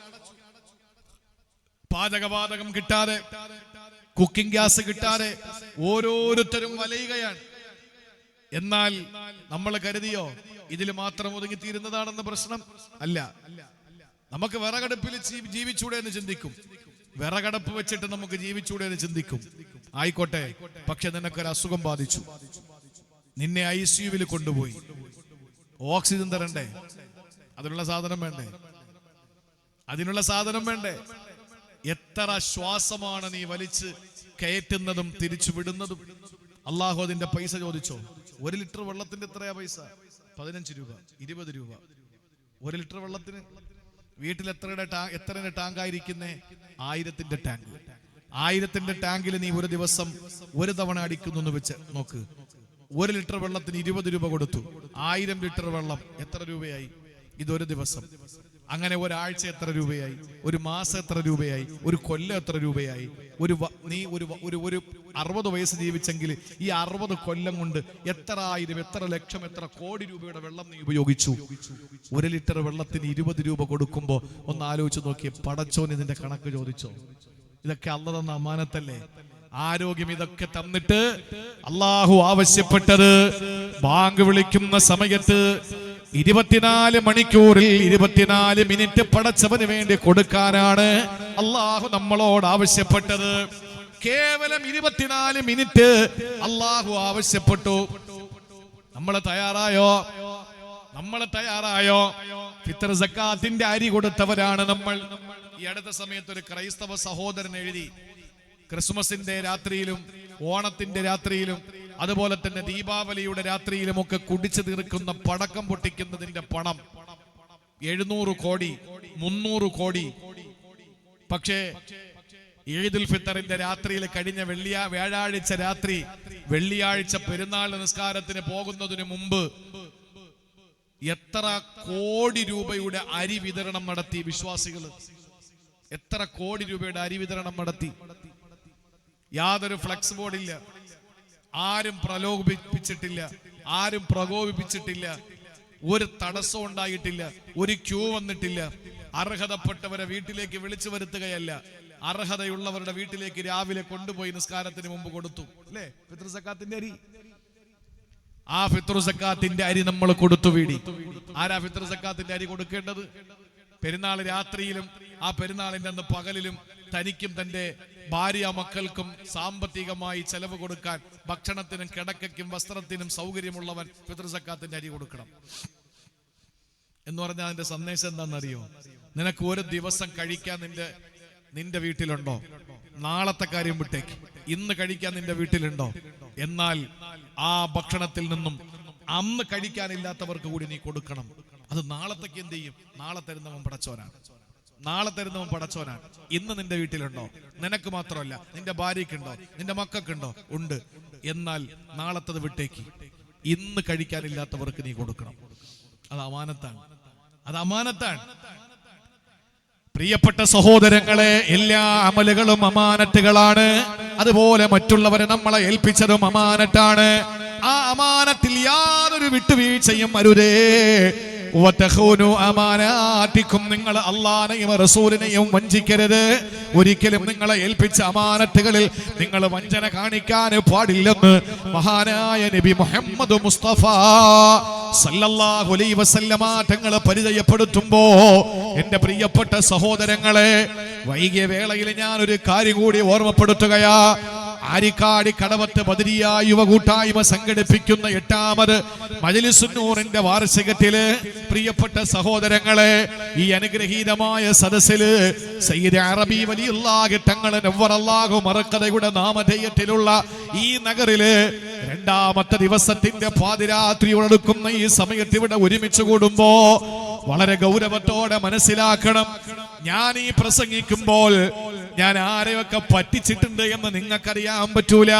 പാചകവാതകം കിട്ടാതെ, കുക്കിംഗ് ഗ്യാസ് കിട്ടാതെ ഓരോരുത്തരും വലയുകയാണ്. എന്നാൽ നമ്മൾ കരുതിയോ ഇതിൽ മാത്രം ഒതുങ്ങിത്തീരുന്നതാണെന്ന് പ്രശ്നം? അല്ല. നമുക്ക് വിറകടുപ്പിൽ ജീവിച്ചൂടെ എന്ന് ചിന്തിക്കും, വിറകടുപ്പ് വെച്ചിട്ട് നമുക്ക് ജീവിച്ചൂടെ എന്ന് ചിന്തിക്കും. ആയിക്കോട്ടെ, പക്ഷെ നിനക്കൊരു അസുഖം ബാധിച്ചു, നിന്നെ ICU കൊണ്ടുപോയി, ഓക്സിജൻ തരണ്ടേ? അതിനുള്ള സാധനം വേണ്ടേ? എത്ര ശ്വാസമാണ് നീ വലിച്ച് കയറ്റുന്നതും തിരിച്ചു വിടുന്നതും? അല്ലാഹു അതിന്റെ പൈസ ചോദിച്ചോ? 1 ലിറ്റർ വെള്ളത്തിന്റെ എത്രയാ പൈസ? 15 രൂപ, 20 രൂപ. 1 ലിറ്റർ വെള്ളത്തിന് വീട്ടിൽ എത്രയുടെ ടാങ്കായിരിക്കുന്നേ? 1000ന്റെ ടാങ്ക്. 1000ന്റെ ടാങ്കിൽ നീ ഒരു ദിവസം ഒരു തവണ അടിക്കുന്നു വെച്ച് നോക്ക്. 1 ലിറ്റർ വെള്ളത്തിന് 20 രൂപ കൊടുത്തു. 1000 ലിറ്റർ വെള്ളം എത്ര രൂപയായി? ഇതൊരു ദിവസം. അങ്ങനെ ഒരാഴ്ച എത്ര രൂപയായി? ഒരു മാസം എത്ര രൂപയായി? ഒരു കൊല്ലം എത്ര രൂപയായി? നീ ഒരു 60 വയസ്സ് ജീവിച്ചെങ്കിൽ ഈ 60 കൊല്ലം കൊണ്ട് എത്ര ആയിരം, എത്ര ലക്ഷം, എത്ര കോടി രൂപയുടെ വെള്ളം നീ ഉപയോഗിച്ചു. 1 ലിറ്റർ വെള്ളത്തിന് 20 രൂപ കൊടുക്കുമ്പോ ഒന്ന് ആലോചിച്ച് നോക്കിയേ. പടച്ചോന് ഇതിന്റെ കണക്ക് ചോദിച്ചോ? ഇതൊക്കെ അല്ലാഹ് തന്ന അമാനത്തല്ലേ? ആരോഗ്യം ഇതൊക്കെ തന്നിട്ട് അല്ലാഹു ആവശ്യപ്പെട്ടത് ബാങ്ക് വിളിക്കുന്ന സമയത്ത് 24 മണിക്കൂറിൽ 24 മിനിറ്റ് പടച്ചവന് വേണ്ടി കൊടുക്കാനാണ് അല്ലാഹു നമ്മളോട് ആവശ്യപ്പെട്ടത്. കേവലം 24 മിനിറ്റ് അല്ലാഹു ആവശ്യപ്പെട്ടു. നമ്മൾ തയ്യാറായോ? ഫിത്ർ സക്കാത്തിന്റെ അരി കൊടുത്തവരാണ് നമ്മൾ. ഈ അടുത്ത സമയത്ത് ഒരു ക്രൈസ്തവ സഹോദരൻ എഴുതി, ക്രിസ്മസിന്റെ രാത്രിയിലും ഓണത്തിന്റെ രാത്രിയിലും അതുപോലെ തന്നെ ദീപാവലിയുടെ രാത്രിയിലും ഒക്കെ കുടിച്ചു തീർക്കുന്ന പടക്കം പൊട്ടിക്കുന്നതിന്റെ പണം 700 കോടി, 300 കോടി. പക്ഷേ ഈദുൽ ഫിത്തറിന്റെ രാത്രിയിൽ കഴിഞ്ഞ വ്യാഴാഴ്ച രാത്രി, വെള്ളിയാഴ്ച പെരുന്നാൾ നിസ്കാരത്തിന് പോകുന്നതിന് മുമ്പ് എത്ര കോടി രൂപയുടെ അരി വിതരണം നടത്തി വിശ്വാസികൾ? എത്ര കോടി രൂപയുടെ അരി വിതരണം നടത്തി? യാതൊരു ഫ്ലെക്സ് ബോർഡില്ല, ആരും പ്രലോഭിപ്പിച്ചിട്ടില്ല, ആരും പ്രകോപിപ്പിച്ചിട്ടില്ല, ഒരു തടസ്സം ഉണ്ടായിട്ടില്ല, ഒരു ക്യൂ വന്നിട്ടില്ല. അർഹതപ്പെട്ടവരെ വീട്ടിലേക്ക് വിളിച്ചു വരുത്തുകയല്ല, അർഹതയുള്ളവരുടെ വീട്ടിലേക്ക് രാവിലെ കൊണ്ടുപോയി നിസ്കാരത്തിന് മുമ്പ് കൊടുത്തു അല്ലേ? ഫിത്ർ സക്കാത്തിന്റെ അരി. ആ ഫിത്ർ സക്കാത്തിന്റെ അരി നമ്മൾ കൊടുത്തു വീടി. ആരാ ഫിത്ർ സക്കാത്തിന്റെ അരി കൊടുക്കേണ്ടത്? പെരുന്നാൾ രാത്രിയിലും ആ പെരുന്നാളിന്റെ അന്ന് പകലിലും തനിക്കും തന്റെ ഭാര്യ മക്കൾക്കും സാമ്പത്തികമായി ചെലവ് കൊടുക്കാൻ ഭക്ഷണത്തിനും കിടക്കയ്ക്കും വസ്ത്രത്തിനും സൗകര്യമുള്ളവൻ ഫിത്ർ സക്കാത്തിന്റെ അരി കൊടുക്കണം എന്ന് പറഞ്ഞാൽ അതിന്റെ സന്ദേശം എന്താണെന്നറിയോ? നിനക്ക് ഒരു ദിവസം കഴിക്കാൻ നിന്റെ വീട്ടിലുണ്ടോ? നാളത്തെ കാര്യം വിട്ടേക്ക്. ഇന്ന് കഴിക്കാൻ നിന്റെ വീട്ടിലുണ്ടോ? എന്നാൽ ആ ഭക്ഷണത്തിൽ നിന്നും അന്ന് കഴിക്കാനില്ലാത്തവർക്ക് കൂടി നീ കൊടുക്കണം. അത് നാളത്തേക്ക് എന്ത് ചെയ്യും? നാളെ തരുന്നവൻ പടച്ചോനാണ്. നാളെ തരുന്നവൻ പടച്ചോനാണ്. ഇന്ന് നിന്റെ വീട്ടിലുണ്ടോ? നിനക്ക് മാത്രമല്ല, നിന്റെ ഭാര്യക്കുണ്ടോ? നിന്റെ മക്കൾക്കുണ്ടോ? ഉണ്ട്. എന്നാൽ നാളത്തത് വിട്ടേക്ക്. ഇന്ന് കഴിക്കാനില്ലാത്തവർക്ക് നീ കൊടുക്കണം. അത് അമാനത്താണ്. അത് അമാനത്താണ്. പ്രിയപ്പെട്ട സഹോദരങ്ങളെ, എല്ലാ അമലുകളും അമാനത്തുകളാണ്. അതുപോലെ മറ്റുള്ളവരെ നമ്മളെ ഏൽപ്പിച്ചതും അമാനത്താണ്. ആ അമാനത്തിൽ യാതൊരു വിട്ടുവീഴ്ചയും അരുതേ. നിങ്ങൾ അല്ലാഹുവിനെയും റസൂലിനെയും വഞ്ചിക്കരുത്. ഒരിക്കലും നിങ്ങളെ ഏൽപ്പിച്ച അമാനത്തുകളിൽ നിങ്ങൾ വഞ്ചന കാണിക്കാൻ പാടില്ലെന്ന് മഹാനായ നബി മുഹമ്മദ് മുസ്തഫ സല്ലല്ലാഹു അലൈഹി വസല്ലമ തങ്ങൾ പരിചയപ്പെടുത്തുമ്പോ, എന്റെ പ്രിയപ്പെട്ട സഹോദരങ്ങളെ, വൈകിയ വേളയിൽ ഞാൻ ഒരു കാര്യം കൂടി ഓർമ്മപ്പെടുത്തുകയാ. ആരിക്കാടി കടവത്ത് ബദരിയ യുവ കൂട്ടായ്മ സംഘടിപ്പിക്കുന്ന 8ാമത് മജ്‌ലിസുന്നൂറിന്റെ വാർഷികത്തില് പ്രിയപ്പെട്ട സഹോദരങ്ങളെ, ഈ അനുഗ്രഹീതമായ സദസ്സില് സയ്യിദ് അറബി വലിയുള്ളാഹി തങ്ങൾ നവ്വറല്ലാഹു മർഖദയുടെ നാമധേയത്തിലുള്ള ഈ നഗറില് 2ാമത്തെ ദിവസത്തിന്റെ പാതിരാത്രിയോടടുക്കുന്ന ഈ സമയത്ത് ഇവിടെ ഒരുമിച്ച് കൂടുമ്പോ വളരെ ഗൗരവത്തോടെ മനസ്സിലാക്കണം. ഞാൻ ഈ പ്രസംഗിക്കുമ്പോൾ ഞാൻ ആരെയൊക്കെ പറ്റിച്ചിട്ടുണ്ട് എന്ന് നിങ്ങൾക്കറിയാൻ പറ്റൂല.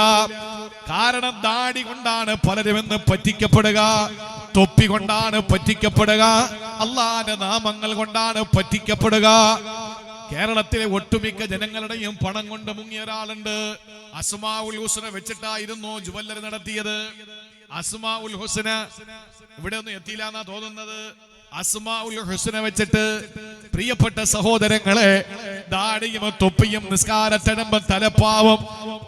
കാരണം ദാടി കൊണ്ടാണ് പലരും എന്ന് പറ്റിക്കപ്പെടുക, തൊപ്പി കൊണ്ടാണ് പറ്റിക്കപ്പെടുക, അള്ളാന്റെ നാമങ്ങൾ കൊണ്ടാണ് പറ്റിക്കപ്പെടുക. കേരളത്തിലെ ഒട്ടുമിക്ക ജനങ്ങളുടെയും പണം കൊണ്ട് മുങ്ങിയ ഒരാളുണ്ട്. അസ്മാഉൽ ഹുസ്ന വെച്ചിട്ടായിരുന്നു ജുവല്ലറി നടത്തിയത്. അസ്മാഉൽ ഹുസ്ന ഇവിടെ ഒന്നും എത്തിയില്ല എന്നാ തോന്നുന്നത്. അസ്മാഉൽ ഹുസ്ന വെച്ചിട്ട് പ്രിയപ്പെട്ട സഹോദരങ്ങളെ, ദാടിയും തൊപ്പിയും നിസ്കാരത്തഴമ്പും തലപ്പാവും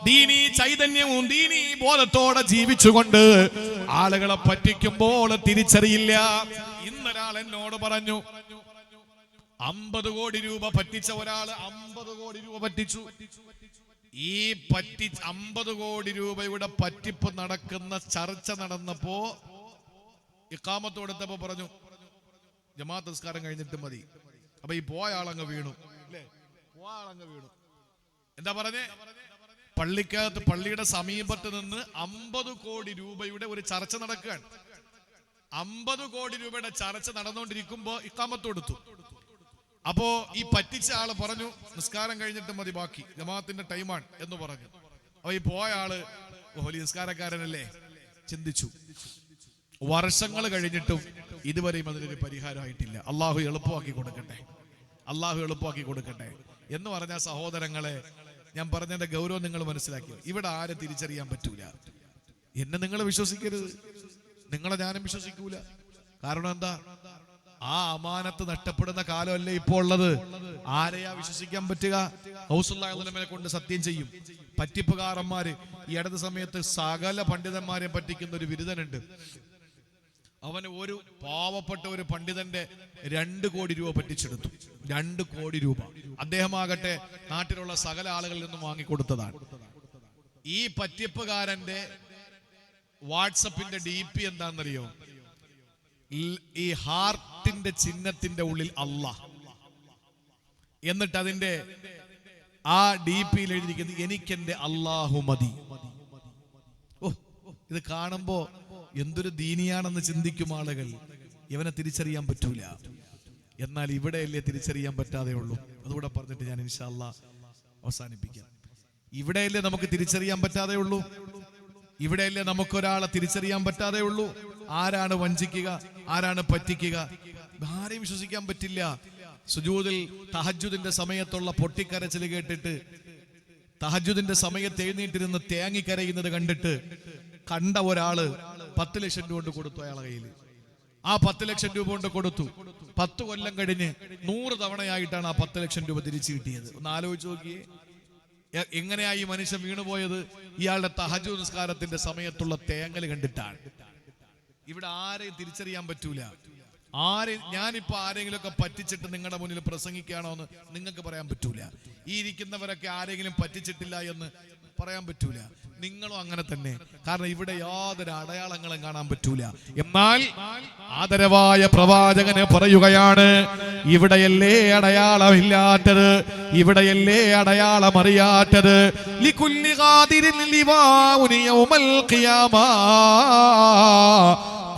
ദീനീ ചൈതന്യവും ദീനീ ബോധത്തോടെ ജീവിച്ചുകൊണ്ട് ആളുകളെ പറ്റിക്കുമ്പോൾ തിരിച്ചറിയില്ല. ഇന്നൊരാൾ എന്നോട് പറഞ്ഞു, 50 കോടി രൂപ പറ്റിച്ച ഒരാള് 50 കോടി രൂപ പറ്റിച്ചു. ഈ 50 കോടി രൂപയുടെ പറ്റിപ്പ് നടക്കുന്ന ചർച്ച നടന്നപ്പോ ഇഖാമത്ത് കൊടുത്തപ്പോ പറഞ്ഞു, ജമാഅത്ത് നിസ്കാരം കഴിഞ്ഞിട്ട് മതി. അപ്പൊ ഈ പോയ ആളങ്ങ് വീണു അല്ലേ? എന്താ പറഞ്ഞേ? പള്ളിക്കകത്ത്, പള്ളിയുടെ സമീപത്ത് നിന്ന് 50 കോടി രൂപയുടെ ഒരു ചർച്ച നടക്കുകയാണ്. 50 കോടി രൂപയുടെ ചർച്ച നടന്നുകൊണ്ടിരിക്കുമ്പോ ഇഖാമത്ത് കൊടുത്തു. അപ്പോ ഈ പറ്റിച്ച ആള് പറഞ്ഞു, നിസ്കാരം കഴിഞ്ഞിട്ട് മതി, ബാക്കി ജമാഅത്തിന്റെ ടൈമാണ് എന്ന് പറഞ്ഞു. അപ്പൊ ഈ പോയ ആള് വലിയ നിസ്കാരക്കാരനല്ലേ, ചിന്തിച്ചു. വർഷങ്ങൾ കഴിഞ്ഞിട്ടും ഇതുവരെയും അതിനൊരു പരിഹാരമായിട്ടില്ല. അള്ളാഹു എളുപ്പമാക്കി കൊടുക്കട്ടെ, അള്ളാഹു എളുപ്പമാക്കി കൊടുക്കട്ടെ എന്ന് പറഞ്ഞ സഹോദരങ്ങളെ, ഞാൻ പറഞ്ഞതിന്റെ ഗൗരവം നിങ്ങൾ മനസ്സിലാക്കി. ഇവിടെ ആരും തിരിച്ചറിയാൻ പറ്റൂല. എന്നെ നിങ്ങൾ വിശ്വസിക്കരുത്, നിങ്ങളെ ഞാനും വിശ്വസിക്കൂല. കാരണം എന്താ? ആ അമാനത്ത് നഷ്ടപ്പെടുന്ന കാലമല്ലേ ഇപ്പോൾ ഉള്ളത്. ആരെയാ വിശ്വസിക്കാൻ പറ്റുക? ഹൗസുല്ലാഹിനെ കൊണ്ട് സത്യം ചെയ്യും. പറ്റിപ്പുകാരന്മാര് ഈ അടുത്ത സമയത്ത് സകല പണ്ഡിതന്മാരെ പറ്റിക്കുന്ന ഒരു ബിരുദനുണ്ട്. അവന് ഒരു പാവപ്പെട്ട ഒരു പണ്ഡിതന്റെ 2 കോടി രൂപ പറ്റിച്ചെടുത്തു. 2 കോടി രൂപ അദ്ദേഹമാകട്ടെ നാട്ടിലുള്ള സകല ആളുകളിൽ നിന്നും വാങ്ങിക്കൊടുത്തതാണ്. ഈ പറ്റിപ്പുകാരന്റെ വാട്സപ്പിന്റെ DP എന്താണെന്നറിയോ? ഈ ഹാർട്ടിന്റെ ചിഹ്നത്തിന്റെ ഉള്ളിൽ അല്ലാഹ്, എന്നിട്ട് അതിന്റെ ആ DPയിൽ എഴുതിയിരിക്കുന്നത് എനിക്കെന്റെ അല്ലാഹു മതി. ഓ, ഇത് കാണുമ്പോ എന്തൊരു ദീനിയാണെന്ന് ചിന്തിക്കും ആളുകൾ. ഇവനെ തിരിച്ചറിയാൻ പറ്റൂല. എന്നാൽ ഇവിടെയല്ലേ തിരിച്ചറിയാൻ പറ്റാതെ ഉള്ളൂ. അതുകൂടെ പറഞ്ഞിട്ട് ഞാൻ ഇൻഷാ അല്ലാഹ് അവസാനിപ്പിക്കാം. ഇവിടെയല്ലേ നമുക്ക് തിരിച്ചറിയാൻ പറ്റാതെ ഉള്ളൂ. ഇവിടെയല്ലേ നമുക്കൊരാളെ തിരിച്ചറിയാൻ പറ്റാതെ ഉള്ളൂ. ആരാണ് വഞ്ചിക്കുക, ആരാണ് പറ്റിക്കുക? ആരെയും വിശ്വസിക്കാൻ പറ്റില്ല. സുജൂദിൽ തഹജ്ജുദിന്റെ സമയത്തുള്ള പൊട്ടിക്കരച്ചിൽ കേട്ടിട്ട്, തഹജ്ജുദിന്റെ സമയത്ത് എഴുന്നേറ്റിരുന്ന് തേങ്ങിക്കരയുന്നത് കണ്ടിട്ട് കണ്ട ഒരാള് 10 ലക്ഷം രൂപ കൊണ്ട് കൊടുത്തു അയാളെ കയ്യിൽ. ആ 10 ലക്ഷം രൂപ കൊണ്ട് കൊടുത്തു. 10 കൊല്ലം കഴിഞ്ഞ് 100 തവണയായിട്ടാണ് ആ 10 ലക്ഷം രൂപ തിരിച്ചു കിട്ടിയത്. ഒന്ന് ആലോചിച്ച് നോക്കിയേ, എങ്ങനെയായി മനുഷ്യൻ വീണുപോയത്? ഇയാളുടെ തഹജ്ജുദ് നിസ്കാരത്തിന്റെ സമയത്തുള്ള തേങ്ങൽ കണ്ടിട്ടാണ്. ഇവിടെ ആരെയും തിരിച്ചറിയാൻ പറ്റൂല. ഞാനിപ്പോ ആരെങ്കിലും ഒക്കെ പറ്റിച്ചിട്ട് നിങ്ങളുടെ മുന്നിൽ പ്രസംഗിക്കുകയാണോ എന്ന് നിങ്ങൾക്ക് പറയാൻ പറ്റൂല. ഈ ഇരിക്കുന്നവരൊക്കെ ആരെങ്കിലും പറ്റിച്ചിട്ടില്ല എന്ന് പറയാൻ പറ്റൂല. നിങ്ങളും അങ്ങനെ തന്നെ. കാരണം ഇവിടെ യാതൊരു അടയാളങ്ങളും കാണാൻ പറ്റൂല. എന്നാൽ ആദരവായ പ്രവാചകന് പറയുകയാണ്, ഇവിടെയല്ലേ അടയാളമില്ലാത്തത്, ഇവിടെയല്ലേ അടയാളം അറിയാത്തത്. ലികുല്ലി ഖാദിരിൻ ലിവാഉൻ യൗമൽ ഖിയാമ.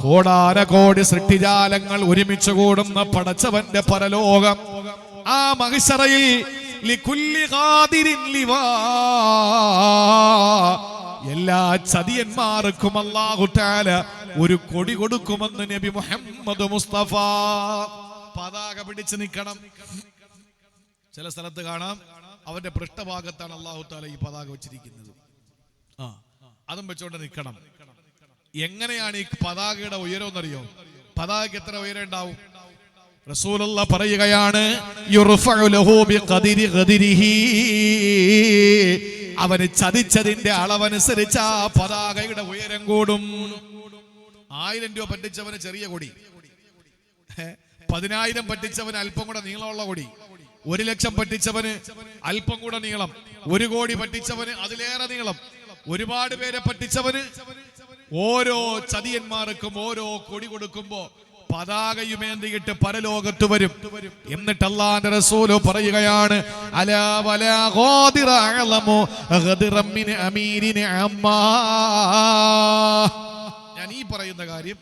കോടാനകോടി സൃഷ്ടിജാലങ്ങൾ ഒരുമിച്ച് കൂടുന്ന പടച്ചവന്റെ പരലോകം, ആ മഹ്ശറയിൽ ലികുല്ലി ഖാദിരിൻ ലിവാ, എല്ലാ ചതിയന്മാർക്കും അല്ലാഹു തആല ഒരു കൊടി കൊടുക്കുമെന്ന് നബി മുഹമ്മദ് മുസ്തഫ. പതാക പിടിച്ച് നിൽക്കണം. ചില സ്ഥലത്ത് കാണാം അവന്റെ പൃഷ്ഠഭാഗത്താണ് അല്ലാഹു തആല ഈ പതാക വെച്ചിരിക്കുന്നത്. അതും വെച്ചോണ്ട് നിൽക്കണം. എങ്ങനെയാണ് ഈ പതാകയുടെ ഉയരം എന്നറിയോ? പതാകയ്ക്ക് എത്ര ഉയരം ഉണ്ടാവും? റസൂലുള്ള പറയുകയാണ്, യുർഫഉ ലഹു ബിഖദിരി ഖദിരിഹി. അവന് ചതിച്ചതിന്റെ അളവനുസരിച്ച് ആ പതാകയുടെ ഉയരം കൂടും. 1000 രൂപ പറ്റിച്ചവന് ചെറിയ കൊടി, 10,000 പറ്റിച്ചവന് അല്പം കൂടെ നീളമുള്ള കൊടി, 1 ലക്ഷം പറ്റിച്ചവന് അല്പം കൂടെ നീളം, 1 കോടി പറ്റിച്ചവന് അതിലേറെ നീളം, ഒരുപാട് പേരെ പറ്റിച്ചവന്. ഓരോ ചതിയന്മാർക്കും ഓരോ കൊടി കൊടുക്കുമ്പോ പതാകയുമേന്തിയിട്ട് പരലോകത്ത് വരും. എന്നിട്ട് അല്ലാഹുവിന്റെ റസൂൽ പറയുകയാണ്, അലാ വലാ ഖാദിറ അഅലമു ഖദിറൻ മിൻ അമീരിൻ അമ്മാ. ഞാൻ ഈ പറയുന്ന കാര്യം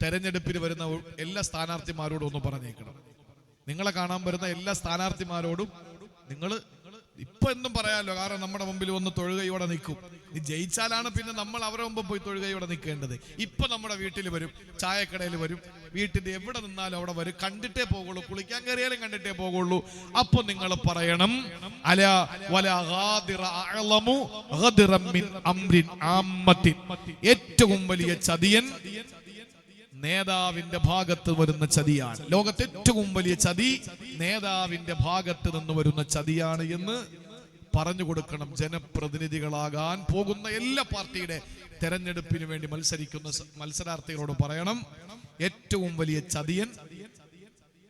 തെരഞ്ഞെടുപ്പിൽ വരുന്ന എല്ലാ സ്ഥാനാർത്ഥിമാരോടും ഒന്ന് പറഞ്ഞേക്കണം. നിങ്ങളെ കാണാൻ വരുന്ന എല്ലാ സ്ഥാനാർത്ഥിമാരോടും നിങ്ങൾ ഇപ്പൊ എന്തും പറയാമല്ലോ, കാരണം നമ്മുടെ മുമ്പിൽ വന്ന് തൊഴുകയോടെ നിൽക്കും. ഈ ജയിച്ചാലാണ് പിന്നെ നമ്മൾ അവരുടെ മുമ്പ് പോയി തൊഴുകയോടെ നിൽക്കേണ്ടത്. ഇപ്പൊ നമ്മുടെ വീട്ടിൽ വരും, ചായക്കടയിൽ വരും, വീട്ടിന്റെ എവിടെ നിന്നാലും അവിടെ വരും, കണ്ടിട്ടേ പോകുള്ളൂ, കുളിക്കാൻ കയറിയാലും കണ്ടിട്ടേ പോകുള്ളൂ. അപ്പൊ നിങ്ങൾ പറയണം, അലാ വലാ ഖാദിറ അഅലമു ഖദിറൻ മിൻ അംരിൻ ആമ്മത്തിൻ. ഏറ്റവും വലിയ ചതിയൻ നേതാവിന്റെ ഭാഗത്ത് വരുന്ന ചതിയാണ്. ലോകത്തെ ഏറ്റവും വലിയ ചതി നേതാവിന്റെ ഭാഗത്ത് നിന്ന് വരുന്ന ചതിയാണ് എന്ന് പറഞ്ഞു കൊടുക്കണം. ജനപ്രതിനിധികളാകാൻ പോകുന്ന എല്ലാ പാർട്ടിയുടെ തെരഞ്ഞെടുപ്പിന് വേണ്ടി മത്സരിക്കുന്ന മത്സരാർത്ഥികളോട് പറയണം, ഏറ്റവും വലിയ ചതിയൻ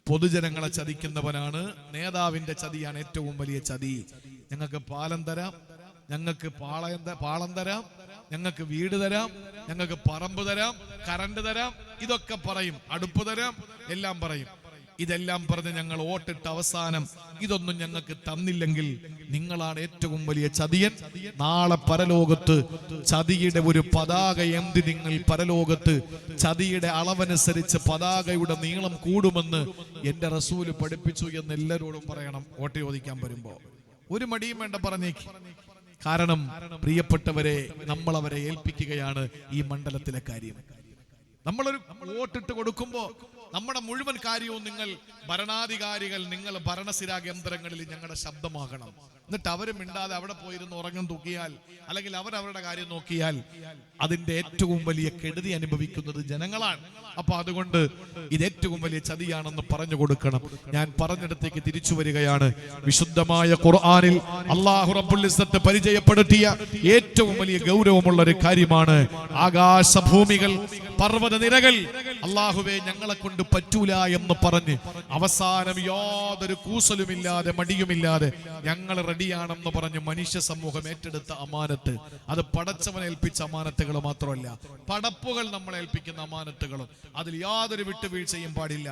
പൊതുജനങ്ങളെ ചതിക്കുന്നവനാണ്. നേതാവിന്റെ ചതിയാണ് ഏറ്റവും വലിയ ചതി. ഞങ്ങൾക്ക് പാലം തരാം, ഞങ്ങൾക്ക് പാളം തരാം, ഞങ്ങൾക്ക് വീട് തരാം, ഞങ്ങൾക്ക് പറമ്പ് തരാം, കറണ്ട് തരാം, ഇതൊക്കെ പറയും, അടുപ്പ് തരാം, എല്ലാം പറയും. ഇതെല്ലാം പറഞ്ഞ് ഞങ്ങൾ വോട്ടിട്ട് അവസാനം ഇതൊന്നും ഞങ്ങൾക്ക് തന്നില്ലെങ്കിൽ നിങ്ങളാണ് ഏറ്റവും വലിയ ചതിയൻ. നാളെ പരലോകത്ത് ചതിയുടെ ഒരു പതാക എന്തി നിങ്ങൾ പരലോകത്ത് ചതിയുടെ അളവനുസരിച്ച് പതാകയുടെ നീളം കൂടുമെന്ന് എന്റെ റസൂല് പഠിപ്പിച്ചു എന്ന് എല്ലാവരോടും പറയണം. വോട്ട് ചോദിക്കാൻ വരുമ്പോ ഒരു മടിയും വേണ്ട, പറഞ്ഞേക്ക്. കാരണം പ്രിയപ്പെട്ടവരെ, നമ്മൾ അവരെ ഏൽപ്പിക്കുകയാണ് ഈ മണ്ഡലത്തിലെ കാര്യം. നമ്മളൊരു വോട്ടിട്ട് കൊടുക്കുമ്പോ നമ്മുടെ മുഴുവൻ കാര്യവും നിങ്ങൾ ഭരണാധികാരികൾ, നിങ്ങൾ ഭരണസിരാ കേന്ദ്രങ്ങളിൽ ഞങ്ങളുടെ ശബ്ദമാകണം. എന്നിട്ട് അവരും മിണ്ടാതെ അവിടെ പോയിരുന്ന് ഉറങ്ങും തൂക്കിയാൽ, അല്ലെങ്കിൽ അവരവരുടെ കാര്യം നോക്കിയാൽ അതിന്റെ ഏറ്റവും വലിയ കെടുതി അനുഭവിക്കുന്നത് ജനങ്ങളാണ്. അപ്പൊ അതുകൊണ്ട് ഇത് ഏറ്റവും വലിയ ചതിയാണെന്ന് പറഞ്ഞു കൊടുക്കണം. ഞാൻ പറഞ്ഞിടത്തേക്ക് തിരിച്ചു വരികയാണ്. വിശുദ്ധമായ ഖുർആനിൽ അല്ലാഹു റബ്ബുൽ ഇസ്സത്ത് പരിചയപ്പെടുത്തിയ ഏറ്റവും വലിയ ഗൗരവമുള്ള ഒരു കാര്യമാണ് ആകാശഭൂമികൾ, പർവ്വത നിരകൾ. അല്ലാഹുവേ ഞങ്ങളെ കൊണ്ട് പറ്റൂല എന്ന് പറഞ്ഞ് അവസാനം യാതൊരു കൂസലുമില്ലാതെ മടിയുമില്ലാതെ ഞങ്ങൾ റെഡിയാണെന്ന് പറഞ്ഞ് മനുഷ്യ സമൂഹം ഏറ്റെടുത്ത അമാനത്ത്, അത് പടച്ചവനെ ഏൽപ്പിച്ച അമാനത്തുകൾ മാത്രമല്ല, പടപ്പുകൾ നമ്മളെ ഏൽപ്പിക്കുന്ന അമാനത്തുകളും, അതിൽ യാതൊരു വിട്ടുവീഴ്ചയും പാടില്ല.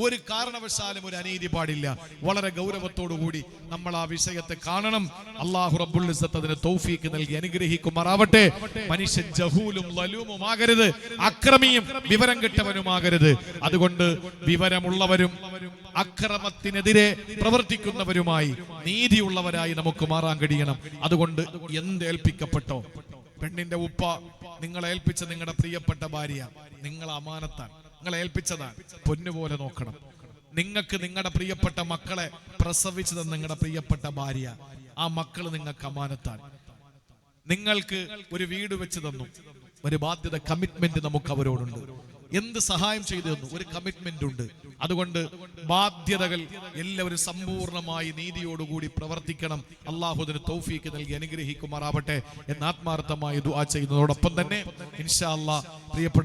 ഒരു കാരണവശാലും ഒരു അനീതി പാടില്ല. വളരെ ഗൗരവത്തോടുകൂടി നമ്മൾ ആ വിഷയത്തെ കാണണം. അല്ലാഹു റബ്ബുൽ ഇസ്സത്ത് അതിന് തൗഫീക്ക് നൽകി അനുഗ്രഹിക്കുമാറാവട്ടെ. മനുഷ്യൻ ജഹൂലും ലലൂമുമാകരുത്, അക്രമിയും വിവരം കെട്ടവനുമാകരുത്. അതുകൊണ്ട് വിവരമുള്ളവരും അക്രമത്തിനെതിരെ പ്രവർത്തിക്കുന്നവരുമായി നീതിയുള്ളവരായി നമുക്ക് മാറാൻ കഴിയണം. അതുകൊണ്ട് എന്തേൽപ്പിക്കപ്പെട്ടോ, പെണ്ണിന്റെ ഉപ്പ നിങ്ങളെ ഏൽപ്പിച്ച നിങ്ങളുടെ പ്രിയപ്പെട്ട ഭാര്യ നിങ്ങൾ അമാനത്താണ്, നിങ്ങളെ ഏൽപ്പിച്ചതാണ്, പൊന്നുപോലെ നോക്കണം. നിങ്ങൾക്ക് നിങ്ങളുടെ പ്രിയപ്പെട്ട മക്കളെ പ്രസവിച്ചത് നിങ്ങളുടെ പ്രിയപ്പെട്ട ഭാര്യ, ആ മക്കള് നിങ്ങൾക്ക് അമാനത്താണ്. നിങ്ങൾക്ക് ഒരു വീട് വെച്ച് തന്നു, ഒരു ബാധ്യത, കമ്മിറ്റ്മെന്റ് നമുക്ക് അവരോടുണ്ട്. എന്ത് സഹായം ചെയ്തു തന്നു, ഒരു കമ്മിറ്റ്മെന്റ് ഉണ്ട്. അതുകൊണ്ട് ബാധ്യതകൾ എല്ലാവരും സമ്പൂർണ്ണമായി നീതിയോടുകൂടി പ്രവർത്തിക്കണം. അള്ളാഹു അതിന് തൗഫീക്ക് നൽകി അനുഗ്രഹിക്കുമാറാവട്ടെ എന്ന് ആത്മാർത്ഥമായി ദുആ ചെയ്യുന്നതോടൊപ്പം തന്നെ ഇൻഷാ അല്ലാഹ് പ്രിയപ്പെട്ട